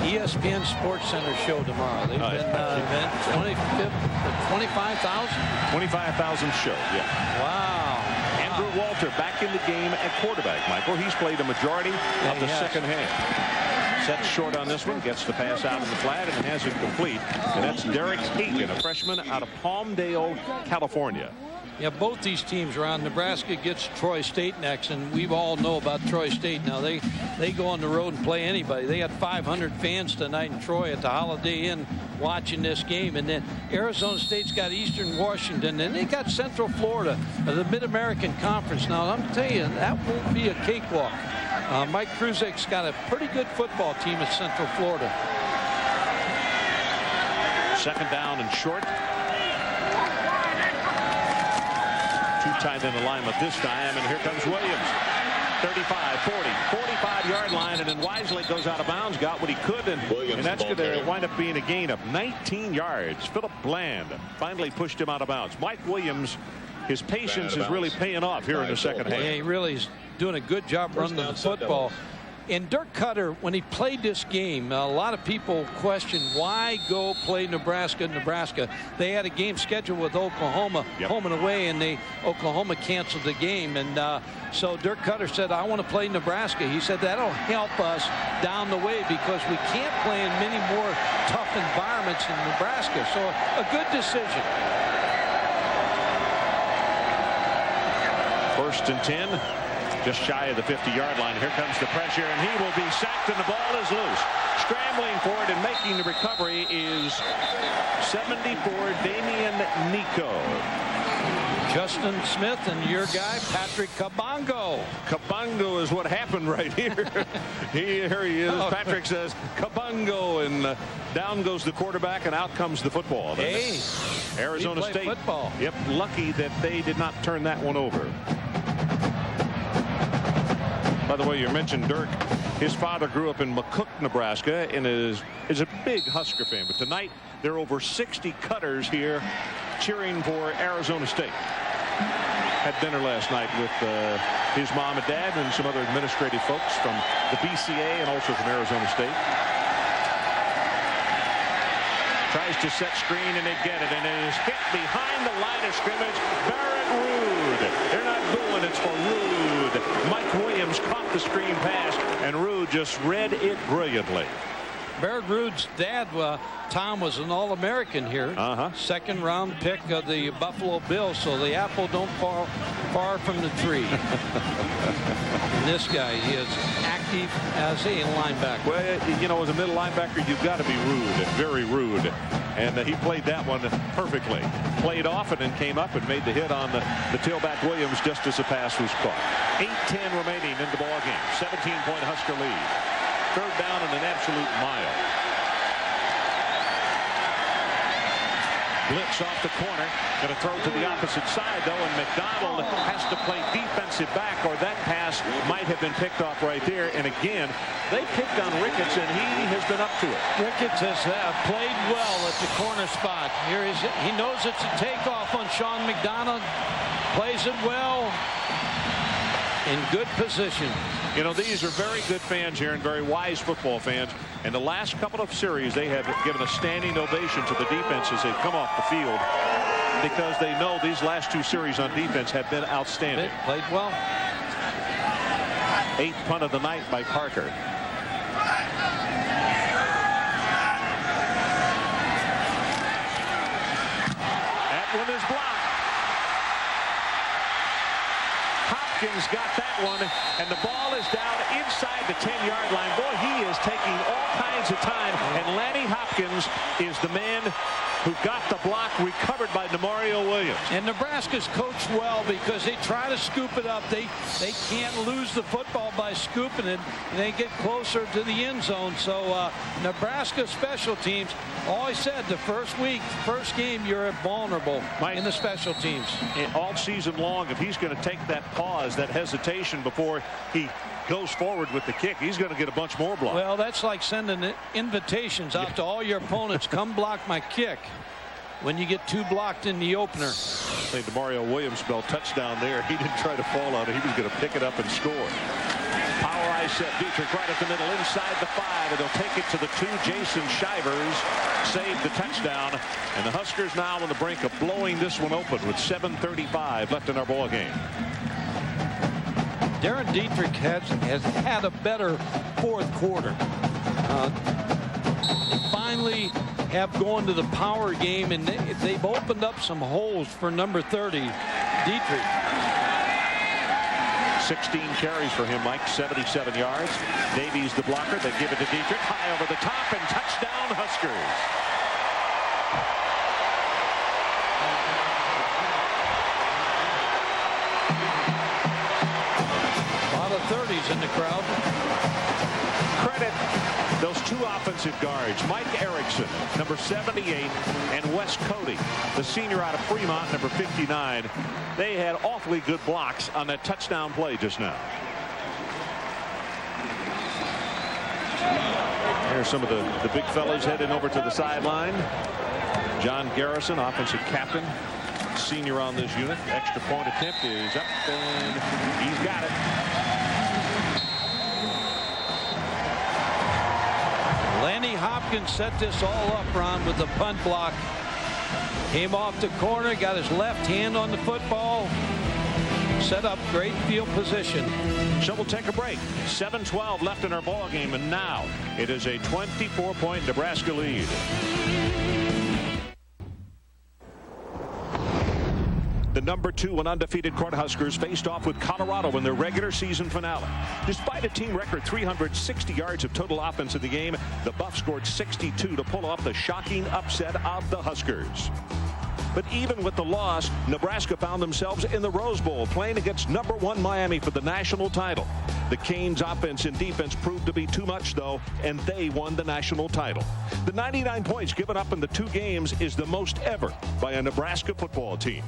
ESPN SportsCenter show tomorrow. They've been 25,000? 25,000 show, yeah. Wow. Andrew Walter back in the game at quarterback, Michael. He's played a majority of the second half. Set short on this one, gets the pass out in the flat, and has it complete. And that's Derek Hagan, a freshman out of Palmdale, California. Yeah, both these teams are on. Nebraska gets Troy State next, and we all know about Troy State. Now, they go on the road and play anybody. They had 500 fans tonight in Troy at the Holiday Inn watching this game. And then Arizona State's got Eastern Washington, and they got Central Florida, the Mid-American Conference. Now, I'm telling you, that won't be a cakewalk. Mike Kruzek's got a pretty good football team at Central Florida. Second down and short. Two tight end alignment this time, and here comes Williams. 35, 40, 45-yard line, and then Wisely goes out of bounds, got what he could, and that's going to wind up being a gain of 19 yards. Philip Bland finally pushed him out of bounds. Mike Williams, his patience is really paying off here in the second half. Yeah, he really is doing a good job running the football. And Dirk Cutter, when he played this game, a lot of people questioned why go play Nebraska. They had a game scheduled with Oklahoma, home and away, and Oklahoma canceled the game. And so Dirk Cutter said, I want to play Nebraska. He said that'll help us down the way because we can't play in many more tough environments in Nebraska. So a good decision. 1st and 10. Just shy of the 50-yard line. Here comes the pressure, and he will be sacked, and the ball is loose. Scrambling for it and making the recovery is 74, Damian Nico. Justin Smith and your guy, Patrick Kabongo. Kabongo is what happened right here. Here he is. Patrick says Kabongo, and down goes the quarterback, and out comes the football. Hey, Arizona State. Football. Yep, lucky that they did not turn that one over. By the way, you mentioned Dirk. His father grew up in McCook, Nebraska, and is a big Husker fan. But tonight, there are over 60 Cutters here cheering for Arizona State. Had dinner last night with his mom and dad and some other administrative folks from the BCA and also from Arizona State. Tries to set screen, and they get it, and it is hit behind the line of scrimmage. Barrett Ruud. They're not booing, it's for Ruud. Mike Williams caught the screen pass, and Ruud just read it brilliantly. Barrett Ruud's dad, Tom, was an All-American here. Second-round pick of the Buffalo Bills, so the apple don't fall far from the tree. And this guy, he is active as a linebacker? Well, you know, as a middle linebacker, you've got to be rude, very rude. And he played that one perfectly. Played off and then came up and made the hit on the tailback Williams just as the pass was caught. 8:10 remaining in the ball game. 17-point Husker lead. Third down and an absolute mile. Blitz off the corner. Going to throw to the opposite side, though, and McDonald has to play defensive back, or that pass might have been picked off right there. And again, they picked on Ricketts, and he has been up to it. Ricketts has played well at the corner spot. He knows it's a takeoff on Sean McDonald. Plays it well. In good position. You know, these are very good fans here and very wise football fans. In the last couple of series, they have given a standing ovation to the defense as they've come off the field, because they know these last two series on defense have been outstanding. They played well. 8th punt of the night by Parker. That one is blocked. Hopkins got that one, and the ball is down inside the 10-yard line. Boy, he is taking all kinds of time, and Lanny Hopkins is the man who got the block, recovered by Demario Williams. And Nebraska's coached well because they try to scoop it up. They can't lose the football by scooping it, and they get closer to the end zone. So Nebraska special teams, always said the first game, you're vulnerable in the special teams. All season long, if he's going to take that pause, that hesitation before he goes forward with the kick, he's going to get a bunch more blocks. Well, that's like sending invitations out to all your opponents. Come block my kick. When you get 2 blocked in the opener. I think Demario Williams spelled touchdown there. He didn't try to fall out. He was going to pick it up and score. Power eye set. Dietrich right at the middle inside the 5, and they'll take it to the 2. Jason Shivers saved the touchdown, and the Huskers now on the brink of blowing this one open with 7:35 left in our ball game. Darren Dietrich has had a better fourth quarter. They finally have gone to the power game, and they've opened up some holes for number 30, Dietrich. 16 carries for him, Mike, 77 yards. Davies the blocker. They give it to Dietrich. High over the top, and touchdown Huskers. A lot of 30s in the crowd. Credit those 2 offensive guards, Mike Erickson, number 78, and Wes Cody, the senior out of Fremont, number 59. They had awfully good blocks on that touchdown play just now. Here's some of the big fellas heading over to the sideline. John Garrison, offensive captain, senior on this unit. Extra point attempt is up, and he's got it. Lanny Hopkins set this all up, Ron, with the punt block. Came off the corner, got his left hand on the football. Set up great field position. So we'll take a break. 7:12 left in our ball game, and now it is a 24-point Nebraska lead. The number 2 and undefeated Cornhuskers faced off with Colorado in their regular season finale. Despite a team record 360 yards of total offense in the game, the Buffs scored 62 to pull off the shocking upset of the Huskers. But even with the loss, Nebraska found themselves in the Rose Bowl playing against number 1 Miami for the national title. The Canes' offense and defense proved to be too much, though, and they won the national title. The 99 points given up in the 2 games is the most ever by a Nebraska football team.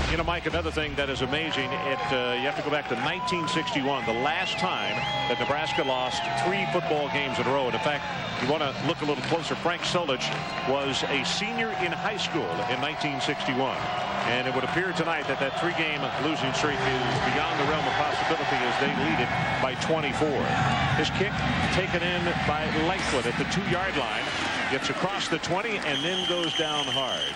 You know, Mike, another thing that is amazing, you have to go back to 1961, the last time that Nebraska lost 3 football games in a row. And in fact, you want to look a little closer. Frank Solich was a senior in high school in 1961. And it would appear tonight that 3-game losing streak is beyond the realm of possibility as they lead it by 24. His kick taken in by Lightfoot at the 2-yard line, gets across the 20 and then goes down hard.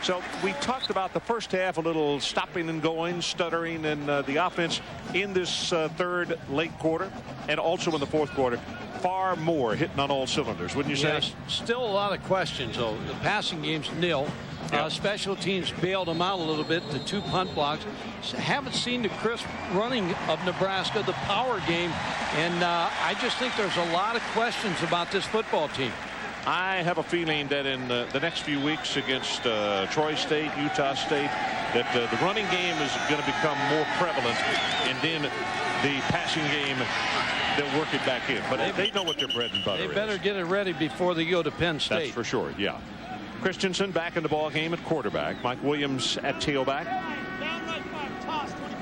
So we talked about the first half, a little stopping and going, stuttering, and the offense in this third late quarter and also in the fourth quarter. Far more hitting on all cylinders, wouldn't you say? Yes, still a lot of questions, though. The passing game's nil. Special teams bailed them out a little bit. The 2 punt blocks. Haven't seen the crisp running of Nebraska, the power game, and I just think there's a lot of questions about this football team. I have a feeling that in the next few weeks against Troy State, Utah State, that the running game is going to become more prevalent, and then the passing game, they'll work it back in. But they know what their bread and butter is. They better get it ready before they go to Penn State. That's for sure, yeah. Christensen back in the ball game at quarterback. Mike Williams at tailback.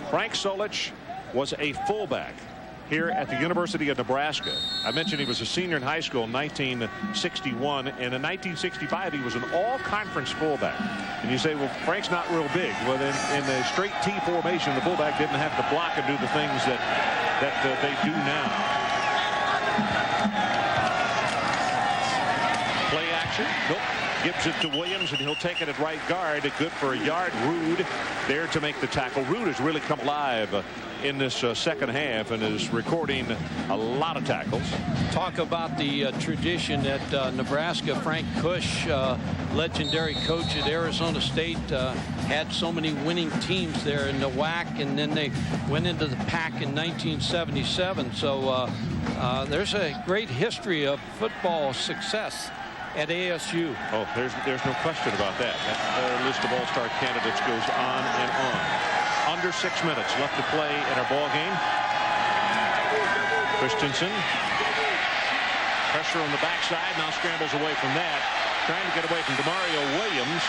Frank Solich was a fullback here at the University of Nebraska. I mentioned he was a senior in high school in 1961, and in 1965 he was an all-conference fullback. And you say, well, Frank's not real big. Well, in the straight T formation, the fullback didn't have to block and do the things that they do now. Play action. Nope. Gives it to Williams, and he'll take it at right guard. Good for a yard. Rude there to make the tackle. Rude has really come alive in this second half and is recording a lot of tackles. Talk about the tradition at Nebraska. Frank Kush, legendary coach at Arizona State, had so many winning teams there in the WAC, and then they went into the PAC in 1977. So there's a great history of football success at ASU. Oh, there's no question about that. That list of all-star candidates goes on and on. Under 6 minutes left to play in our ball game. Christensen. Pressure on the backside. Now scrambles away from that. Trying to get away from DeMario Williams.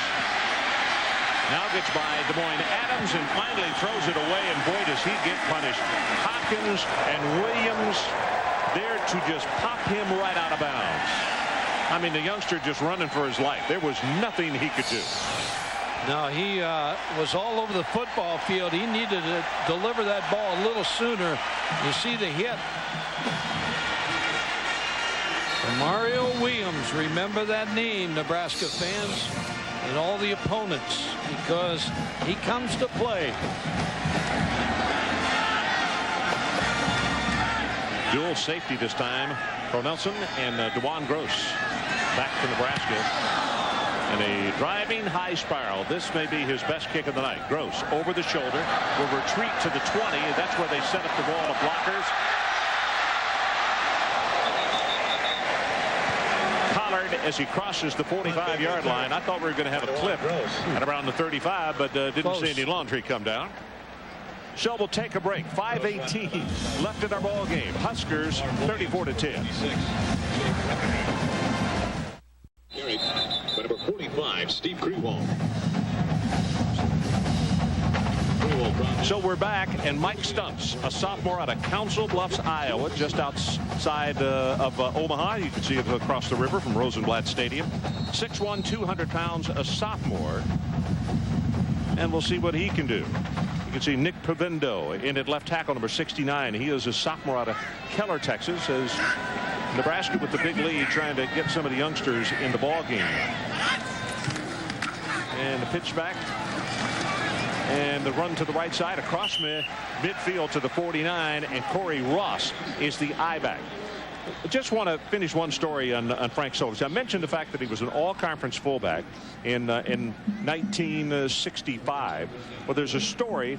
Now gets by Des Moines Adams and finally throws it away. And boy, does he get punished. Hopkins and Williams there to just pop him right out of bounds. I mean, the youngster just running for his life. There was nothing he could do. No, he was all over the football field. He needed to deliver that ball a little sooner. You see the hit. Mario Williams, remember that name, Nebraska fans, and all the opponents, because he comes to play. Dual safety this time. Nelson and DeJuan Gross back to Nebraska. And a driving high spiral. This may be his best kick of the night. Gross over the shoulder will retreat to the 20. That's where they set up the wall of blockers. Collard as he crosses the 45-yard line. I thought we were going to have a clip at around the 35, but didn't see any laundry come down. So we'll take a break. 5:18 left in our ball game. Huskers 34-10. Number 45, Steve Krewald. So we're back, and Mike Stuntz, a sophomore out of Council Bluffs, Iowa, just outside of Omaha. You can see it across the river from Rosenblatt Stadium. 6'1", 200 pounds, a sophomore. And we'll see what he can do. You can see Nick Pavendo in at left tackle, number 69. He is a sophomore out of Keller, Texas, as Nebraska with the big lead trying to get some of the youngsters in the ball game. And the pitch back. And the run to the right side across midfield to the 49. And Corey Ross is the I-back. I just want to finish one story on Frank Solich. I mentioned the fact that he was an all-conference fullback in 1965. Well, there's a story.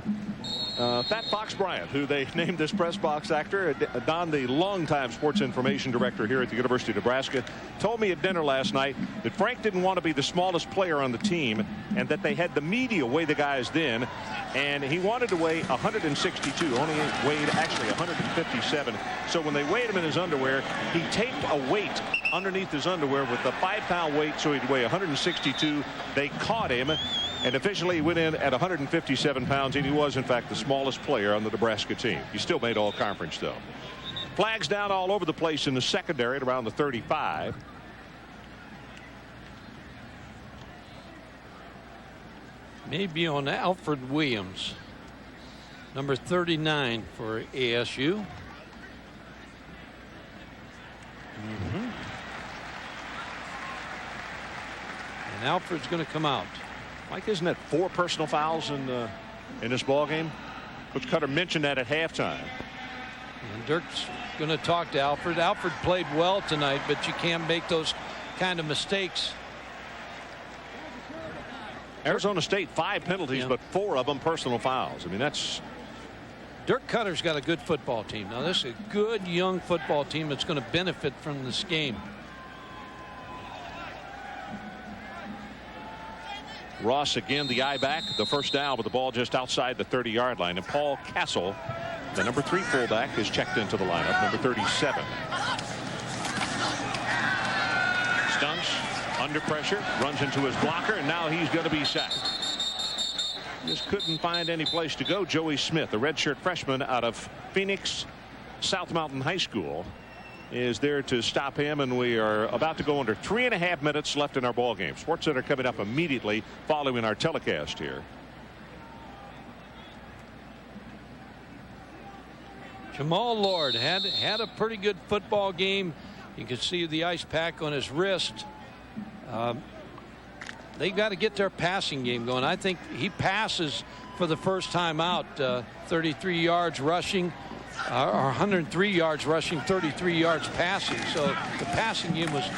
Fat Fox Bryant, who they named this press box actor, Don, the longtime sports information director here at the University of Nebraska, told me at dinner last night that Frank didn't want to be the smallest player on the team and that they had the media weigh the guys then, and he wanted to weigh 162, only weighed actually 157. So when they weighed him in his underwear, he taped a weight underneath his underwear with the 5-pound weight so he'd weigh 162. They caught him. And officially he went in at 157 pounds, and he was, in fact, the smallest player on the Nebraska team. He still made all-conference, though. Flags down all over the place in the secondary at around the 35. Maybe on Alfred Williams, number 39 for ASU. And Alfred's going to come out. Mike, isn't that 4 personal fouls in this ball game? Coach Cutter mentioned that at halftime. And Dirk's going to talk to Alfred. Alfred played well tonight, but you can't make those kind of mistakes. Arizona State 5 penalties, but 4 of them personal fouls. I mean, that's. Dirk Cutter's got a good football team. Now, this is a good young football team that's going to benefit from this game. Ross again, the eye back, the first down with the ball just outside the 30-yard line. And Paul Castle, the number 3 fullback, is checked into the lineup, number 37. Stunts under pressure, runs into his blocker, and now he's going to be sacked. Just couldn't find any place to go. Joey Smith, a redshirt freshman out of Phoenix South Mountain High School, is there to stop him, and we are about to go under 3.5 minutes left in our ball game. Sports Center coming up immediately following our telecast here. Jamal Lord had a pretty good football game. You can see the ice pack on his wrist. They've got to get their passing game going. I think he passes for the first time out. 33 yards rushing, or 103 yards rushing, 33 yards passing. So the passing game was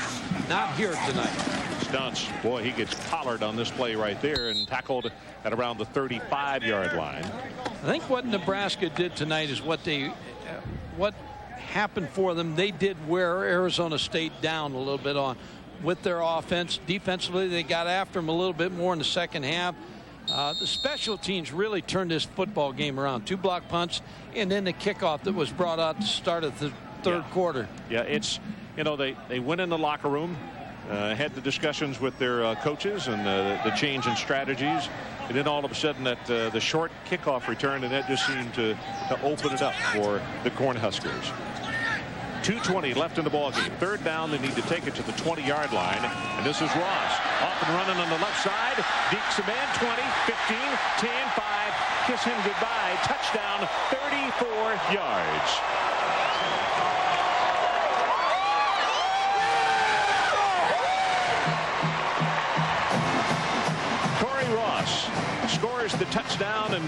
not here tonight. Stunts, boy, he gets collared on this play right there and tackled at around the 35-yard line. I think what Nebraska did tonight is what happened for them. They did wear Arizona State down a little bit with their offense. Defensively, they got after them a little bit more in the second half. The special teams really turned this football game around. 2 block punts and then the kickoff that was brought out to start of the third quarter. Yeah, it's, you know, they went in the locker room, had the discussions with their coaches and the change in strategies. And then all of a sudden the short kickoff return, and that just seemed to open it up for the Cornhuskers. 2:20 left in the ball game. Third down, they need to take it to the 20-yard line. And this is Ross off and running on the left side. Dekes a man, 20, 15, 10, 5. Kiss him goodbye. Touchdown, 34 yards. Corey Ross scores the touchdown, and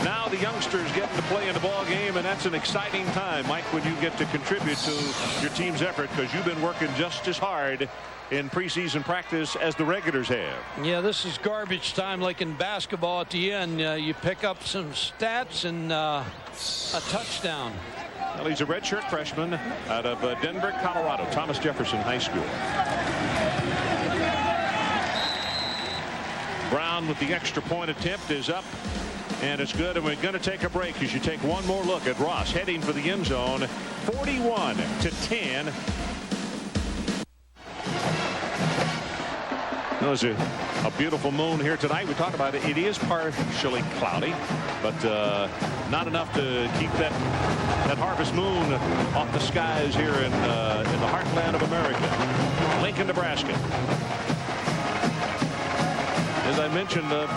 now the youngsters getting to play in the ball game, and that's an exciting time, Mike, when you get to contribute to your team's effort, because you've been working just as hard in preseason practice as the regulars have. Yeah, this is garbage time, like in basketball. At the end, you pick up some stats and a touchdown. Well, he's a redshirt freshman out of Denver, Colorado, Thomas Jefferson High School. Brown with the extra point attempt is up, and it's good, and we're going to take a break as you take one more look at Ross heading for the end zone. 41-10. There's a beautiful moon here tonight. We talked about it. It is partially cloudy, but not enough to keep that harvest moon off the skies here in the heartland of America, Lincoln, Nebraska. As I mentioned at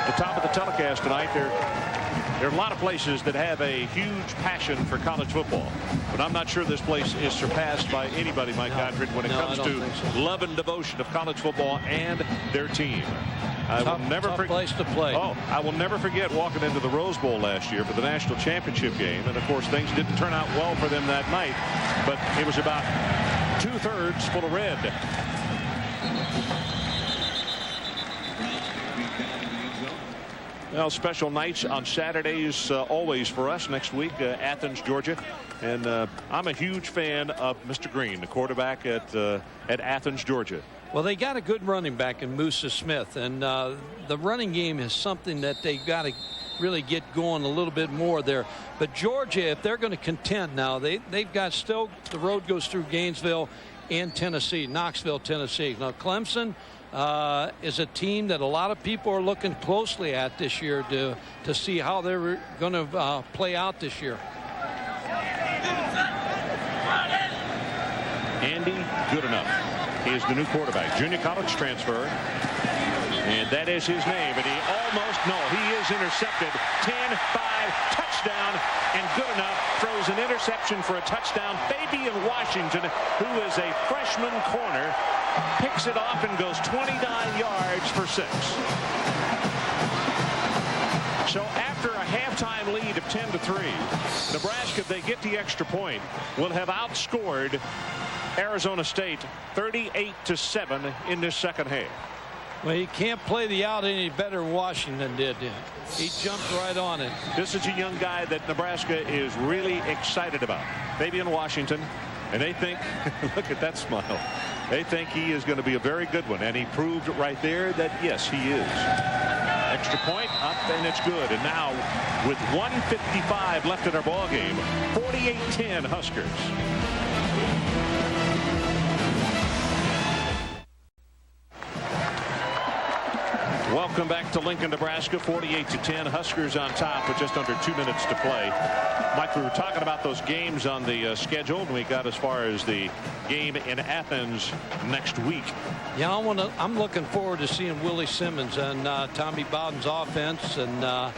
the top of the telecast tonight, there are a lot of places that have a huge passion for college football, but I'm not sure this place is surpassed by anybody, Mike Godfrey, when it comes to love and devotion of college football and their team. I will never forget. Place to play. Oh, I will never forget walking into the Rose Bowl last year for the national championship game, and of course things didn't turn out well for them that night, but it was about 2/3 full of red. Well, special nights on Saturdays always for us. Next week, Athens, Georgia. And I'm a huge fan of Mr. Green, the quarterback at Athens, Georgia. Well, they got a good running back in Musa Smith. And the running game is something that they got to really get going a little bit more there. But Georgia, if they're going to contend now, they've got still the road goes through Gainesville and Tennessee, Knoxville, Tennessee. Now, Clemson is a team that a lot of people are looking closely at this year to see how they're going to play out this year. Andy Goodenough. He is the new quarterback, junior college transfer, and that is his name. And he is intercepted. 10-5 touchdown, and Goodenough throws an interception for a touchdown. Fabian Washington, who is a freshman corner, picks it off and goes 29 yards for 6. So after a halftime lead of 10-3, Nebraska, if they get the extra point, will have outscored Arizona State 38-7 in this second half. Well, you can't play the out any better than Washington did. He jumped right on it. This is a young guy that Nebraska is really excited about. Maybe in Washington. And they think, look at that smile. They think he is going to be a very good one. And he proved right there that, yes, he is. Extra point up, and it's good. And now, with 1:55 left in our ball game, 48-10 Huskers. Welcome back to Lincoln, Nebraska. 48-10. Huskers on top with just under 2 minutes to play. Mike, we were talking about those games on the schedule, and we got as far as the game in Athens next week. Yeah, I'm looking forward to seeing Willie Simmons and Tommy Bowden's offense, and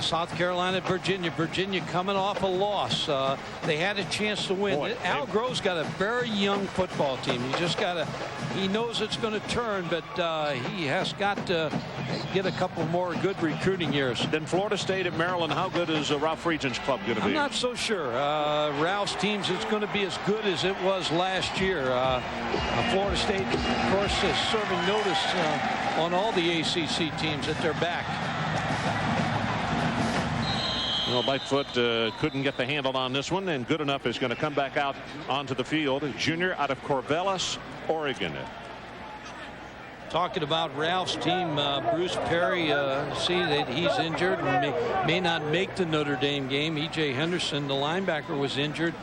South Carolina, Virginia coming off a loss. They had a chance to win. Boy, Al Grove's got a very young football team. You just got to. He knows it's going to turn, but he has got to get a couple more good recruiting years. Then Florida State at Maryland. How good is Ralph Friedgen's club going to be? I'm not so sure. Ralph's teams is going to be as good as it was last year. Florida State, of course, is serving notice on all the ACC teams that they're back. Well, Lightfoot couldn't get the handle on this one, and good enough is going to come back out onto the field. Junior out of Corvallis, Oregon. Talking about Ralph's team, Bruce Perry, see that he's injured and may not make the Notre Dame game. E.J. Henderson, the linebacker, was injured.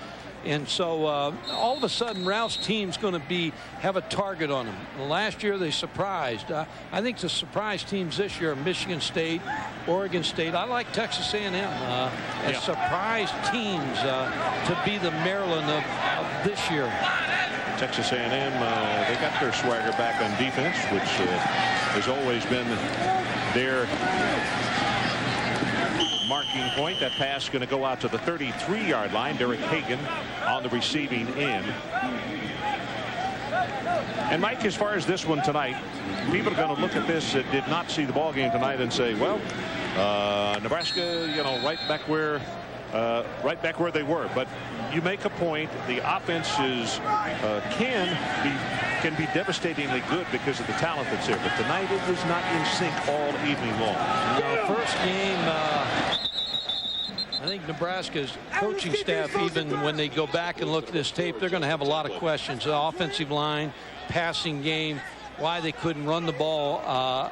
And so all of a sudden Ralph's team's going to have a target on them. Last year they surprised. I think the surprise teams this year are Michigan State, Oregon State. I like Texas A&M as surprise teams to be the Maryland of this year. Texas A&M, they got their swagger back on defense, which has always been their marking point. That pass going to go out to the 33-yard line. Derek Hagan on the receiving end. And Mike, as far as this one tonight, people are going to look at this that did not see the ball game tonight and say, well, Nebraska, right back where they were. But you make a point. The offenses can be devastatingly good because of the talent that's there. But tonight it was not in sync all evening long. First game, I think Nebraska's coaching staff, even when they go back and look at this tape, they're going to have a lot of questions. The offensive line, passing game, why they couldn't run the ball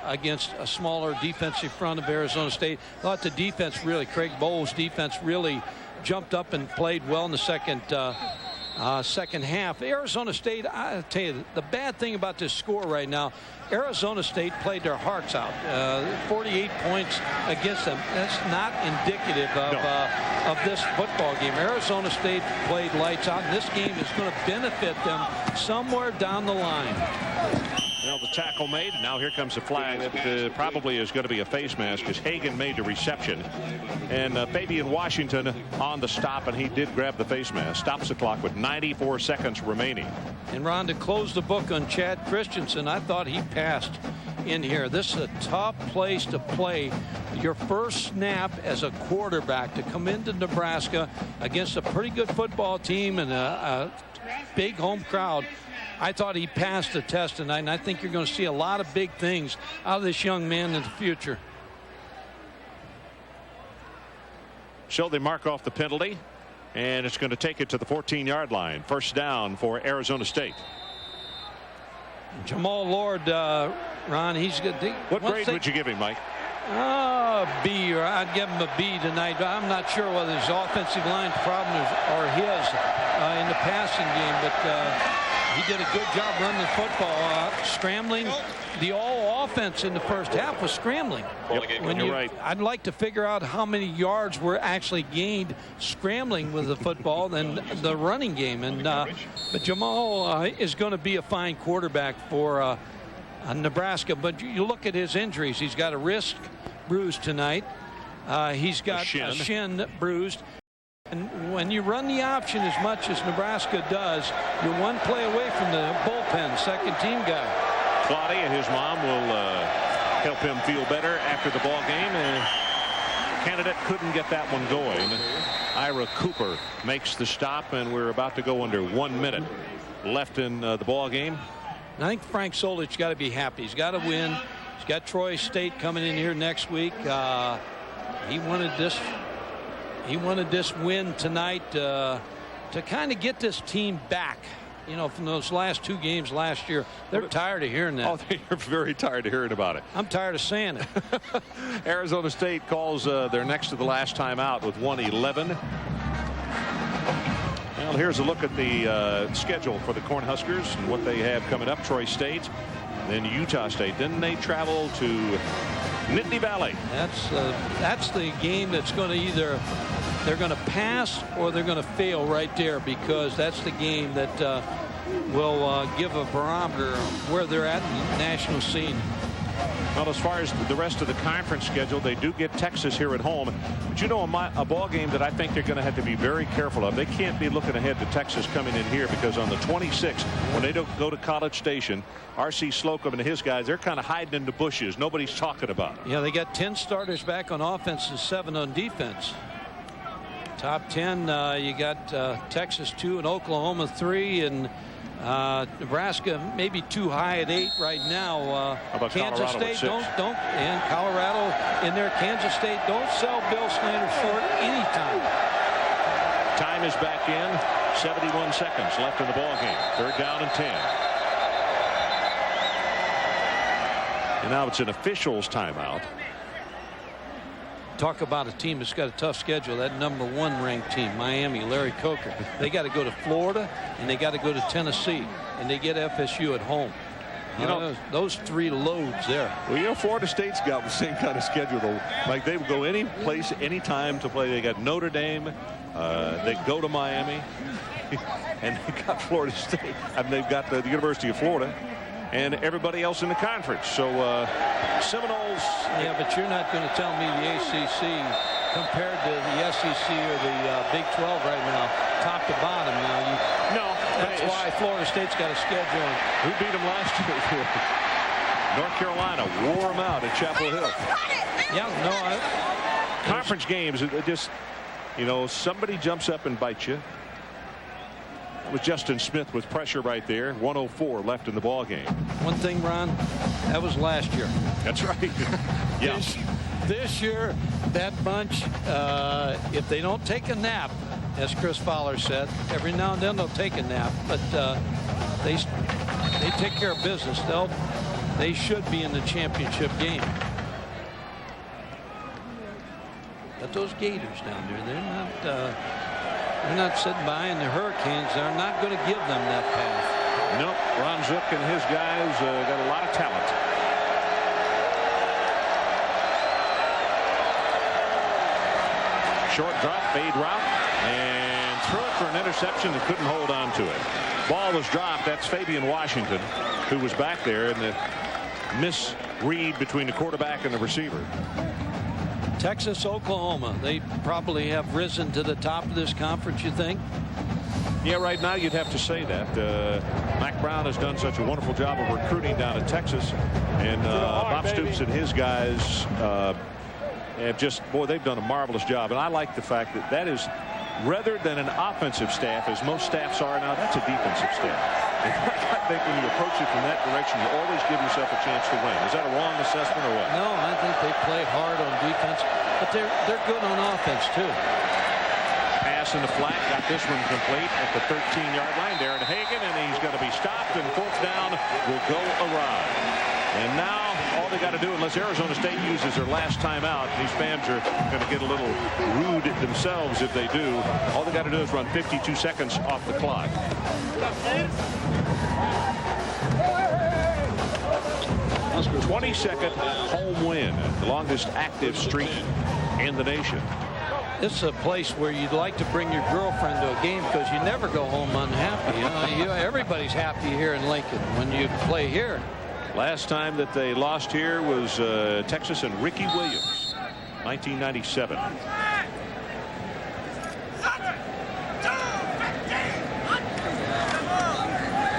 against a smaller defensive front of Arizona State. I thought the defense really, Craig Bowles' defense really jumped up and played well in the second half. Arizona State, I tell you, the bad thing about this score right now, Arizona State played their hearts out. 48 points against them. That's not indicative of this football game. Arizona State played lights out, and this game is going to benefit them somewhere down the line. Well, the tackle made, and now here comes the flag that probably is going to be a face mask as Hagan made the reception. And Fabian Washington on the stop, and he did grab the face mask. Stops the clock with 94 seconds remaining. And Ron, to close the book on Chad Christensen, I thought he passed in here. This is a tough place to play. Your first snap as a quarterback to come into Nebraska against a pretty good football team and a big home crowd. I thought he passed the test tonight, and I think you're going to see a lot of big things out of this young man in the future. So they mark off the penalty, and it's going to take it to the 14-yard line. First down for Arizona State. Jamal Lord, Ron, he's good. What grade would you give him, Mike? B, or I'd give him a B tonight. I'm not sure whether his offensive line problems are his in the passing game, but he did a good job running the football, scrambling. The all offense in the first half was scrambling. Yep, you're right. I'd like to figure out how many yards were actually gained scrambling with the football than the running game. And but Jamal is going to be a fine quarterback for Nebraska. But you look at his injuries. He's got a wrist bruised tonight. He's got a shin bruised. And when you run the option as much as Nebraska does, you're one play away from the bullpen, second team guy. Claudia and his mom will help him feel better after the ball game. Candidate couldn't get that one going. Ira Cooper makes the stop, and we're about to go under 1 minute left in the ball game. I think Frank Solich got to be happy. He's got to win. He's got Troy State coming in here next week. He wanted this win tonight to kind of get this team back. You know, from those last 2 games last year. They're tired of hearing that. Oh, they're very tired of hearing about it. I'm tired of saying it. Arizona State calls their next to the last time out with 1-11. Well, here's a look at the schedule for the Cornhuskers and what they have coming up. Troy State, then Utah State. Then they travel to Nittany Valley. That's the game that's going to either they're going to pass or they're going to fail right there, because that's the game that will give a barometer of where they're at in the national scene. Well, as far as the rest of the conference schedule, they do get Texas here at home. But you know, a ball game that I think they're going to have to be very careful of. They can't be looking ahead to Texas coming in here, because on the 26th, when they don't go to College Station, R.C. Slocum and his guys, they're kind of hiding in the bushes. Nobody's talking about it. Yeah, they got 10 starters back on offense and 7 on defense. Top 10, you got Texas 2 and Oklahoma 3 and Nebraska maybe too high at 8 right now. Kansas State don't and Colorado in there. Kansas State, don't sell Bill Snyder short anytime. Time is back in. 71 seconds left in the ball game. 3rd down and 10. And now it's an official's timeout. Talk about a team that's got a tough schedule. That #1 ranked team, Miami, Larry Coker. They got to go to Florida and they got to go to Tennessee, and they get FSU at home. You know, those 3 loads there. Well, you know, Florida State's got the same kind of schedule, though. Like, they will go any place, any time to play. They got Notre Dame. They go to Miami. And they got Florida State. And they've got the University of Florida and everybody else in the conference. So Seminoles. Yeah, but you're not going to tell me the ACC compared to the SEC or the Big 12 right now, top to bottom. Now, that's why Florida State's got a schedule. Who beat them last year? North Carolina wore them out at Chapel Hill. Yeah, no. Conference games, just, you know, somebody jumps up and bites you. It was Justin Smith with pressure right there. 1:04 left in the ball game. One thing, Ron, that was last year. That's right. Yeah. This year, that bunch, if they don't take a nap, as Chris Fowler said, every now and then they'll take a nap, but they take care of business. They should be in the championship game. But those Gators down there, they're not sitting by in the Hurricanes. They're not going to give them that path. Nope. Ron Zook and his guys got a lot of talent. Short drop, fade route, and threw it for an interception and couldn't hold on to it. Ball was dropped. That's Fabian Washington, who was back there, in the misread between the quarterback and the receiver. Texas, Oklahoma, they probably have risen to the top of this conference, you think? Yeah, right now you'd have to say that. Mac Brown has done such a wonderful job of recruiting down in Texas, and Bob Stoops and his guys have just, boy, they've done a marvelous job. And I like the fact that that is, rather than an offensive staff, as most staffs are now, that's a defensive staff. I think when you approach it from that direction, you always give yourself a chance to win. Is that a wrong assessment or what? No, I think they play hard on defense, but they're good on offense too. Pass in the flat, got this one complete at the 13-yard line. Darren Hagan, and he's going to be stopped, and 4th down will go awry. And now all they got to do, unless Arizona State uses their last timeout, these fans are going to get a little rude themselves if they do. All they got to do is run 52 seconds off the clock. 22nd home win, the longest active streak in the nation. This is a place where you'd like to bring your girlfriend to a game, because you never go home unhappy. Everybody's happy here in Lincoln when you play here. Last time that they lost here was Texas and Ricky Williams, 1997.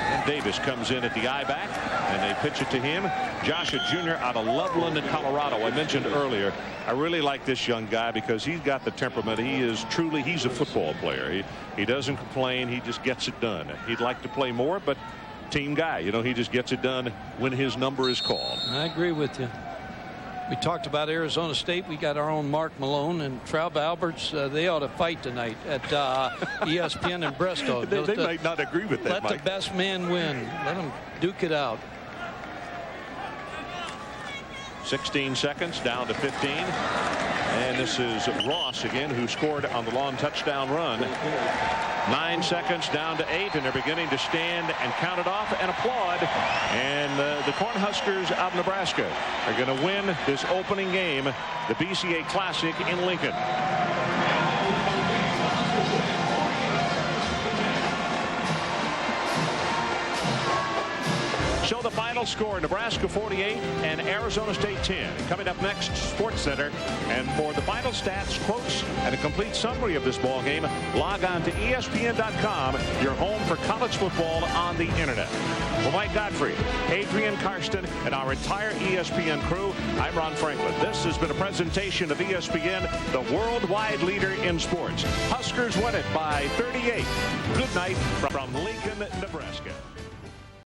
And Davis comes in at the I-back, and they pitch it to him. Joshua Jr. out of Loveland, Colorado. I mentioned earlier, I really like this young guy because he's got the temperament. He's a football player. He doesn't complain. He just gets it done. He'd like to play more, but team guy. You know, he just gets it done when his number is called. I agree with you. We talked about Arizona State. We got our own Mark Malone and Trav Alberts. They ought to fight tonight at ESPN in Bresto. They might not agree with that, Let Mike. the best man win. Let them duke it out. 16 seconds down to 15. And this is Ross again, who scored on the long touchdown run. 9 seconds down to 8, and they're beginning to stand and count it off and applaud. And the Cornhuskers of Nebraska are going to win this opening game, the BCA Classic in Lincoln. Show the final score: Nebraska 48 and Arizona State 10. Coming up next, Sports Center. And for the final stats, quotes, and a complete summary of this ball game, log on to ESPN.com, your home for college football on the internet. For Mike Godfrey, Adrian Karsten, and our entire ESPN crew, I'm Ron Franklin. This has been a presentation of ESPN, the worldwide leader in sports. Huskers win it by 38. Good night from Lincoln, Nebraska.